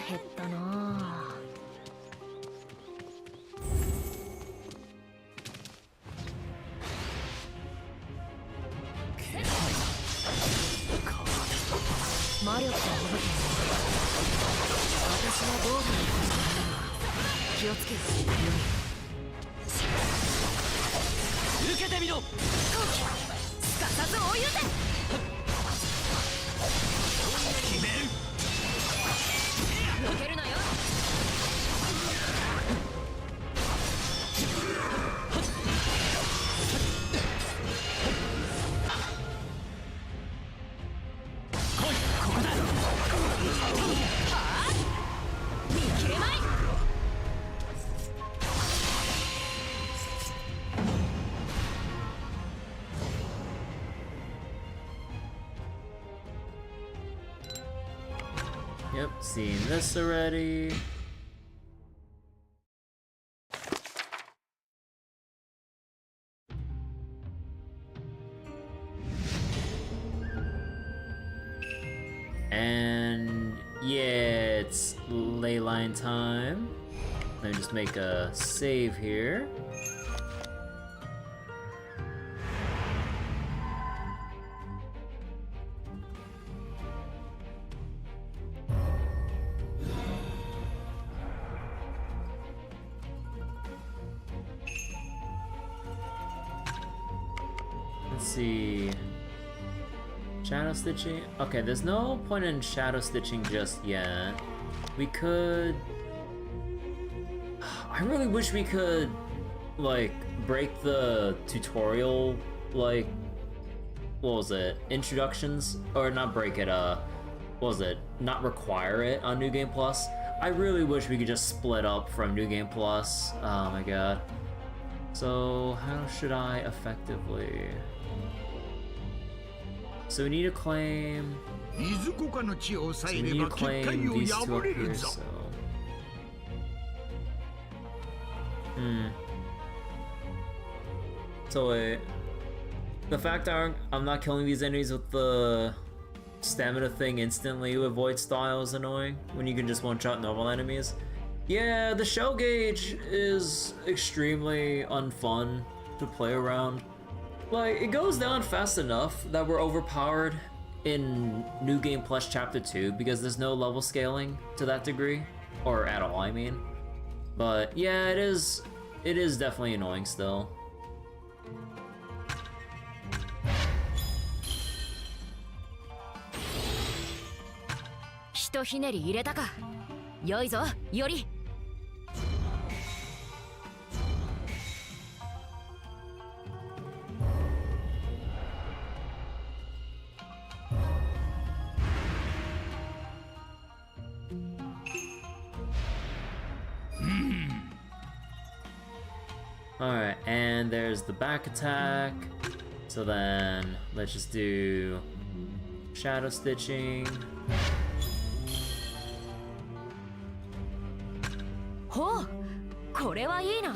減ったな。魔力が戻ってる。私はどうなるか気をつけろ。受けてみろ。すかさず追い打て。決める。抜けるなよ。Yep, seen this already. And yeah, it's ley line time. Let me just make a save here. Let's see. Shadow stitching? Okay, there's no point in shadow stitching just yet. We could... I really wish we could, like, break the tutorial, like, what was it? Introductions? Or not break it, what was it? Not require it on New Game Plus. I really wish we could just split up from New Game Plus. Oh my god. So, how should I effectively... So we need to claim... So we need to claim these two up here, so... So wait... The fact that I'm not killing these enemies with the stamina thing instantly with Void Style is annoying, when you can just one-shot normal enemies. Yeah, the shell gauge is extremely unfun to play around. Like, it goes down fast enough that we're overpowered in New Game Plus Chapter 2 because there's no level scaling to that degree. Or at all, I mean. But yeah, it is definitely annoying still. Alright, and there's the back attack. So then, let's just do shadow stitching. Oh, これはいいな。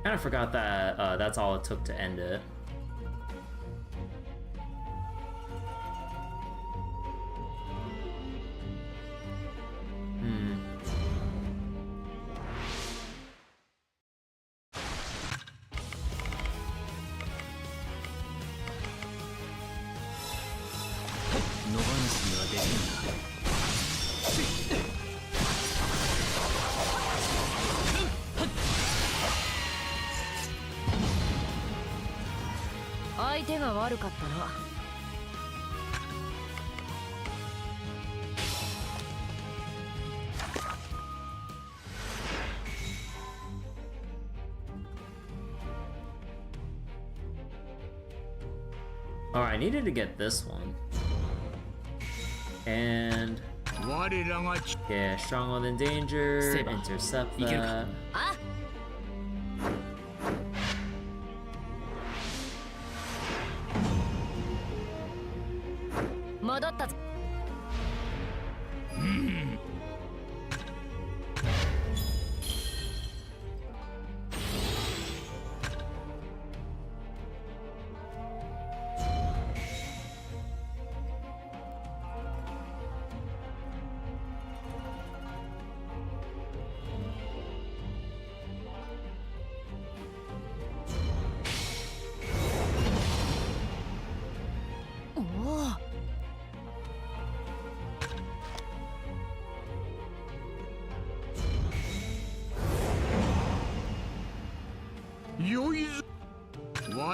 Kind of forgot that that's all it took to end it. Alright, I needed to get this one. And... yeah, stronger than danger, intercept that.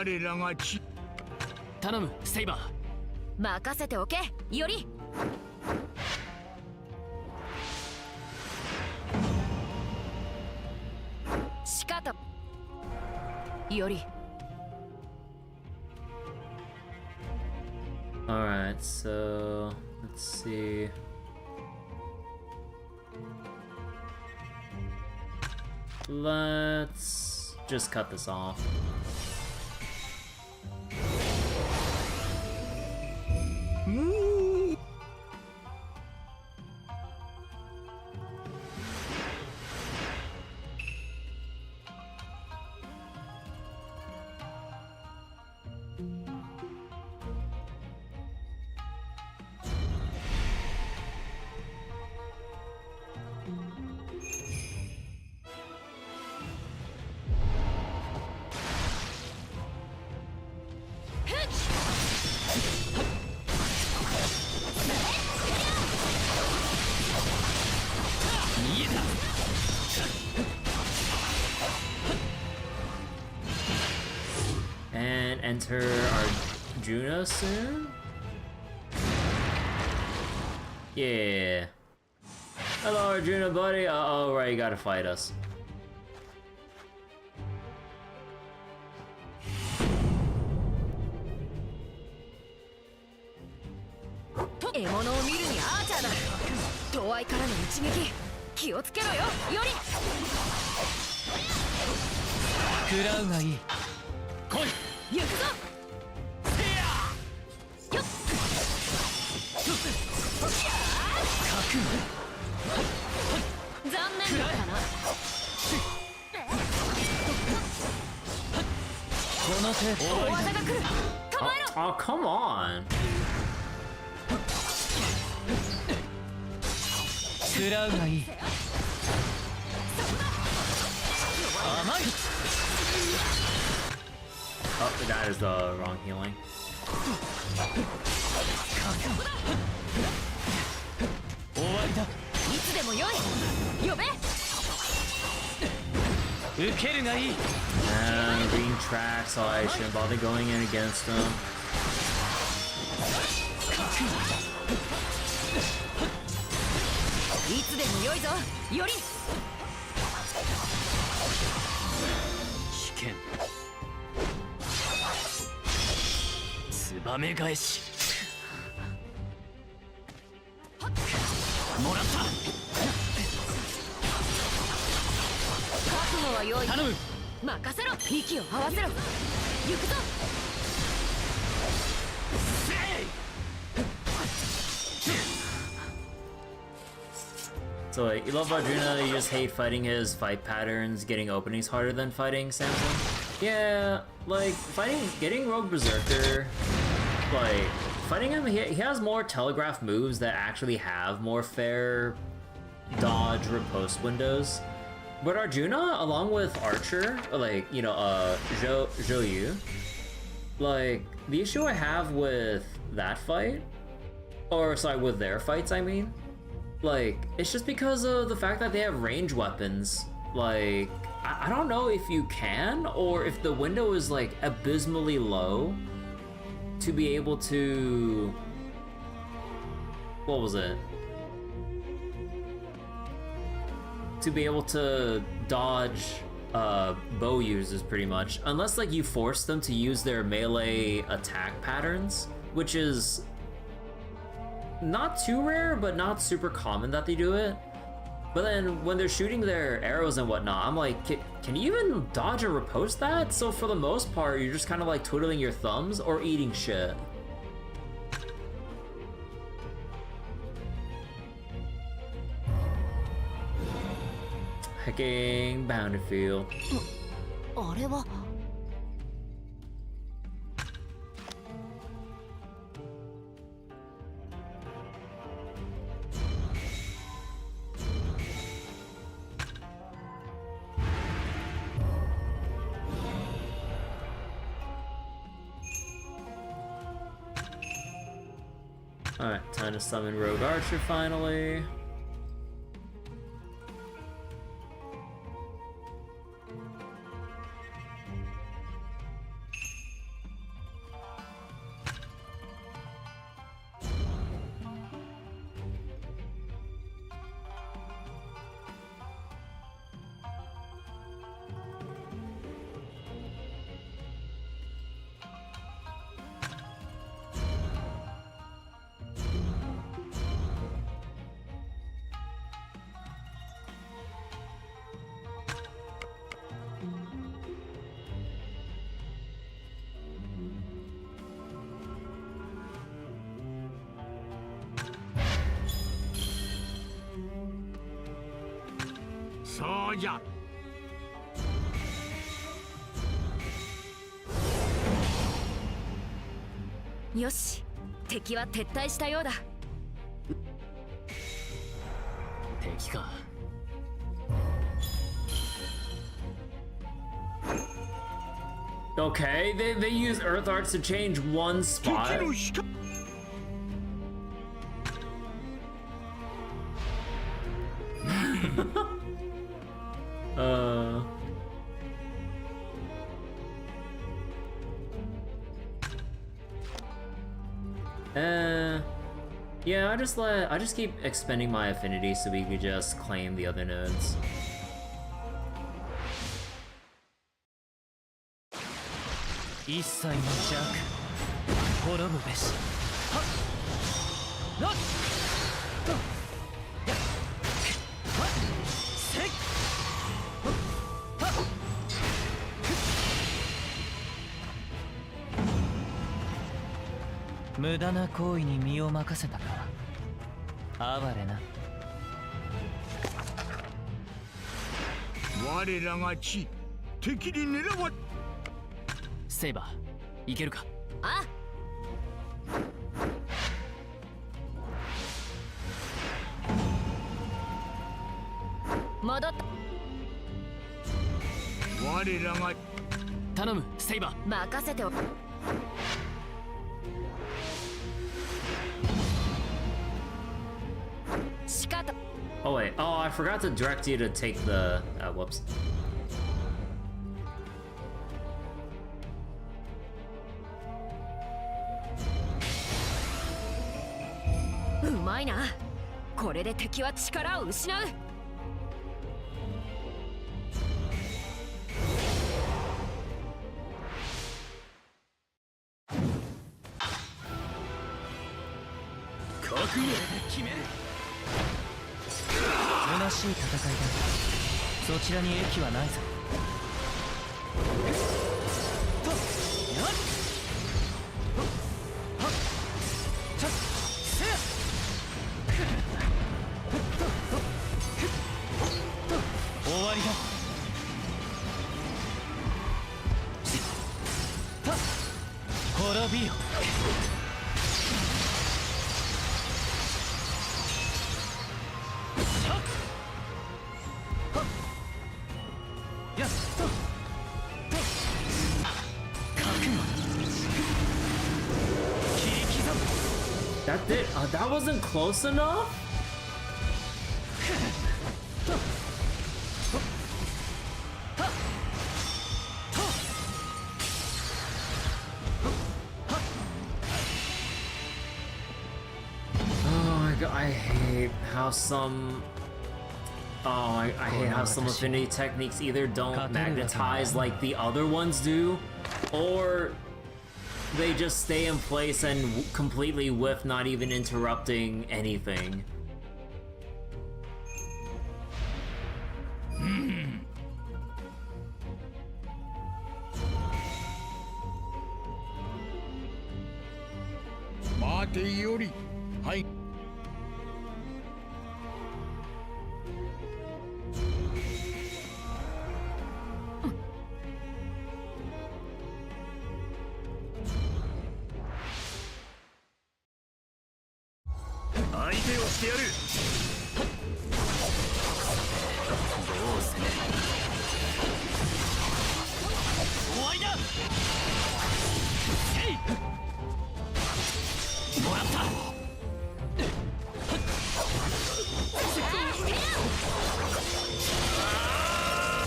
我らがち頼むセイバー。任せておけより。しかたより。 Alright, so let's see. Let's just cut this off. And enter Arjuna soon? Yeah. Hello Arjuna buddy. Oh right, you gotta fight us. 獲物を見るにアーチャーだ。遠いからの一撃気をつけろよより。食らうがいい。来い行くぞ。よっ残念だったな。この手大技が来る。構えろ。 Oh, come on. 食らうがいい。甘い。 Oh, that is the wrong healing. 終わりだ。いつでもよい。呼べ。受けるがいい。 And reading tracks, so I shouldn't bother going in against them. いつでもよいぞより。危険。ツバメ返し。もらった。覚悟はよい。頼む。任せろ。息を合わせろ。行くぞ。 So you love Arjuna, you just hate fighting his fight patterns, getting openings harder than fighting Samson? Yeah, like, getting Rogue Berserker, like, fighting him, he has more telegraph moves that actually have more fair dodge riposte windows. But Arjuna, along with Archer, like, you know, Zhou, like, the issue I have with that fight, or sorry, with their fights, I mean, like, it's just because of the fact that they have range weapons. Like, I don't know if you can, or if the window is, like, abysmally low to be able to... What was it? To be able to dodge bow users, pretty much. Unless, like, you force them to use their melee attack patterns, which is... not too rare, but not super common that they do it. But then when they're shooting their arrows and whatnot, I'm like, can you even dodge or riposte that? So for the most part, you're just kind of like twiddling your thumbs or eating shit. Hacking Boundary Field. あれは Alright, time to summon Rogue Archer finally. のじゃ。よし、敵は撤退したようだ。敵か。Okay, they use Earth Arts to change one spot. 敵のしか Yeah, I just keep expending my affinity so we could just claim the other nodes. 一切の邪悪滅ぶべし。はっなっやっはっせっはっ無駄な行為に身を任せたか。哀れな。我らが地、敵に狙わ。セイバー、いけるか。あ戻った。我らが頼む、セイバー。任せておく。仕方。 Oh wait, oh I forgot to direct you to take the whoops. うまいな。これで敵は力を失う。覚悟で決める。虚しい戦いだ。そちらに益はないぞ。とやっはっちゃっせや終わりだ。滅びよ。That wasn't close enough? Oh my god, I hate how some... Oh, I hate how some affinity techniques either don't magnetize like the other ones do, or they just stay in place and completely whiff, not even interrupting anything. Mate yori, hai. 相手をしてやる。どうする。終わりだ。もらった。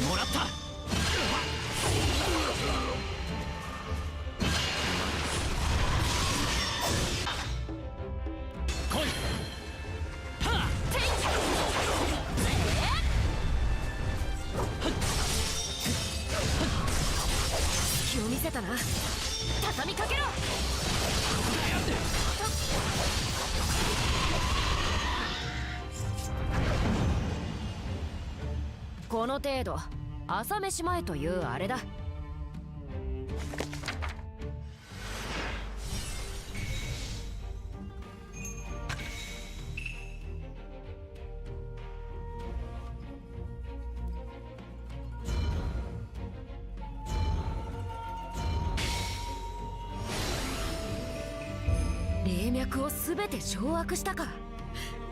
もらった。来い。隙を見せたな。畳みかけろ。この程度、朝飯前というあれだ。霊脈をすべて掌握したか。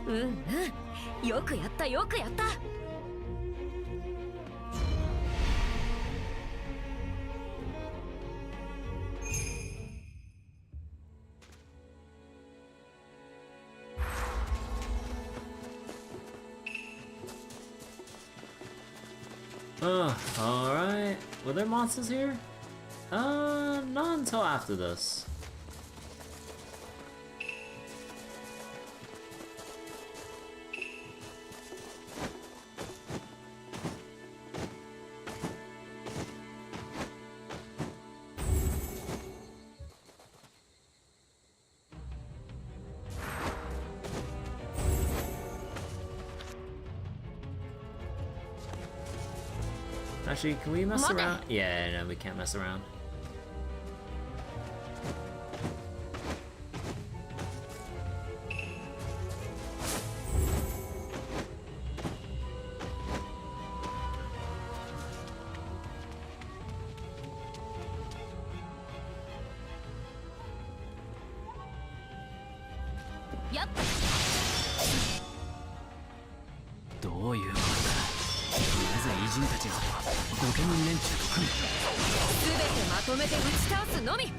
うんうん、よくやったよくやった。Alright. Were there monsters here? Not until after this. Actually, can we mess around? Yeah, no, we can't mess around. Yep. どういうことだ。なぜ偉人たちが御家人連中と組む。すべてまとめて打ち倒すのみ。や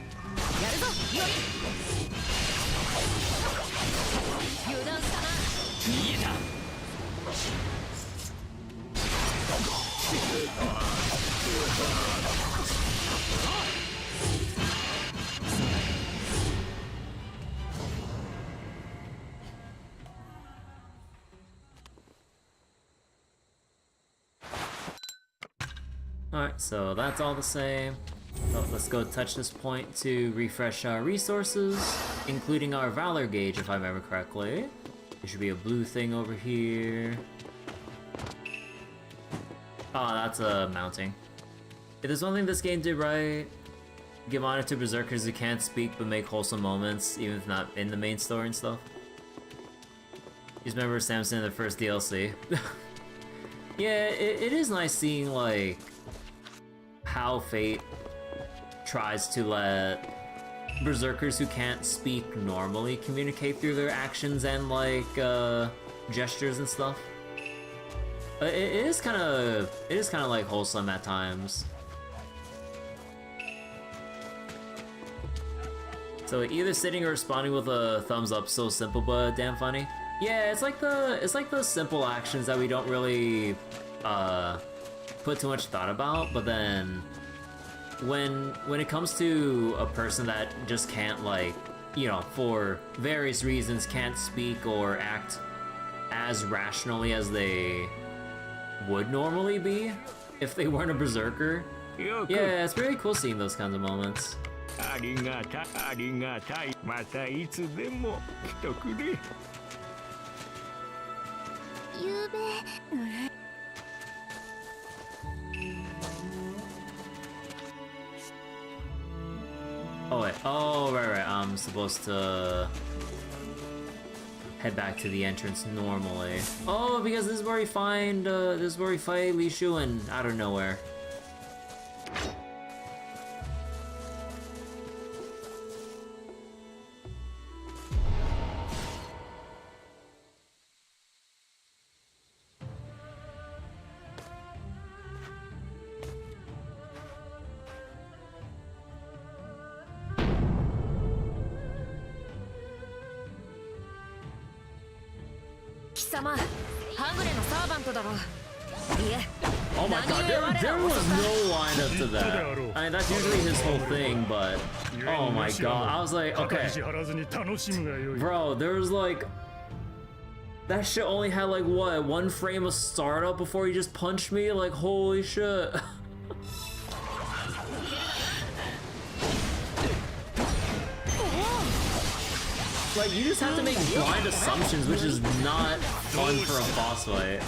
るぞ、より。油断したな。見えた。Alright, so that's all the same. So let's go touch this point to refresh our resources, including our Valor gauge, if I remember correctly. There should be a blue thing over here. Oh, that's a mounting. If there's one thing this game did right, give honor to berserkers who can't speak but make wholesome moments, even if not in the main story and stuff. Just remember Samson in the first DLC. Yeah, it is nice seeing, like, how Fate tries to let berserkers who can't speak normally communicate through their actions and, like, gestures and stuff. It is kind of like wholesome at times. So either sitting or responding with a thumbs up, so simple but damn funny. Yeah, it's like the simple actions that we don't really put too much thought about, but then when it comes to a person that just can't, like, you know, for various reasons can't speak or act as rationally as they would normally be if they weren't a berserker. Yeah, it's really cool seeing those kinds of moments. Oh wait, oh right, I'm supposed to head back to the entrance normally. Oh, because this is where we find, this is where we fight Li Shu and out of nowhere. Oh my god, there was no line up to that. I mean, that's usually his whole thing, but oh my god, I was like, okay. Bro, there was like, that shit only had like, what, one frame of startup before he just punched me? Like, holy shit. Like, you just have to make blind assumptions, which is not fun for a boss fight.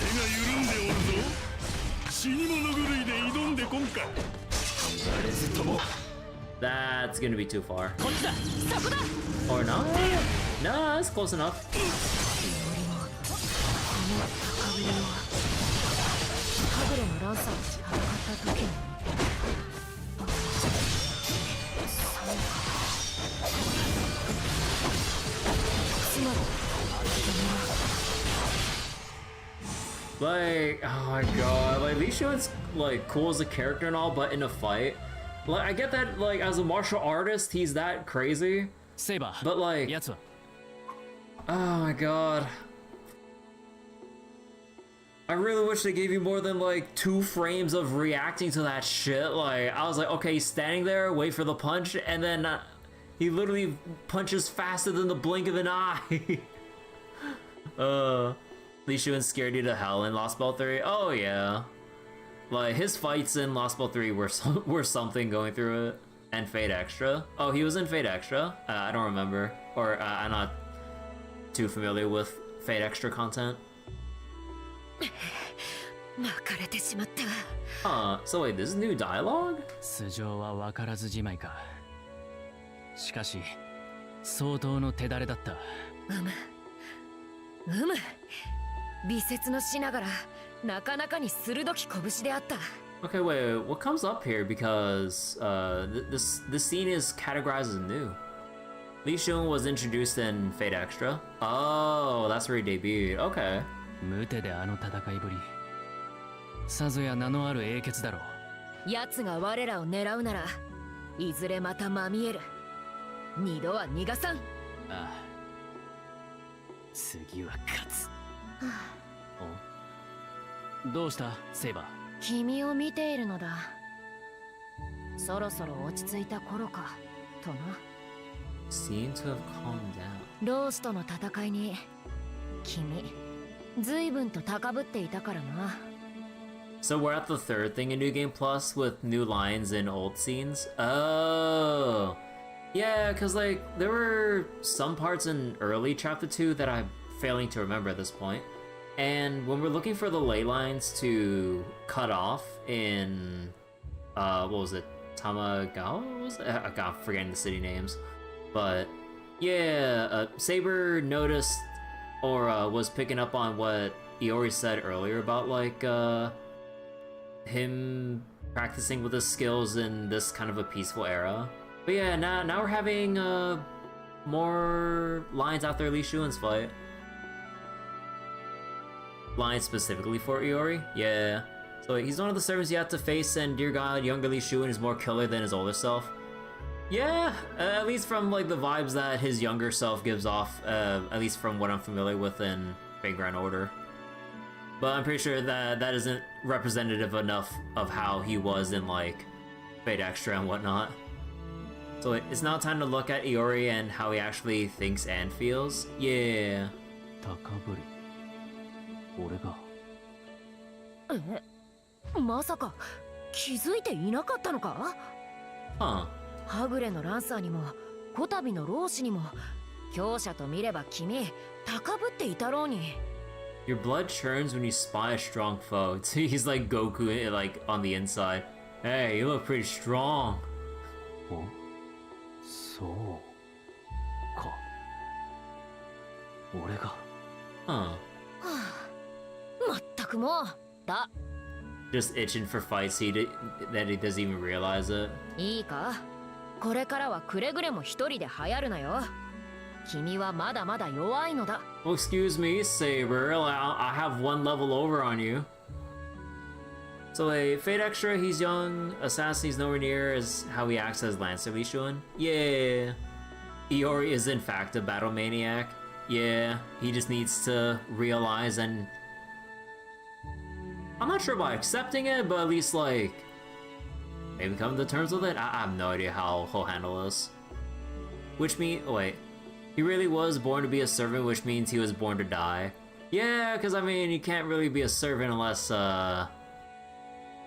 That's gonna be too far. Or not? No, that's close enough. Like, oh my god, like Li Xuan's like cool as a character and all, but in a fight, like I get that like as a martial artist he's that crazy. Saber. But like, oh my god. I really wish they gave you more than like 2 frames of reacting to that shit. Like, I was like, okay, he's standing there, wait for the punch, and then he literally punches faster than the blink of an eye. Li Xuan scared you to hell in Lost Ball 3? Oh yeah. Like, his fights in Lost Ball 3 were something going through it. And Fate Extra. Oh, he was in Fate Extra? I don't remember. Or, I'm not too familiar with Fate Extra content. So wait, this is new dialogue? 素性は分からずじまいか。しかし、相当の手だれだった。美節のしながらなかなかに鋭き拳であった。Okay, wait, what comes up here? Because this scene is categorized as new. Li Xuan was introduced in Fate Extra. Oh, that's where he debuted. Okay. 無手であの戦いぶり。さぞや名のある英傑だろう。奴が我らを狙うなら、いずれまたまみえる。二度は逃がさん。ああ。次は勝つ。お？どうした、セイバー？君を見ているのだ。そろそろ落ち着いた頃か、とな。Seem to have calmed down. ロースとの戦いに、君、随分と高ぶっていたからな。So we're at the 3rd thing in New Game Plus with new lines in old scenes? Oh! Yeah, cause like, there were some parts in early Chapter 2 that I'm failing to remember at this point. And when we're looking for the ley lines to cut off in, what was it? Tamagawa? Was it? I'm forgetting the city names. But, yeah, Saber noticed, or was picking up on what Iori said earlier about, like, him practicing with his skills in this kind of a peaceful era. But yeah, now we're having more lines after Li Xuan's fight. Lines specifically for Iori? Yeah. So he's one of the servants you have to face, and dear god, younger Li Xuan is more killer than his older self. Yeah, at least from like the vibes that his younger self gives off, at least from what I'm familiar with in Fate Grand Order. But I'm pretty sure that that isn't representative enough of how he was in like Fate Extra and whatnot. So it's now time to look at Iori and how he actually thinks and feels. Yeah. 俺が。まさか気づいていなかったのか？ Huh. はぐれのランサーにもこたびの老子にも強者と見れば君高ぶっていたろうに。 Your blood churns when you spy a strong foe. He's like Goku, like on the inside. Hey, you look pretty strong. お、そうか。俺が。Huh. まったくもうだ。 Just itching for fights that he doesn't even realize it. いいか、これからはくれぐれも一人で流行るなよ。君はまだまだ弱いのだ。 Well, excuse me, Saber. I have one level over on you. So, Fate Extra, he's young. Assassin, he's nowhere near as how he acts as Lancer Li Xuan. Yeah. Iori is in fact a battle maniac. Yeah, he just needs to realize and... I'm not sure about accepting it, but at least, like, maybe come to terms with it? I have no idea how he'll handle this. Which means... Oh, wait. He really was born to be a servant, which means he was born to die. Yeah, because, I mean, you can't really be a servant unless,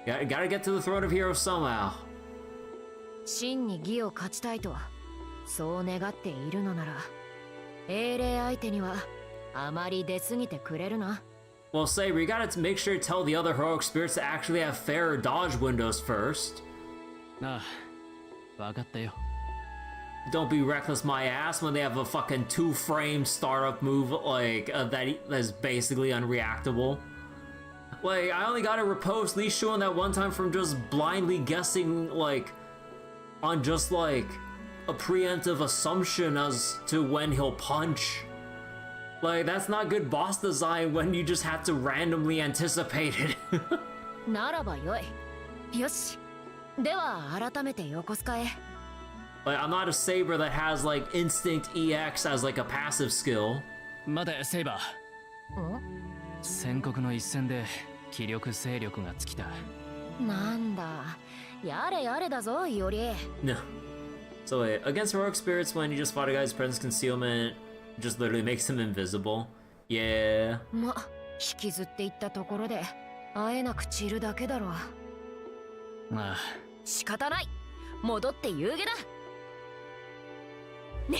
Gotta get to the throne of heroes somehow. 真に義を勝ちたいと、そう願っているのなら、英霊相手にはあまり出過ぎてくれるな。 Well, Saber, you gotta make sure to tell the other heroic spirits to actually have fairer dodge windows first. ああ、わかったよ。 Don't be reckless my ass when they have a fucking 2-frame startup move like that's basically unreactable. Like, I only got to riposte Li Xuan that one time from just blindly guessing, like, on just, like, a preemptive assumption as to when he'll punch. Like, that's not good boss design when you just have to randomly anticipate it. ならばよい。よし。では改めて横須賀へ。Like, I'm not a saber that has like instinct EX as like a passive skill. 待て、セイバー。戦国の一戦で気力勢力が尽きた。なんだ。やれやれだぞ、より。No. So wait, against heroic spirits when you just fought a guy's presence concealment just literally makes him invisible. Yeah. ま、引きずっていったところで会えなく散るだけだろう。ああ。仕方ない。戻って遊戯だ。ね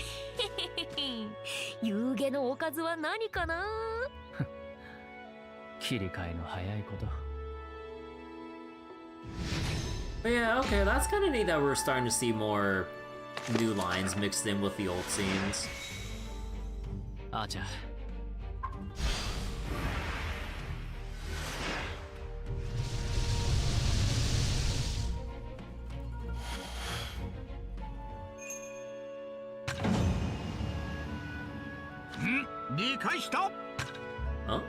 遊戯のおかずは何かな。切り替えの早いこと。But yeah, okay, that's kind of neat that we're starting to see more new lines mixed in with the old scenes. あーちゃん。理解した。 Oh?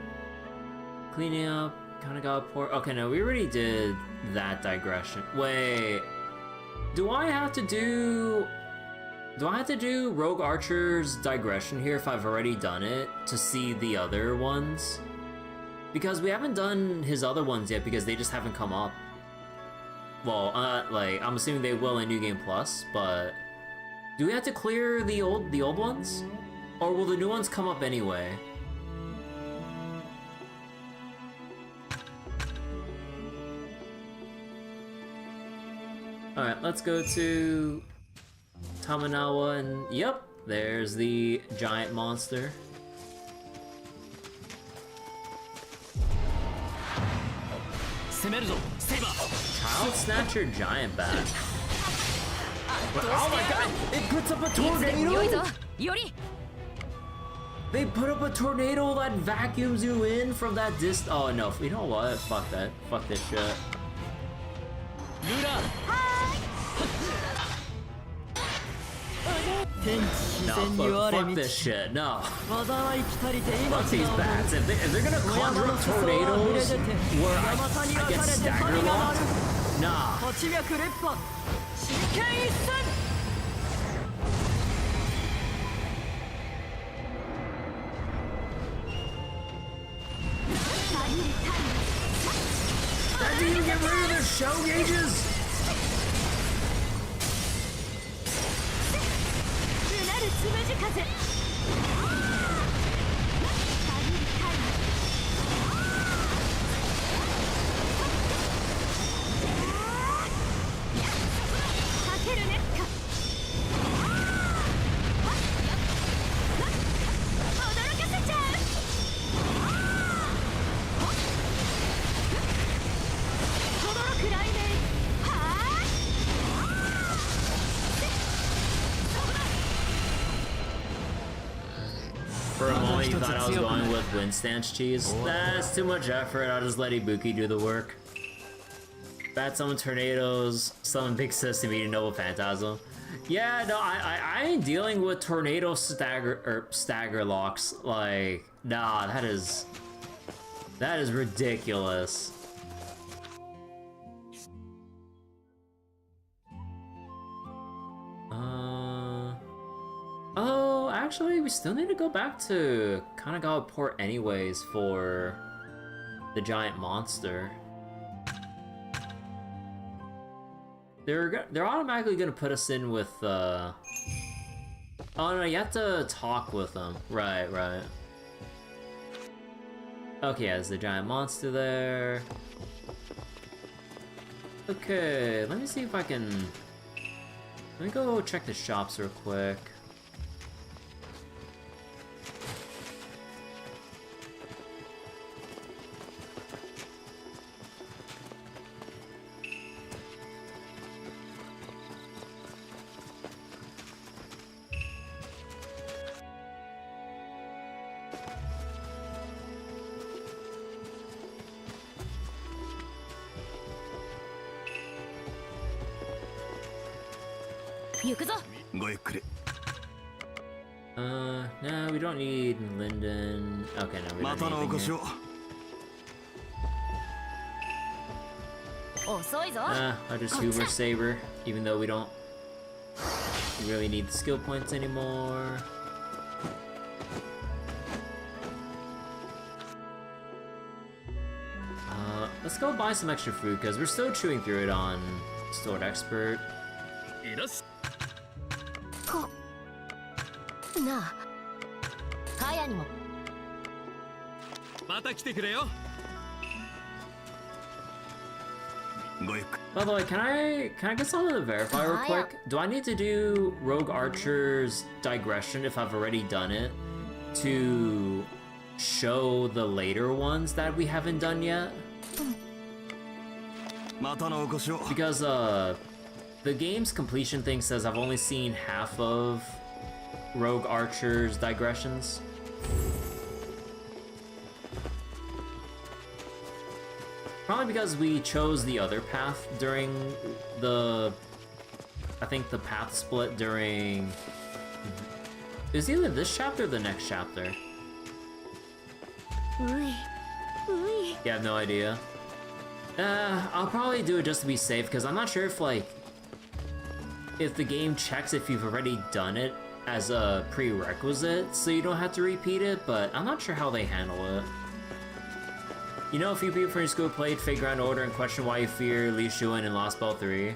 Cleaning up, kind of got poor. Okay, no, we already did that digression. Wait, do I have to do Rogue Archer's digression here if I've already done it to see the other ones? Because we haven't done his other ones yet because they just haven't come up. Well, like, I'm assuming they will in New Game Plus, but do we have to clear the old ones? Or will the new ones come up anyway? Alright, let's go to Tamanawa and yep, there's the giant monster. Child Snatcher Giant Bat. Oh my god! It puts up a tornado! They put up a tornado that vacuums you in from that distance. Oh no, you know what? Fuck that. Fuck this shit. No, fuck this shit. No. Fuck these bats. If they're gonna conjure up tornadoes where I get stagger locked, nah. That didn't even get rid of their shell gauges? For a moment you thought I was going with wind stance cheese. That's too much effort, I'll just let Ibuki do the work. Bat summon tornadoes, summon big system, eating noble phantasm. Yeah, no, I ain't dealing with tornado stagger locks. Like, nah, that is ridiculous. Oh, actually, we still need to go back to Kanagawa Port anyways for the giant monster. They're automatically gonna put us in with oh no, you have to talk with them. Right. Okay, there's the giant monster there. Okay, let me see if I can... Let me go check the shops real quick. No, we don't need Linden. Okay, no, we don't need anything here. I'll just Hoover Saber, even though we don't really need the skill points anymore. Let's go buy some extra food, because we're still chewing through it on Sword Expert. By the way, can I get something to verify real quick? Do I need to do Rogue Archer's Digression if I've already done it to show the later ones that we haven't done yet? Because the game's completion thing says I've only seen half of Rogue Archer's Digressions. Probably because we chose the other path during I think the path split during... It was either this chapter or the next chapter. Yeah, I have no idea. I'll probably do it just to be safe, because I'm not sure if the game checks if you've already done it as a prerequisite, so you don't have to repeat it, but I'm not sure how they handle it. You know, a few people from your school played Fate Grand Order and questioned why you fear Li Shuan in Lost Ball 3.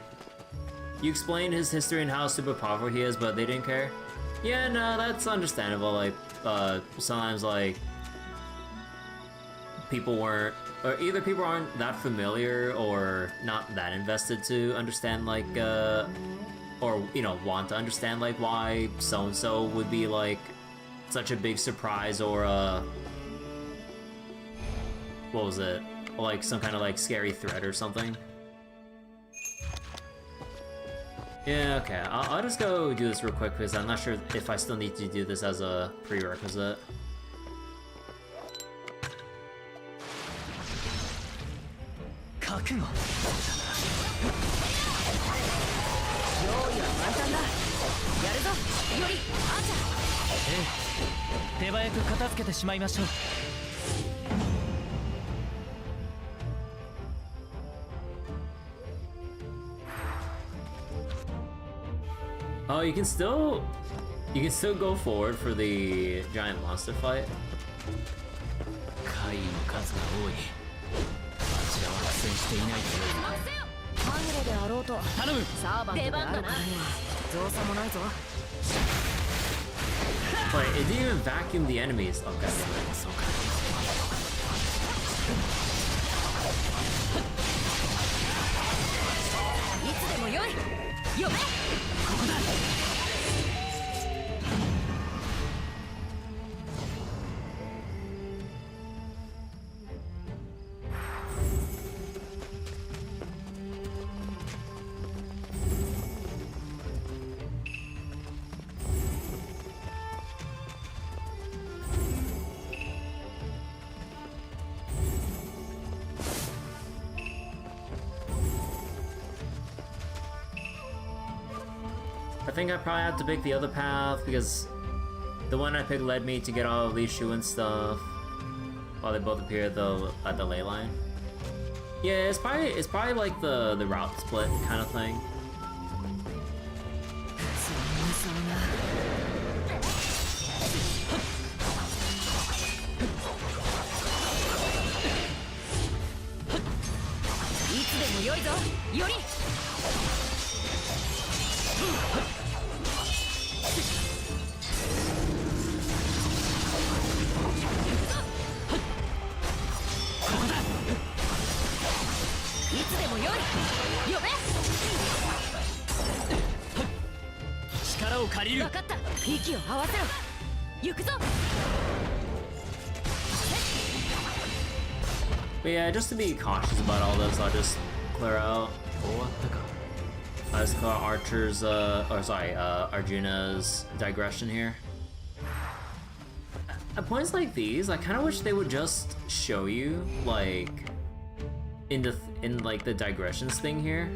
You explained his history and how super powerful he is, but they didn't care? Yeah, no, that's understandable. Like, sometimes, like, people weren't, or either people aren't that familiar or not that invested to understand, like, or, you know, want to understand, like, why so-and-so would be, like, such a big surprise, or, what was it? Like, some kind of, like, scary threat or something. Yeah, okay, I'll just go do this real quick, because I'm not sure if I still need to do this as a prerequisite. Oh, you can still go forward for the giant monster fight. Wait, it didn't even vacuum the enemies. Oh, god damn it. I think I probably have to pick the other path, because the one I picked led me to get all of Li Shu and stuff, while they both appear at the ley line. Yeah, it's probably like the route split kind of thing. But yeah, just to be cautious about all this, I'll just clear out. I'll just clear out Archer's, Arjuna's digression here. At points like these, I kind of wish they would just show you, like, in like the digressions thing here,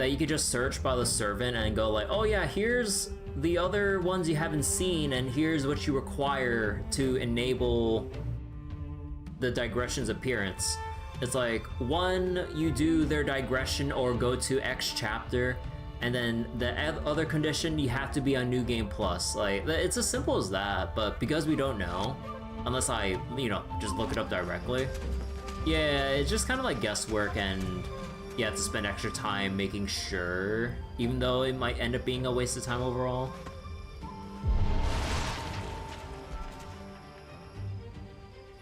that you could just search by the servant and go like, oh yeah, here's the other ones you haven't seen, and here's what you require to enable the digression's appearance. It's like, one, you do their digression or go to X chapter, and then the other condition, you have to be on New Game Plus. Like, it's as simple as that, but because we don't know, unless I, you know, just look it up directly, yeah, it's just kind of like guesswork, and you have to spend extra time making sure, even though it might end up being a waste of time overall.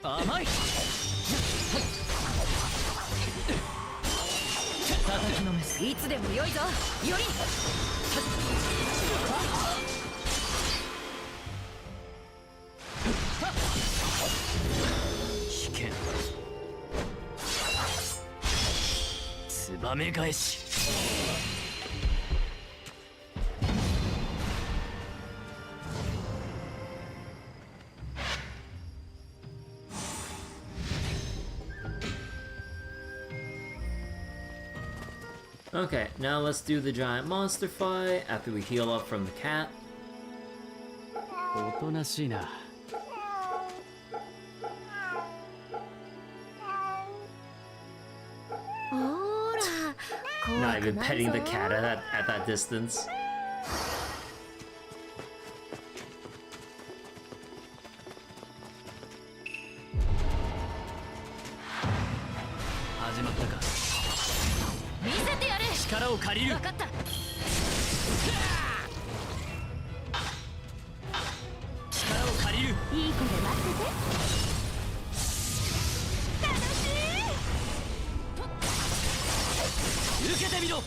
Amai! いつでも良いぞ、より危険。ツバメ返し。Okay, now let's do the giant monster fight after we heal up from the cat. おとなしいな。ほら、 Not even petting the cat at that distance. 始まったか。見せてやれ。力を借りる。分かった。力を借りる。いい子で待ってて。楽しい。受けてみろ。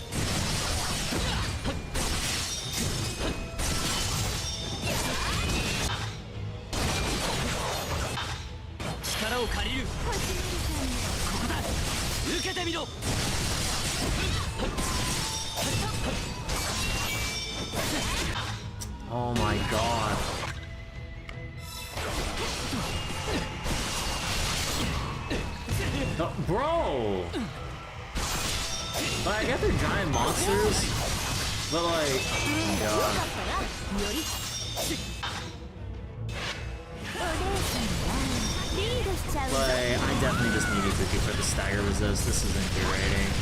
力を借りる。ここだ。受けてみろ。Oh my god. Bro! Like, I get they're giant monsters, but like, oh my god. Like, I definitely just need Ibuki for the stagger resist. This is infuriating.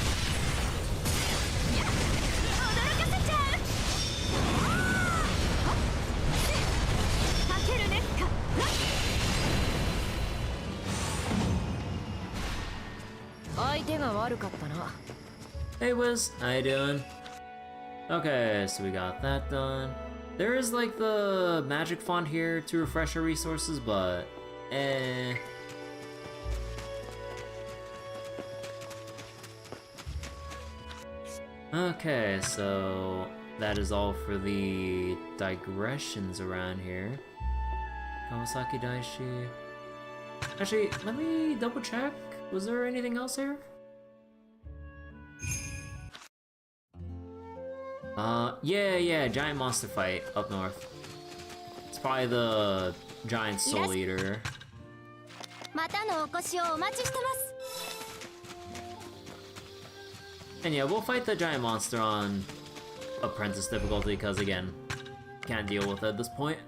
Hey Wiz, how you doing? Okay, so we got that done. There is like the magic font here to refresh our resources, but Okay, so that is all for the digressions around here. Kawasaki Daishi. Actually, let me double check. Was there anything else here? Yeah, giant monster fight up north. It's probably the giant soul eater. またのお越しをお待ちしてます。 And yeah, we'll fight the giant monster on apprentice difficulty because again, can't deal with it at this point.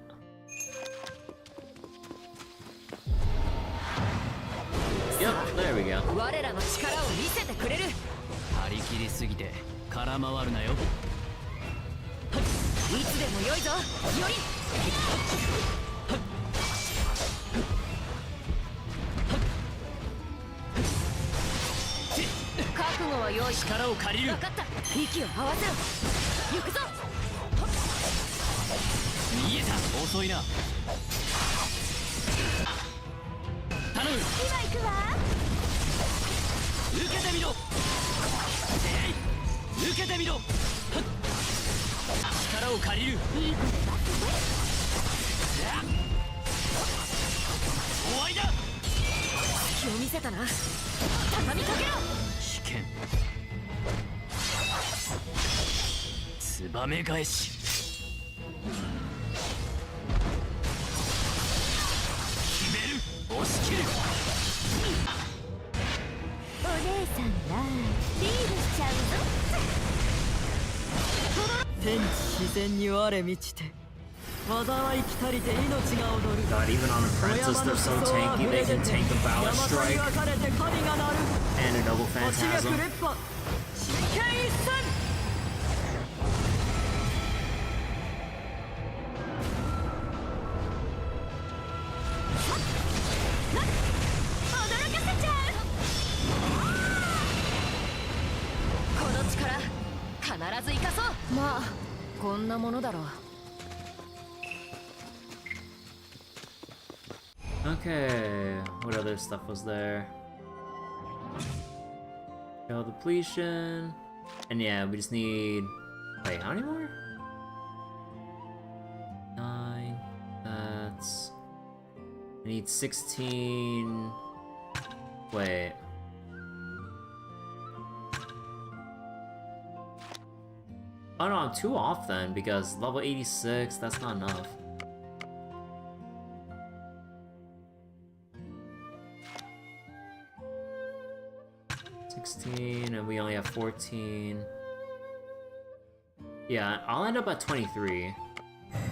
Yep, there we go. 我らの力を見せてくれる。張り切りすぎて空回るなよ。いつでも良いぞ、より。覚悟は用意。力を借りる。分かった。息を合わせろ。行くぞ。見えた。遅いな。頼む。今行くわ。受けてみろ。受けてみろ。力を借りる。いい子で待ってて。終わりだ。隙を見せたな。畳みかけろ。危険。ツバメ返し。決める。押し切る。お姉さんがリードしちゃうぞ。天地自然に我満ちて災い来たりて命が踊る God, even on Apprentice, they're so tanky, they can tank a Ballast Strike and a Double Phantasm. 真剣一戦 必ず生かそうまあこんなものだろう Okay, what other stuff was there? Shell depletion. And yeah, we just need... Wait, how many more? 9. That's... I need 16... Wait. Oh no, I'm 2 off then, because level 86, that's not enough. And we only have 14. Yeah, I'll end up at 23.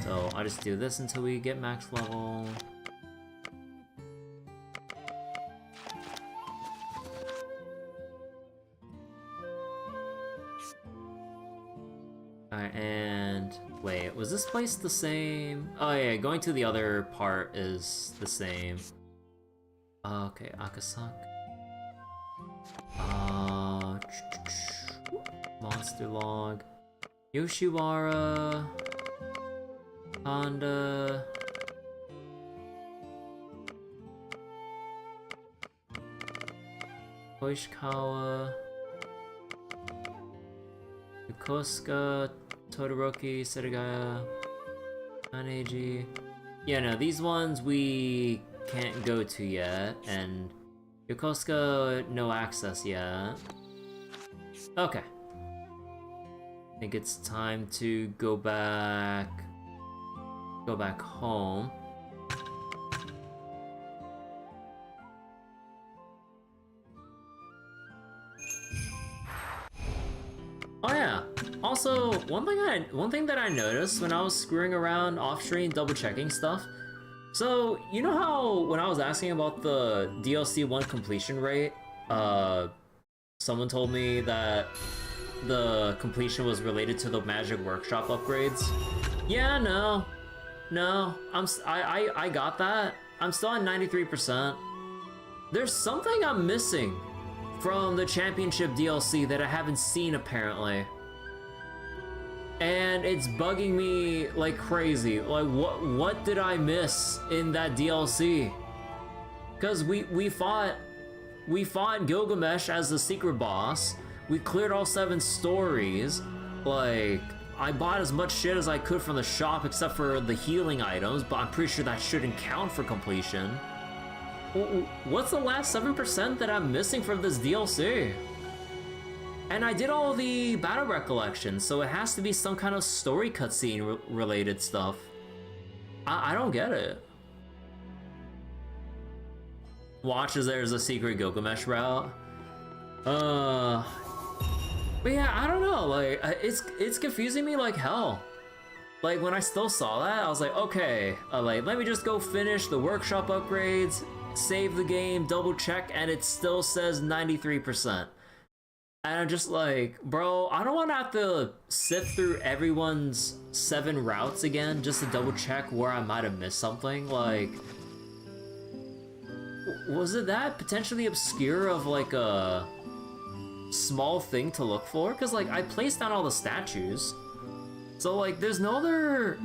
So I'll just do this until we get max level. Alright, and wait, was this place the same? Oh yeah, going to the other part is the same. Okay, Akasaka. Monster log. Yoshiwara. Honda. Koishikawa. Yokosuka. Todoroki. Setagaya. Aneji. Yeah, no, these ones we can't go to yet, and Yokosuka, no access yet. Okay. I think it's time to go back home. Oh yeah. Also, one thing that I noticed when I was screwing around off stream double checking stuff. So, you know how when I was asking about the DLC 1 completion rate, someone told me that the completion was related to the Magic Workshop upgrades? Yeah, no, I got that. I'm still at 93%. There's something I'm missing from the Championship DLC that I haven't seen apparently. And it's bugging me like crazy. Like, what did I miss in that DLC? Because we fought Gilgamesh as the secret boss. We cleared all 7 stories. Like, I bought as much shit as I could from the shop except for the healing items, but I'm pretty sure that shouldn't count for completion. What's the last 7% that I'm missing from this DLC? And I did all the battle recollections, so it has to be some kind of story cutscene related stuff. I don't get it. Watch as there's a secret Gilgamesh route. But yeah, I don't know, like, it's confusing me like hell. Like, when I still saw that, I was like, okay, like, let me just go finish the workshop upgrades, save the game, double check, and it still says 93%. And I'm just like, bro, I don't want to have to sift through everyone's 7 routes again just to double check where I might have missed something. Like, was it that potentially obscure of like a small thing to look for? Because like, I placed down all the statues. So like, there's no other...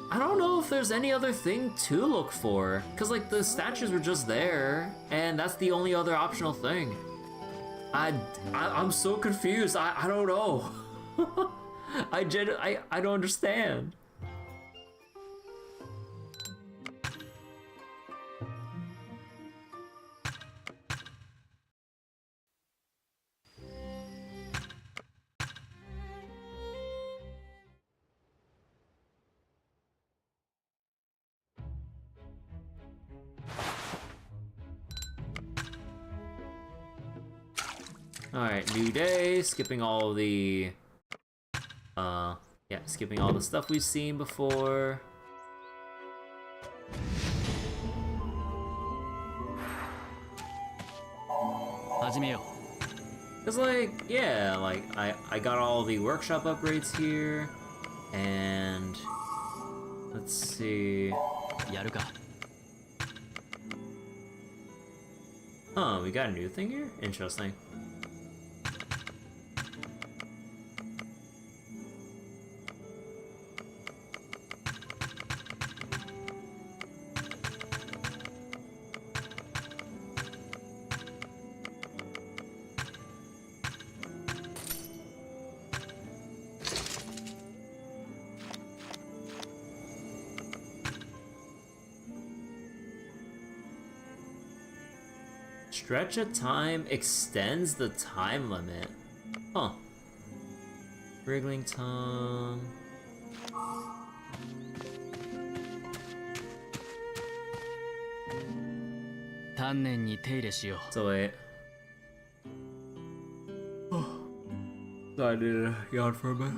I don't know if there's any other thing to look for. Because like, the statues were just there, and that's the only other optional thing. I'm so confused. I don't know. I don't understand. Alright, new day, skipping all the Yeah, skipping all the stuff we've seen before. Cause like, yeah, like I got all the workshop upgrades here, and let's see. Huh, we got a new thing here? Interesting. Stretch of time extends the time limit. Huh. Wriggling tongue. So wait. So I did a yawn for a bit.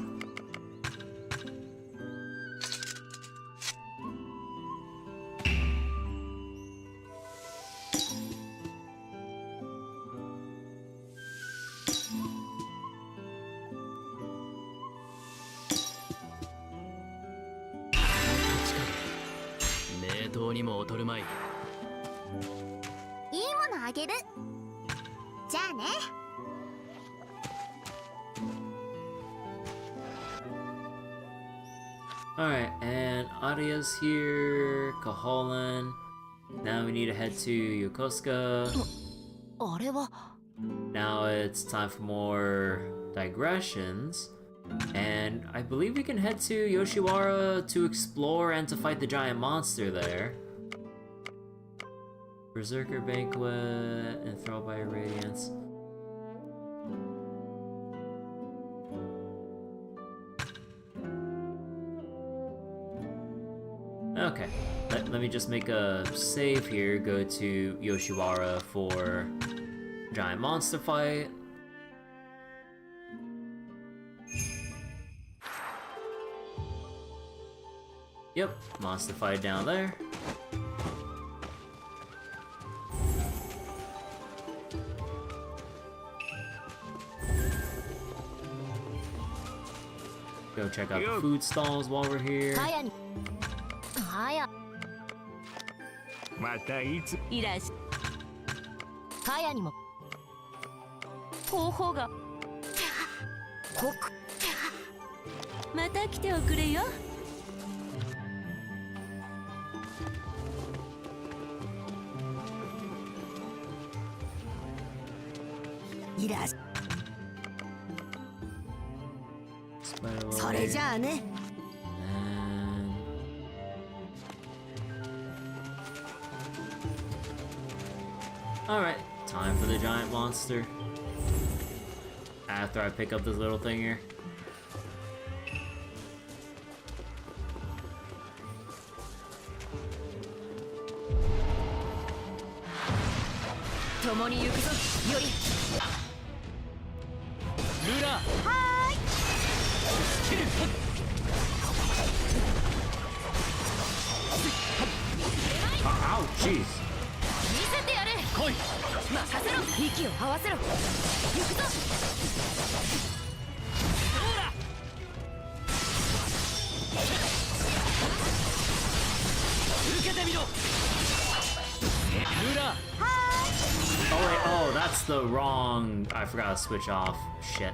Alright, and Adia's here, Kaholan. Now we need to head to Yokosuka. Now it's time for more digressions. And I believe we can head to Yoshiwara to explore and to fight the giant monster there. Berserker Banquet, enthralled by radiance. Okay, let me just make a save here, go to Yoshiwara for giant monster fight. Yep, monster fight down there. Go check out the food stalls while we're here. またいついらっしゃかやにも方法がこくまた来ておくれよいらっしゃそれじゃあね Alright, time for the giant monster. After I pick up this little thing here. Ow, jeez. 来い任せろ息を合わせろ行くぞどうだ受けてみろルーラー Oh wait, oh, that's the wrong... I forgot to switch off. Shit.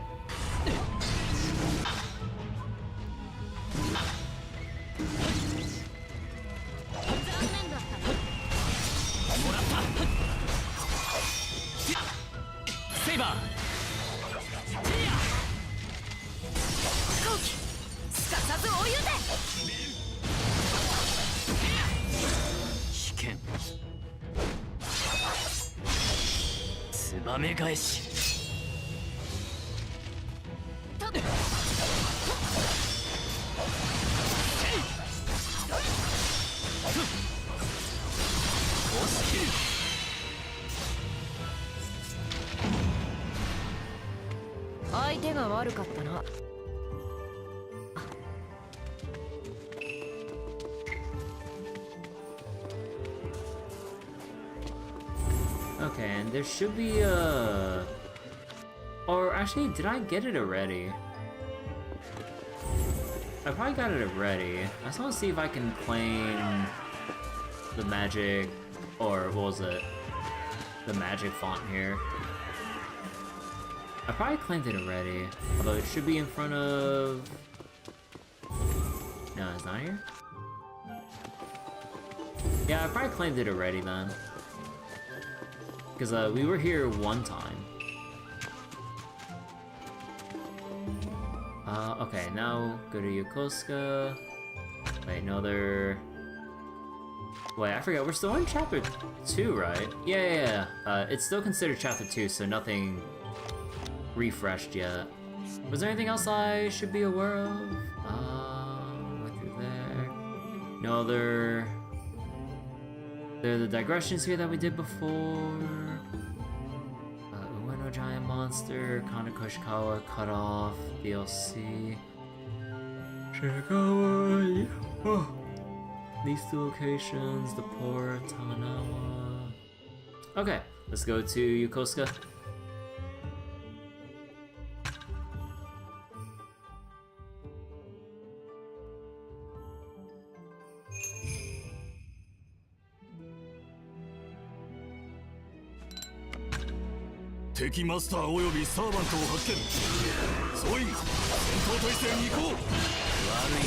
Okay, and there should be a... Or actually, did I get it already? I probably got it already. I just want to see if I can claim the magic, or what was it? The magic font here. I probably claimed it already, although it should be in front of... No, it's not here? Yeah, I probably claimed it already then. Because we were here one time. Okay, now go to Yokosuka. Wait, no, they're... Wait, I forgot, we're still in chapter 2, right? Yeah. It's still considered chapter 2, so nothing refreshed yet. Was there anything else I should be aware of? Went through there. No, they're the digressions here that we did before. Ueno Giant Monster, Kaneko Shikawa, Cut Off, DLC. Shikawa, oh. These two locations, the port, Tamanawa. Okay, let's go to Yokosuka.敵マスターおよびサーバントを発見。総員、戦闘態勢に行こう。悪い。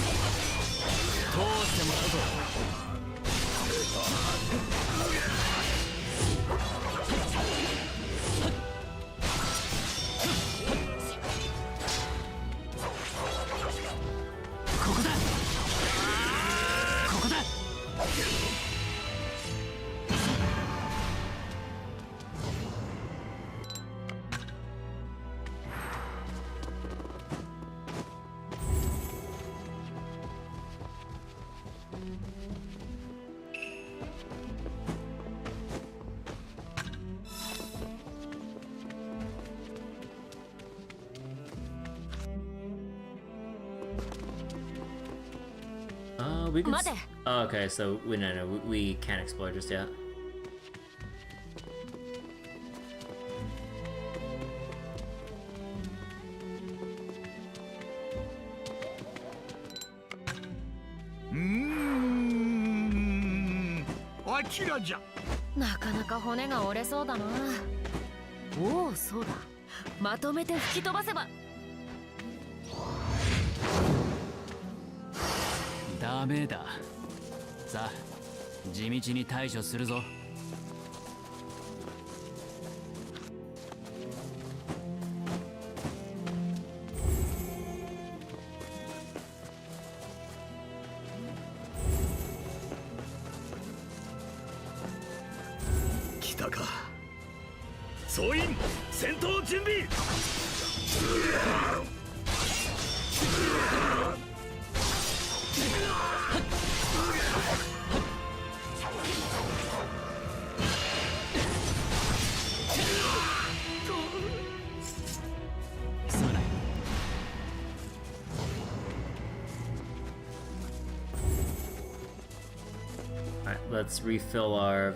通してもらうぞ。ここだ。ここだ。We can oh, okay, so we can't explore just yet. Akiraじゃ。なかなか骨が折れそうだな。おお、そうだ。まとめて吹き飛ばせば。ダメだ。さあ、地道に対処するぞ。来たか。総員、戦闘準備。Let's refill our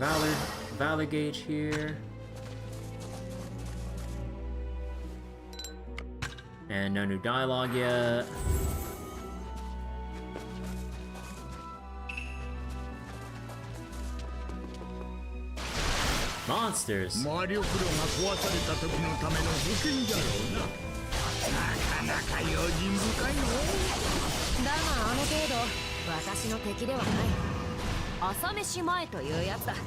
valor gauge here. And no new dialogue yet. Monsters. 魔力炉が壊された時のための保険じゃろうな。なかなか用心深いの。だがあの程度私の敵ではない。朝飯前というやつだ。も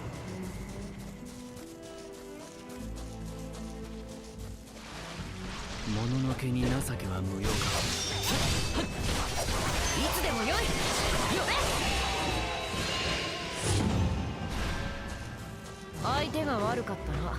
ののけに情けは無用か。いつでもよい。よれ。相手が悪かったな。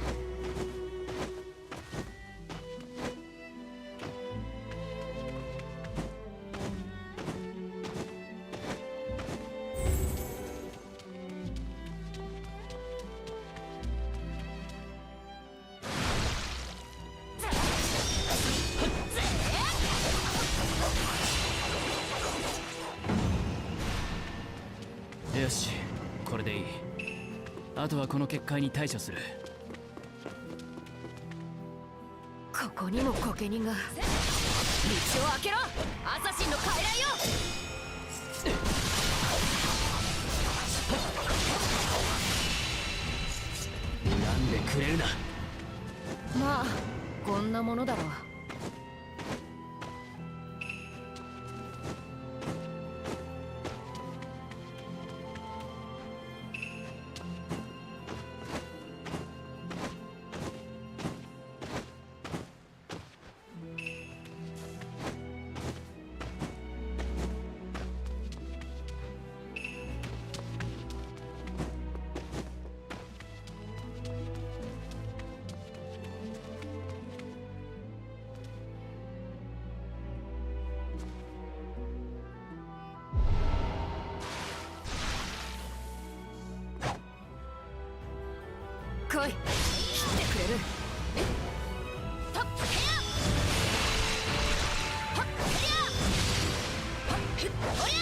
よし、これでいい。あとはこの結界に対処する。こにも御家人が。道を開けろ、アサシンの傀儡よ。恨んでくれるな。まあこんなものだろう。来い、切ってくれる。とっ、へや。はっ、へや。はっ、おりゃ。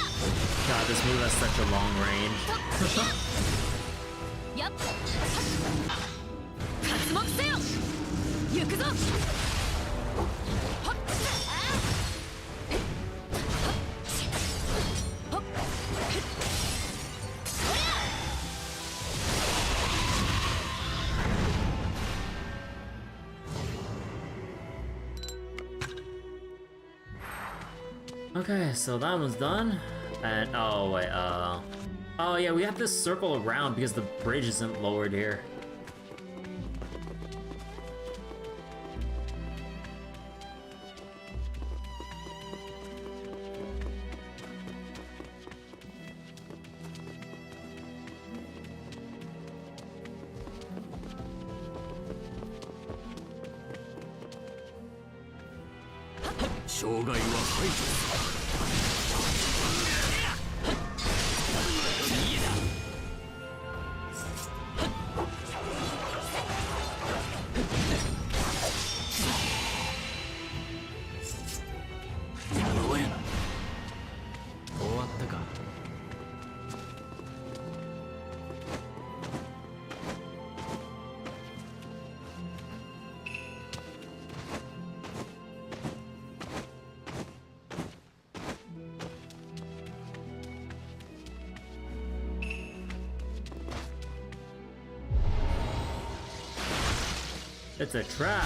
God, this move has such a long range. やっ、活目せよ。行くぞ。はっ、あー。はっ、おりゃ。 Okay, so that one's done. And oh wait, oh yeah, we have to circle around because the bridge isn't lowered here. It's a trap.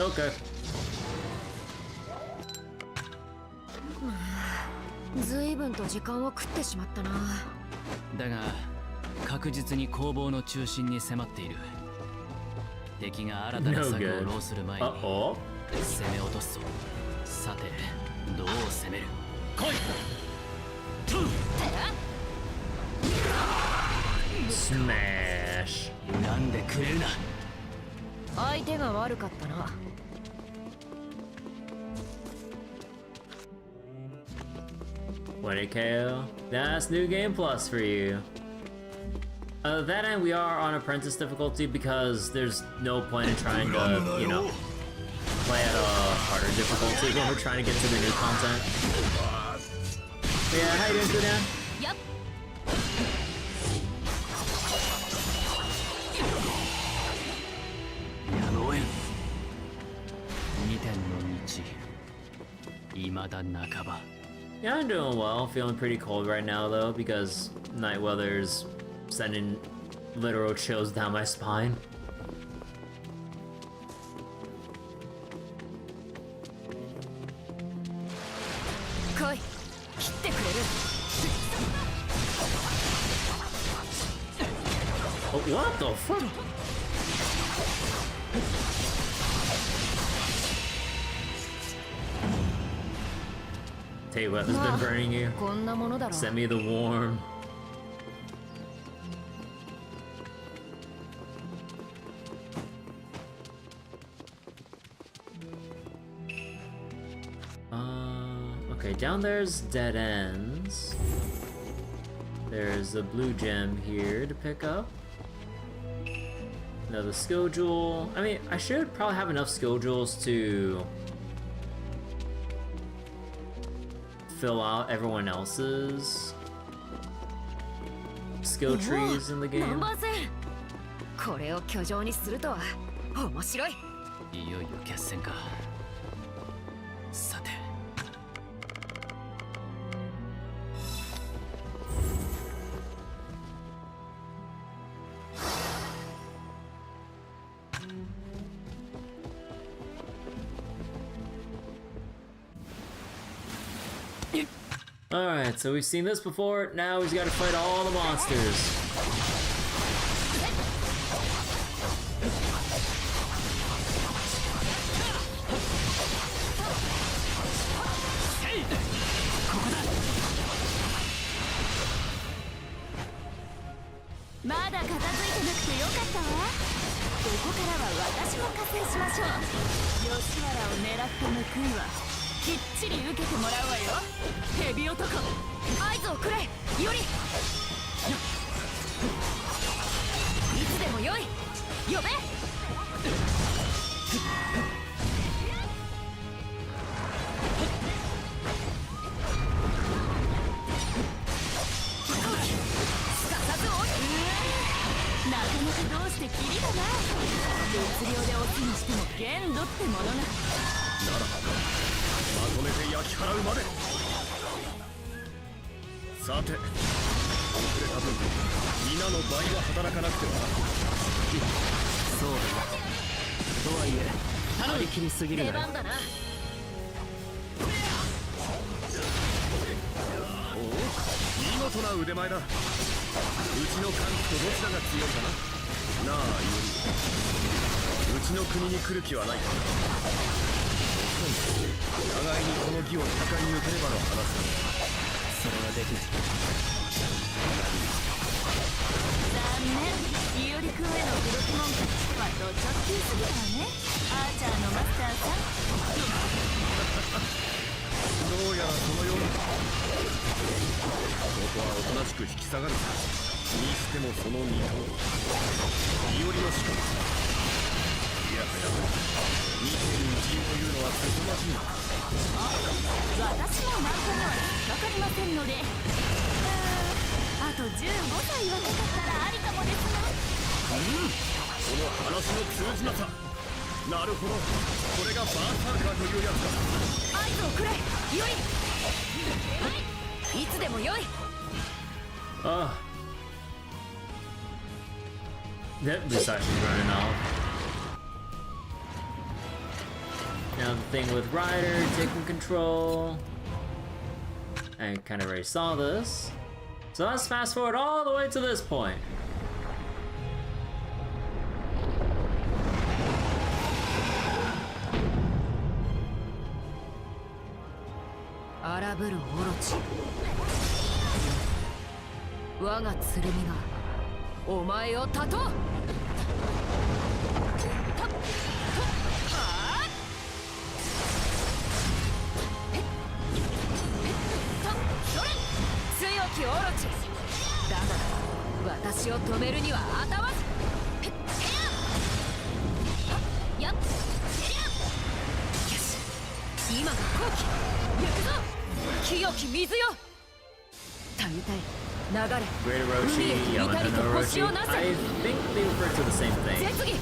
Okay. 随分と時間を食ってしまったな。だが確実に攻防の中心に迫っている。敵が新たな策を浪する前に攻め落とすぞ。さてどう攻める。来い。Smash. 恨んでくれるな。相手が悪かったな。20 KO. That's new game plus for you. That end, we are on apprentice difficulty because there's no point in trying to, you know, play at a harder difficulty when we're trying to get to the new content. But yeah, how you doing, Kudan? Yep. やむをえん。2点の道。未だ半ば。 Yeah, I'm doing well. Feeling pretty cold right now though because night weather's sending literal chills down my spine. Oh, what the fuck? Tell you what, this has been burning you. Send me the warm. Okay, down there's dead ends. There's a blue gem here to pick up. Another skill jewel. I mean, I should probably have enough skill jewels to fill out everyone else's. skill trees in the ナン game. バー10これを居城にするとは面白い。いよいよ決戦か。さて。Alright, so we've seen this before. Now he's got to fight all the monsters. That was actually running off. Now the thing with Ryder taking control. I kind of already saw this. So let's fast forward all the way to this point. Araburu Orochi. 我が剣がお前を断とう。強きオロチだが私を止めるには当たわず。やっよし今が好機行くぞ清き水よ。たゆたい流れ Great Orochi, Yamato Orochi. I think they refer to the same thing. 絶技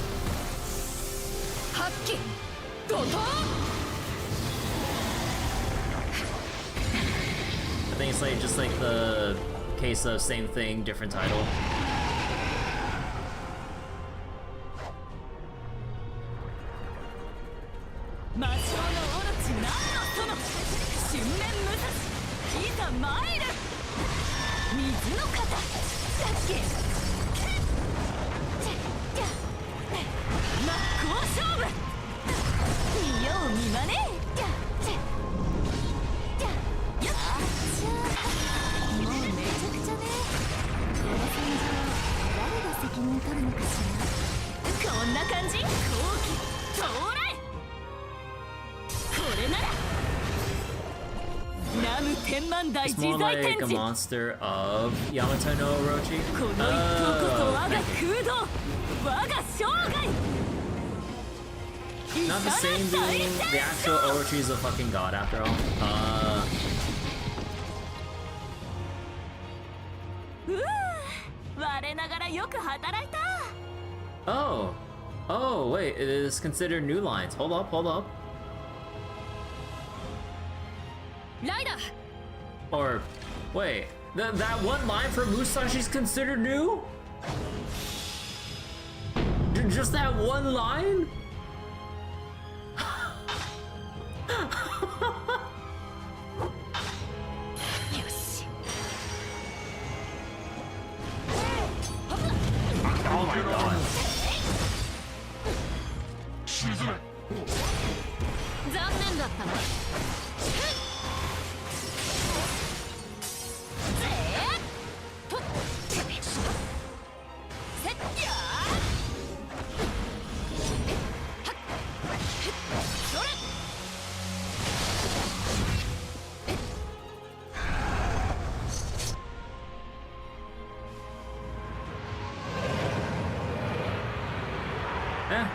発揮怒涛。I think it's like just like the case of same thing, different title. 魔性のオロチ何の園春面武蔵いざ参る水の型だっけ真っ向勝負見よう見まねよっもうめちゃくちゃねこの戦場誰が責任取るのかしらこんな感じ後期到来これならナム天満大 It's 自 more 在 like 天 a 神 monster of Yamato no Orochi. この一投こそ我が空洞我が生涯 Not the same being the actual Orochi is a fucking god after all. うわ我ながらよく働いた。 Oh. Oh, wait, it is considered new lines. Hold up, hold up. ライダー Or, wait, that one line from Musashi's considered new? Just that one line? Oh my god. 残念だったな。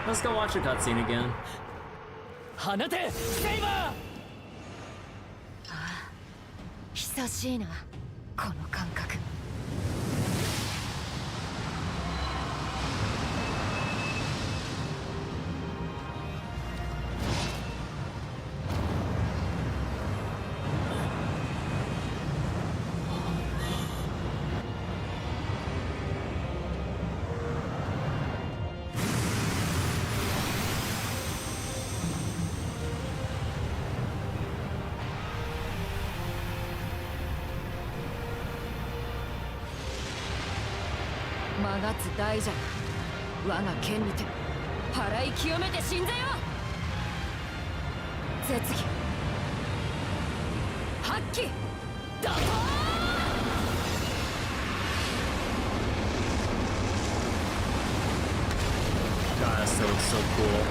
Let's go watch the cutscene again. 放てセイバー。久しいなこの感覚。曲がつ大蛇我が剣にて払い清めて神前を。絶技発揮打倒。 God, that still looks so cool.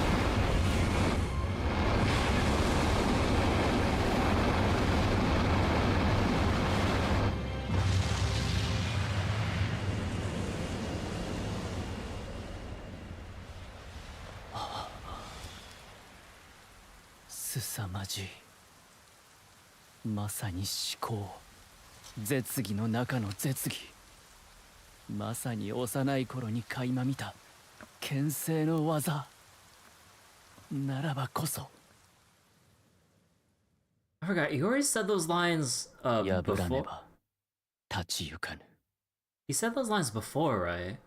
凄まじい。まさに至高。絶技の中の絶技。まさに幼い頃に垣間見た剣聖の技。ならばこそ。 I forgot, he already said those lines before. 破らねば立ち行かぬ。 He said those lines before, right?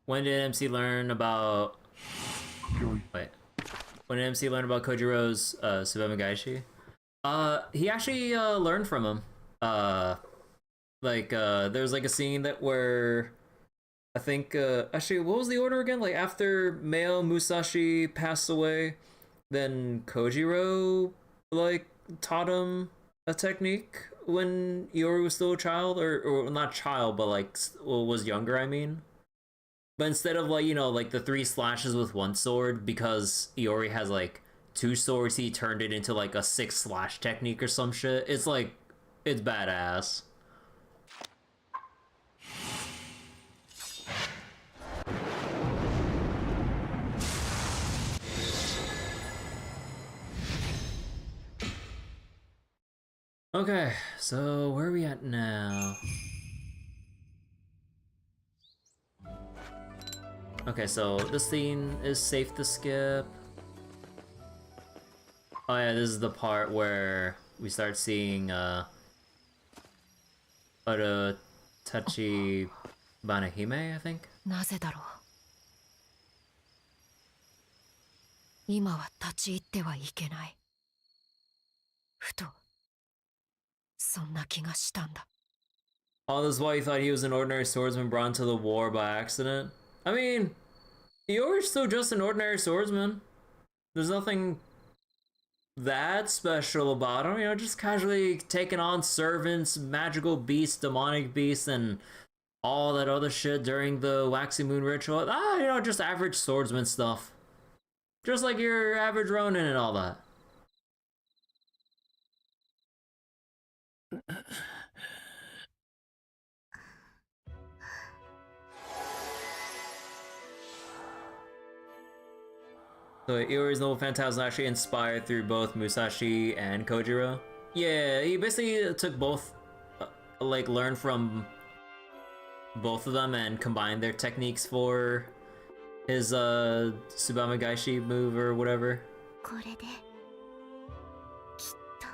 When did MC learn about... Wait. When did MC learn about Kojiro's Subema Gaishi? He actually learned from him. There's like a scene that where... I think, actually, what was the order again? Like, after male Musashi passed away, then Kojiro, like, taught him a technique when Iori was still a child, or not child, but like was younger, I mean. But instead of like, you know, like the 3 slashes with 1 sword, because Iori has like 2 swords, he turned it into like a 6 slash technique or some shit. It's like, it's badass. Okay, so where are we at now? Okay, so this scene is safe to skip. Oh yeah, this is the part where we start seeing Tachi Banahime, I think. なぜだろう。今は立ち入ってはいけない。ふとそんな気がしたんだ。 All this while you thought he was an ordinary swordsman brought into the war by accident? I mean, Iori's still just an ordinary swordsman. There's nothing that special about him, you know, just casually taking on servants, magical beasts, demonic beasts, and all that other shit during the Waxy Moon ritual. You know, just average swordsman stuff. Just like your average Ronin and all that. So Iori's Noble Phantasm actually inspired through both Musashi and Kojiro. Yeah, he basically took both, like, learned from both of them and combined their techniques for his Tsubame Gaishi move or whatever. これできっと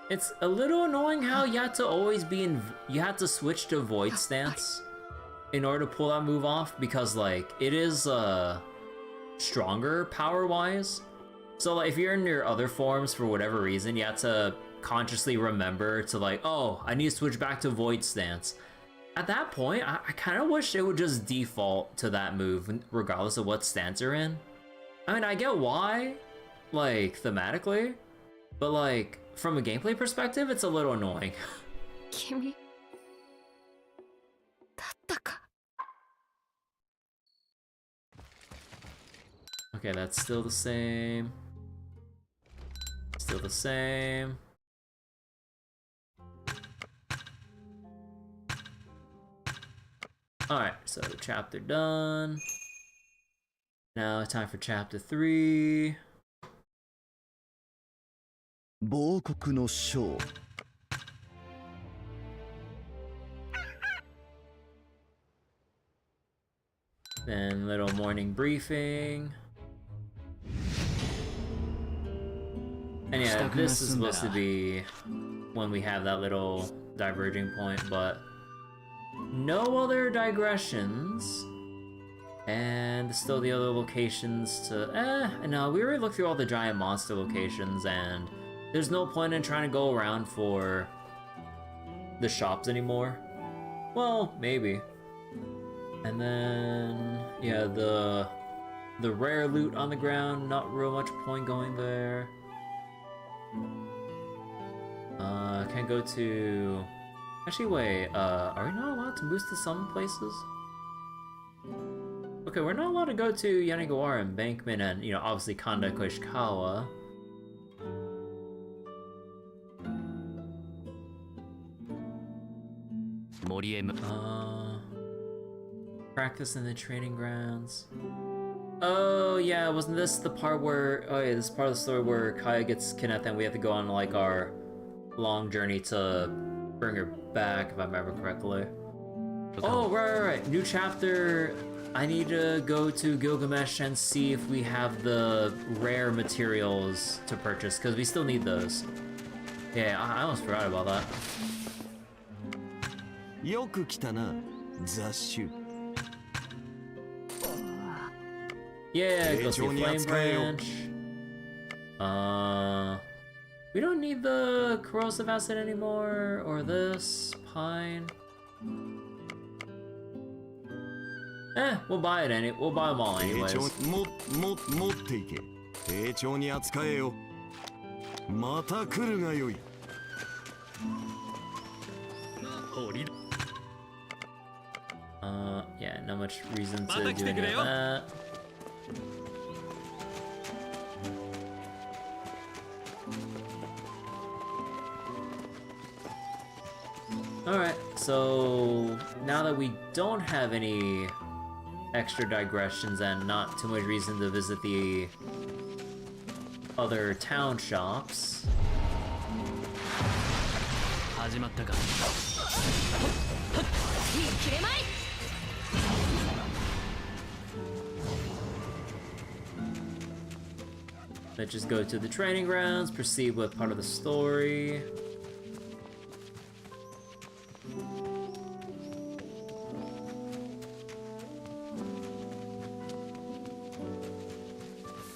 It's a little annoying how you had to always be in. You had to switch to void stance in order to pull that move off because, like, it is stronger power wise. So, like, if you're in your other forms for whatever reason, you have to consciously remember to, like, oh, I need to switch back to void stance. At that point, I kind of wish it would just default to that move regardless of what stance you're in. I mean, I get why, like, thematically, but, like, from a gameplay perspective, it's a little annoying. 君だったか Okay, that's still the same. Still the same. Alright, so chapter done. Now time for chapter 3. 亡国の将 Then little morning briefing. And yeah, this is supposed to be when we have that little diverging point, but no other digressions. And still the other locations to... no, we already looked through all the giant monster locations, and there's no point in trying to go around for the shops anymore. Well, maybe. And then, yeah, the rare loot on the ground, not real much point going there. Can't go to... Actually, wait, are we not allowed to boost to some places? Okay, we're not allowed to go to Yanagawara Embankment and, you know, obviously Kanda Koishikawa. Practice in the training grounds. Oh yeah, wasn't this the part where... Oh yeah, this is part of the story where Kaya gets kidnapped and we have to go on, like, our long journey to bring her back, if I remember correctly. Oh, right. New chapter. I need to go to Gilgamesh and see if we have the rare materials to purchase, because we still need those. Yeah, I almost forgot about that. よく来たな、雑種。 Yeah, go see Flame Branch. We don't need the corrosive acid anymore, or this pine. We'll buy it we'll buy them all anyways. 持っていけ。丁重に扱えよ。また来るがよい。 Yeah, not much reason to do any of that. Alright, so now that we don't have any extra digressions and not too much reason to visit the other town shops. Let's just go to the training grounds, proceed with part of the story.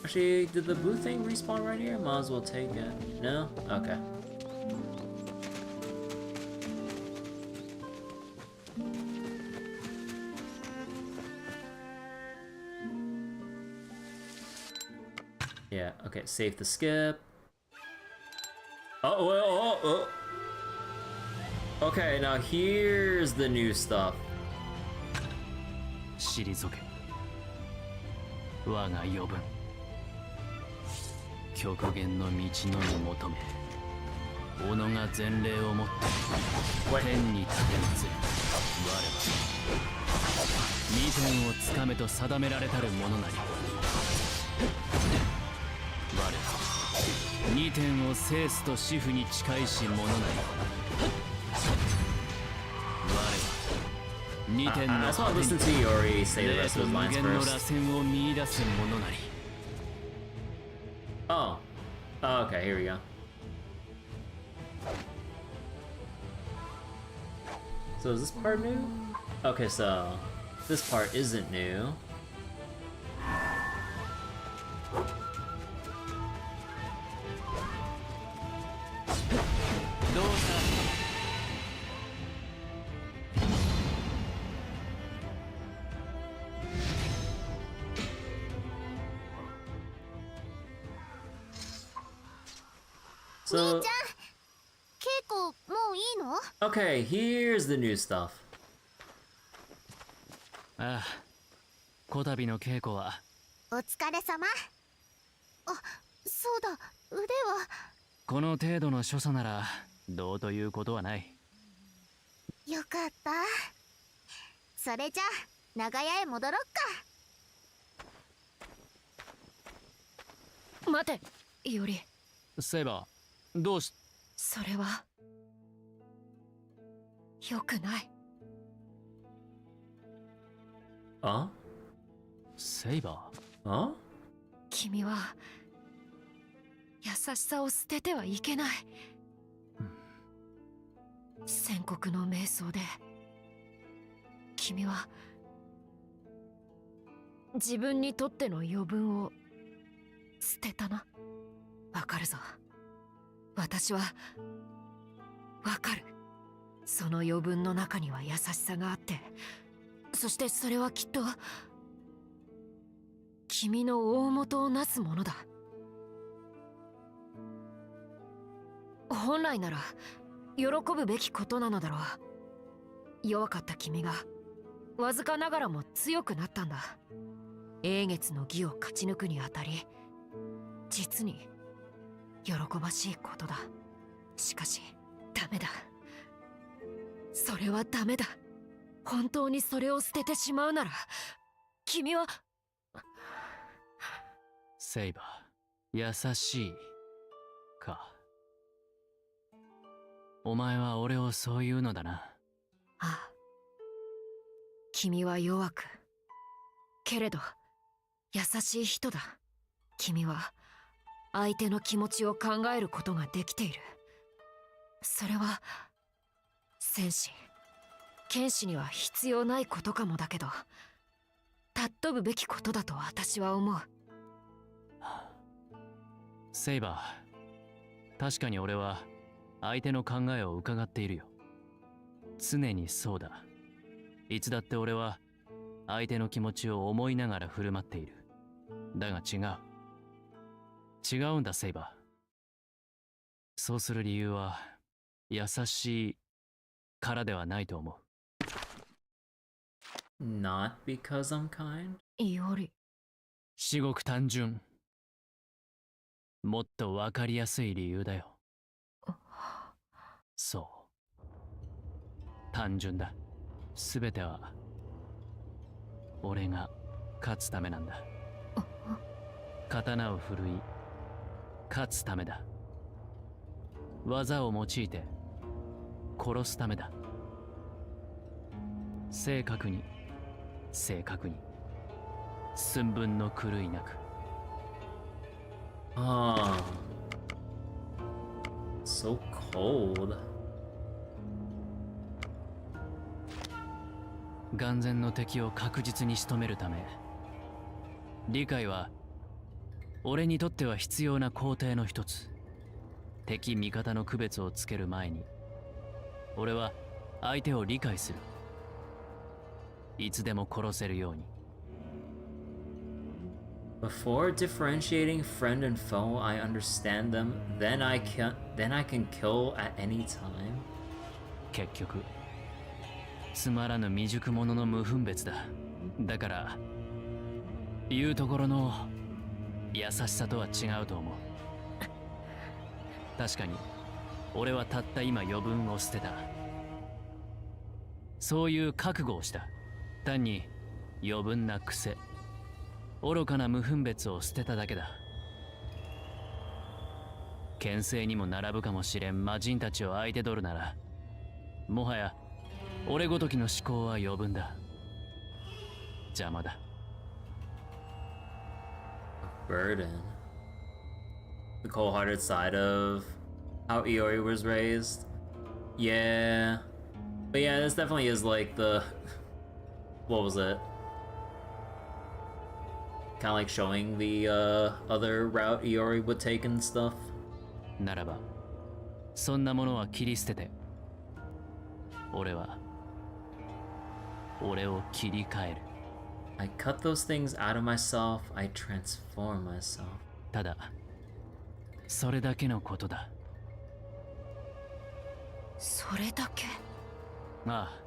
Actually, did the blue thing respawn right here? Might as well take it. No? Okay. Yeah, okay, save the skip. Oh. Okay, now here's the new stuff. 退け我が余分極限の道のみ求め己が前例をもって天に立てまつる我は二天をつかめと定められたるものなり2点を制すと死負に近いし者なり。我は2点の I just want to listen to Yori say the 霊 rest と of his 無 lines 限の螺 first. 旋を見出す者なり。Oh. Oh, okay, here we go. So is this part new? Okay, so this part isn't new. どうした？ So 稽古もういいの？ okay, here's the new stuff. ああ、こたびの稽古はお疲れ様。あ、そうだ、腕は。この程度の所作ならどうということはない。よかった。それじゃあ長屋へ戻ろっか。待て、いおり。セイバー、どうし。それはよくない。あ？セイバー？あ？君は優しさを捨ててはいけない。宣告の瞑想で君は自分にとっての余分を捨てたな。わかるぞ。私はわかる。その余分の中には優しさがあって、そしてそれはきっと君の大元をなすものだ。本来なら喜ぶべきことなのだろう。弱かった君がわずかながらも強くなったんだ。英月の義を勝ち抜くにあたり、実に喜ばしいことだ。しかしダメだ。それはダメだ。本当にそれを捨ててしまうなら君は。セイバー、優しいか。お前は俺をそう言うのだな。ああ、君は弱くけれど優しい人だ。君は相手の気持ちを考えることができている。それは戦士、剣士には必要ないことかもだけど、尊ぶべきことだと私は思う。セイバー、確かに俺は相手の考えを伺っているよ。常にそうだ。いつだって俺は相手の気持ちを思いながら振る舞っている。だが違う。違うんだ、セイバー。そうする理由は優しいからではないと思う。Not because I'm kind? いおり。至極単純。もっとわかりやすい理由だよ。そう。単純だ。すべては俺が勝つためなんだ。刀を振るい勝つためだ。技を用いて殺すためだ。正確に正確に、寸分の狂いなく。ああ。So cold. 眼前の敵を確実に仕留めるため、理解は俺にとっては必要な工程の一つ。敵味方の区別をつける前に俺は相手を理解する。いつでも殺せるように。Before differentiating friend and foe, I understand them. Then I can kill at any time. 結局つまらぬ未熟者の無分別だ。だから言うところの優しさとは違うと思う。確かに俺はたった今余分を捨てた。そういう覚悟をした。単に余分な癖、愚かな無分別を捨てただけだ。牽制にも並ぶかもしれん魔人たちを相手取るなら、もはや俺ごときの思考は余分だ。邪魔だ。Burden. The cold-hearted side of how Iori was raised. Yeah. But yeah, this definitely is like the... What was it? Kind of like showing the other route Iori would take and stuff. ならば、そんなものは切り捨てて、俺は俺を切り替える。I cut those things out of myself, I transform myself. ただ、それだけのことだ。それだけ？ああ、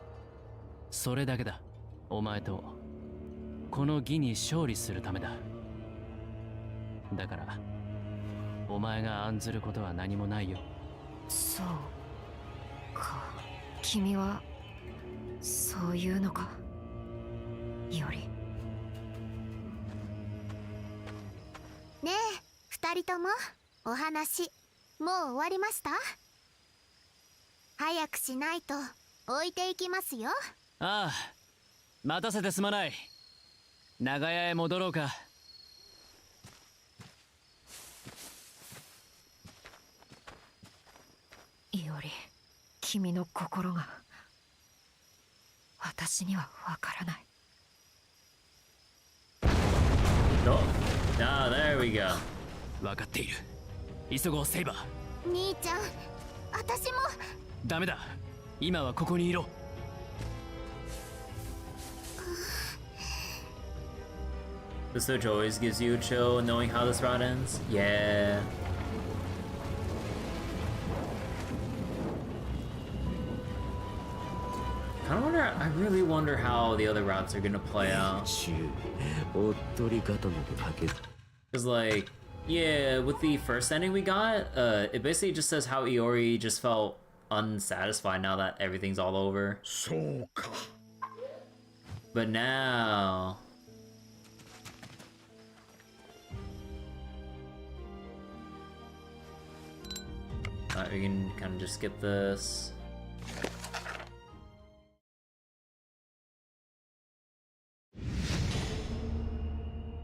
それだけだ。お前とこの義に勝利するためだ。だから、お前が案ずることは何もないよ。そうか。君はそういうのか。いおり。ねえ、二人ともお話もう終わりました？早くしないと置いていきますよ。ああ、待たせてすまない。長屋へ戻ろうか。いおり、君の心が私にはわからない。Oh, ah, there we go. 分かっている。急ごう、セイバー。兄ちゃん、私も。ダメだ。今はここにいろ。The Switch always gives you a chill knowing how this route ends. Yeah. Kind of wonder. I really wonder how the other routes are gonna play out. Cause like, yeah, with the first ending we got, it basically just says how Iori just felt unsatisfied now that everything's all over. But now. Alright, we can kind of just skip this.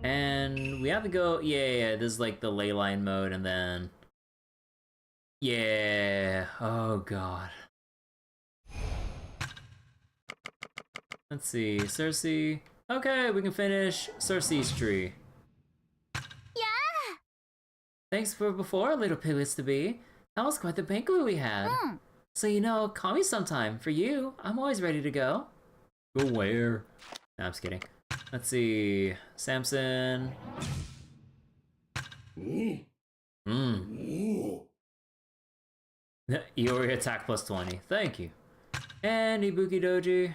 And we have to go, yeah, this is like the ley line mode, and then... Yeah, oh god. Let's see, Cersei. Okay, we can finish Cersei's tree. Yeah! Thanks for before, little piglets to be. That was quite the banquet we had. So you know, call me sometime. For you, I'm always ready to go. Go where? No, I'm just kidding. Let's see, Samson. Iori attack plus 20. Thank you. And Ibuki-Douji.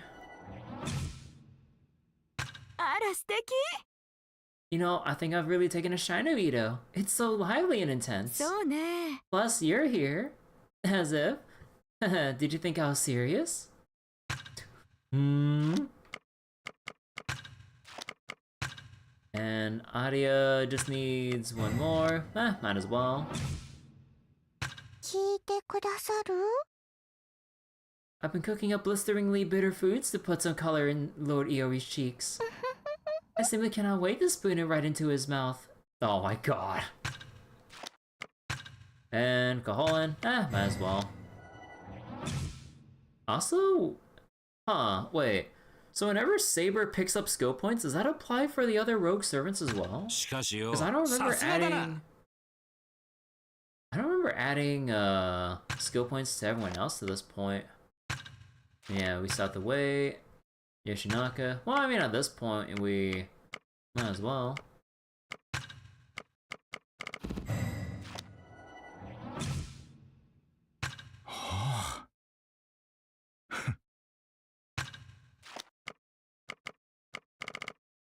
You know, I think I've really taken a shine of Ito. It's so lively and intense. Plus, you're here. As if. Did you think I was serious? And Aria just needs one more. Might as well. I've been cooking up blisteringly bitter foods to put some color in Lord Iori's cheeks. I simply cannot wait to spoon it right into his mouth. Oh my god. And Kaholan, might as well. Also, wait. So whenever Saber picks up skill points, does that apply for the other rogue servants as well? Because I don't remember adding skill points to everyone else to this point. Yeah, we still have to wait. Yoshinaka. Well, I mean, at this point, we might as well.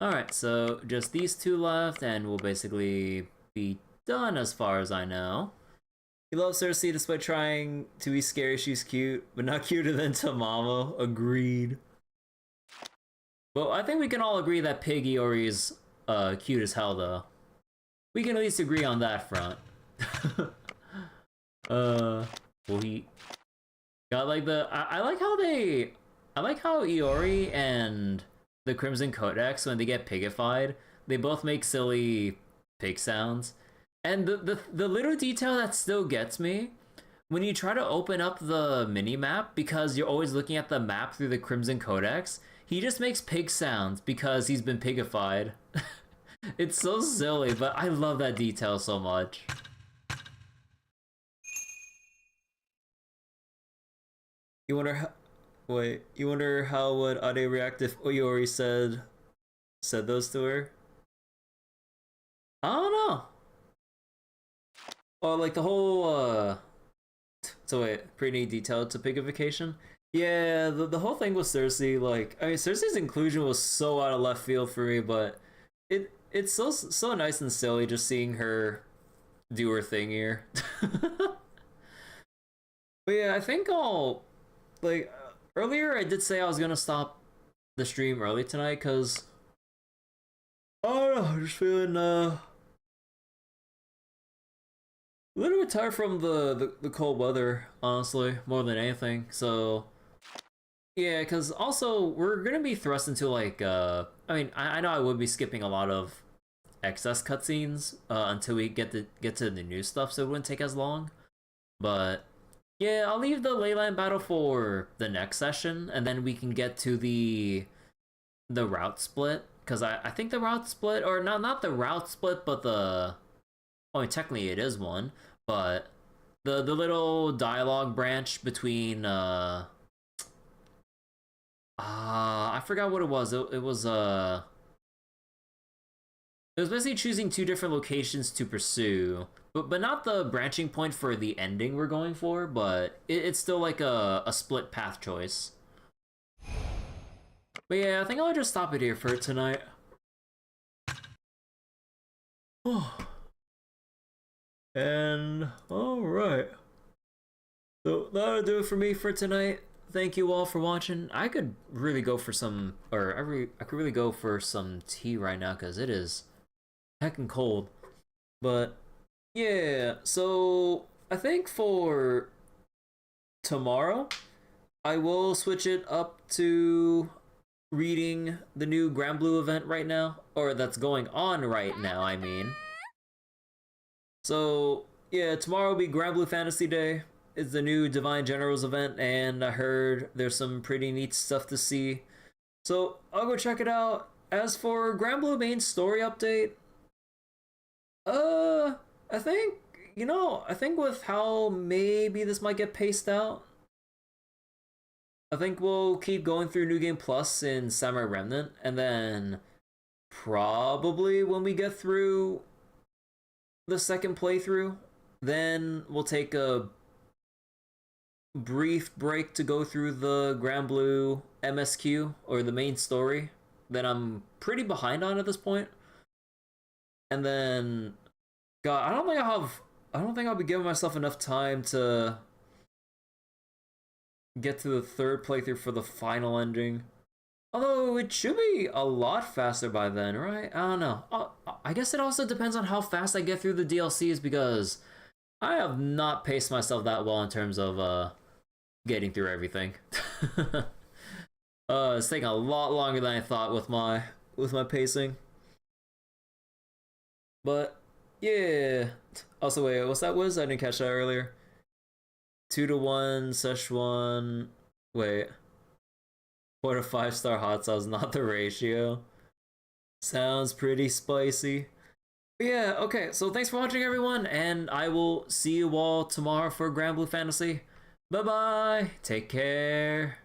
Alright, so just these two left, and we'll basically be done as far as I know. He loves Cersei despite trying to be scary, she's cute, but not cuter than Tamamo. Agreed. Well, I think we can all agree that Pig Iori is cute as hell, though. We can at least agree on that front. Well, he got like the I like how Iori and the Crimson Codex, when they get pigified, they both make silly pig sounds. And the little detail that still gets me, when you try to open up the mini map, because you're always looking at the map through the Crimson Codex, he just makes pig sounds because he's been pigified. It's so silly, but I love that detail so much. You wonder how, wait, you wonder how would Ade react if Oyori said those to her? I don't know. Well, like the whole so wait, pretty detailed to pigification. Yeah, the whole thing with Cersei, like, I mean, Cersei's inclusion was so out of left field for me, but it's so nice and silly just seeing her do her thing here. But yeah, I think I'll, like, earlier I did say I was gonna stop the stream early tonight because I don't know, I'm just feeling a little bit tired from the cold weather, honestly, more than anything. So yeah, because also we're gonna be thrust into like I mean, I know I would be skipping a lot of excess cutscenes until we get to the new stuff, so it wouldn't take as long. But yeah, I'll leave the Leyland battle for the next session, and then we can get to the route split, because I think the route split, or not the route split, but the, I mean, technically it is one, but the little dialogue branch between I forgot what it was. It was basically choosing two different locations to pursue, but not the branching point for the ending we're going for, but it's still like a split path choice. But yeah, I think I'll just stop it here for tonight. And alright, so that'll do it for me for tonight. Thank you all for watching. I could really go for some, or I could really go for some tea right now because it is heckin' cold. But yeah, so I think for tomorrow I will switch it up to reading the new Grand Blue event right now, or that's going on right now, I mean. So yeah, tomorrow will be Grand Blue Fantasy Day. It's the new Divine Generals event, and I heard there's some pretty neat stuff to see. So I'll go check it out. As for Grand Blue main story update, I think, I think with how maybe this might get paced out, I think we'll keep going through New Game Plus in Samurai Remnant, and then probably when we get through the second playthrough, then we'll take a brief break to go through the Grand Blue MSQ, or the main story that I'm pretty behind on at this point. And then, God, I don't think I'll be giving myself enough time to get to the third playthrough for the final ending. Although it should be a lot faster by then, right? I don't know. I guess it also depends on how fast I get through the DLCs, because I have not paced myself that well in terms of getting through everything. It's taking a lot longer than I thought with my pacing. But yeah. Also, wait, what's that was? I didn't catch that earlier. 2-to-1 Szechuan. Wait. 4 to 5-star hot sauce, not the ratio. Sounds pretty spicy. But yeah, okay, so thanks for watching, everyone, and I will see you all tomorrow for Grand Blue Fantasy. Bye bye. Take care.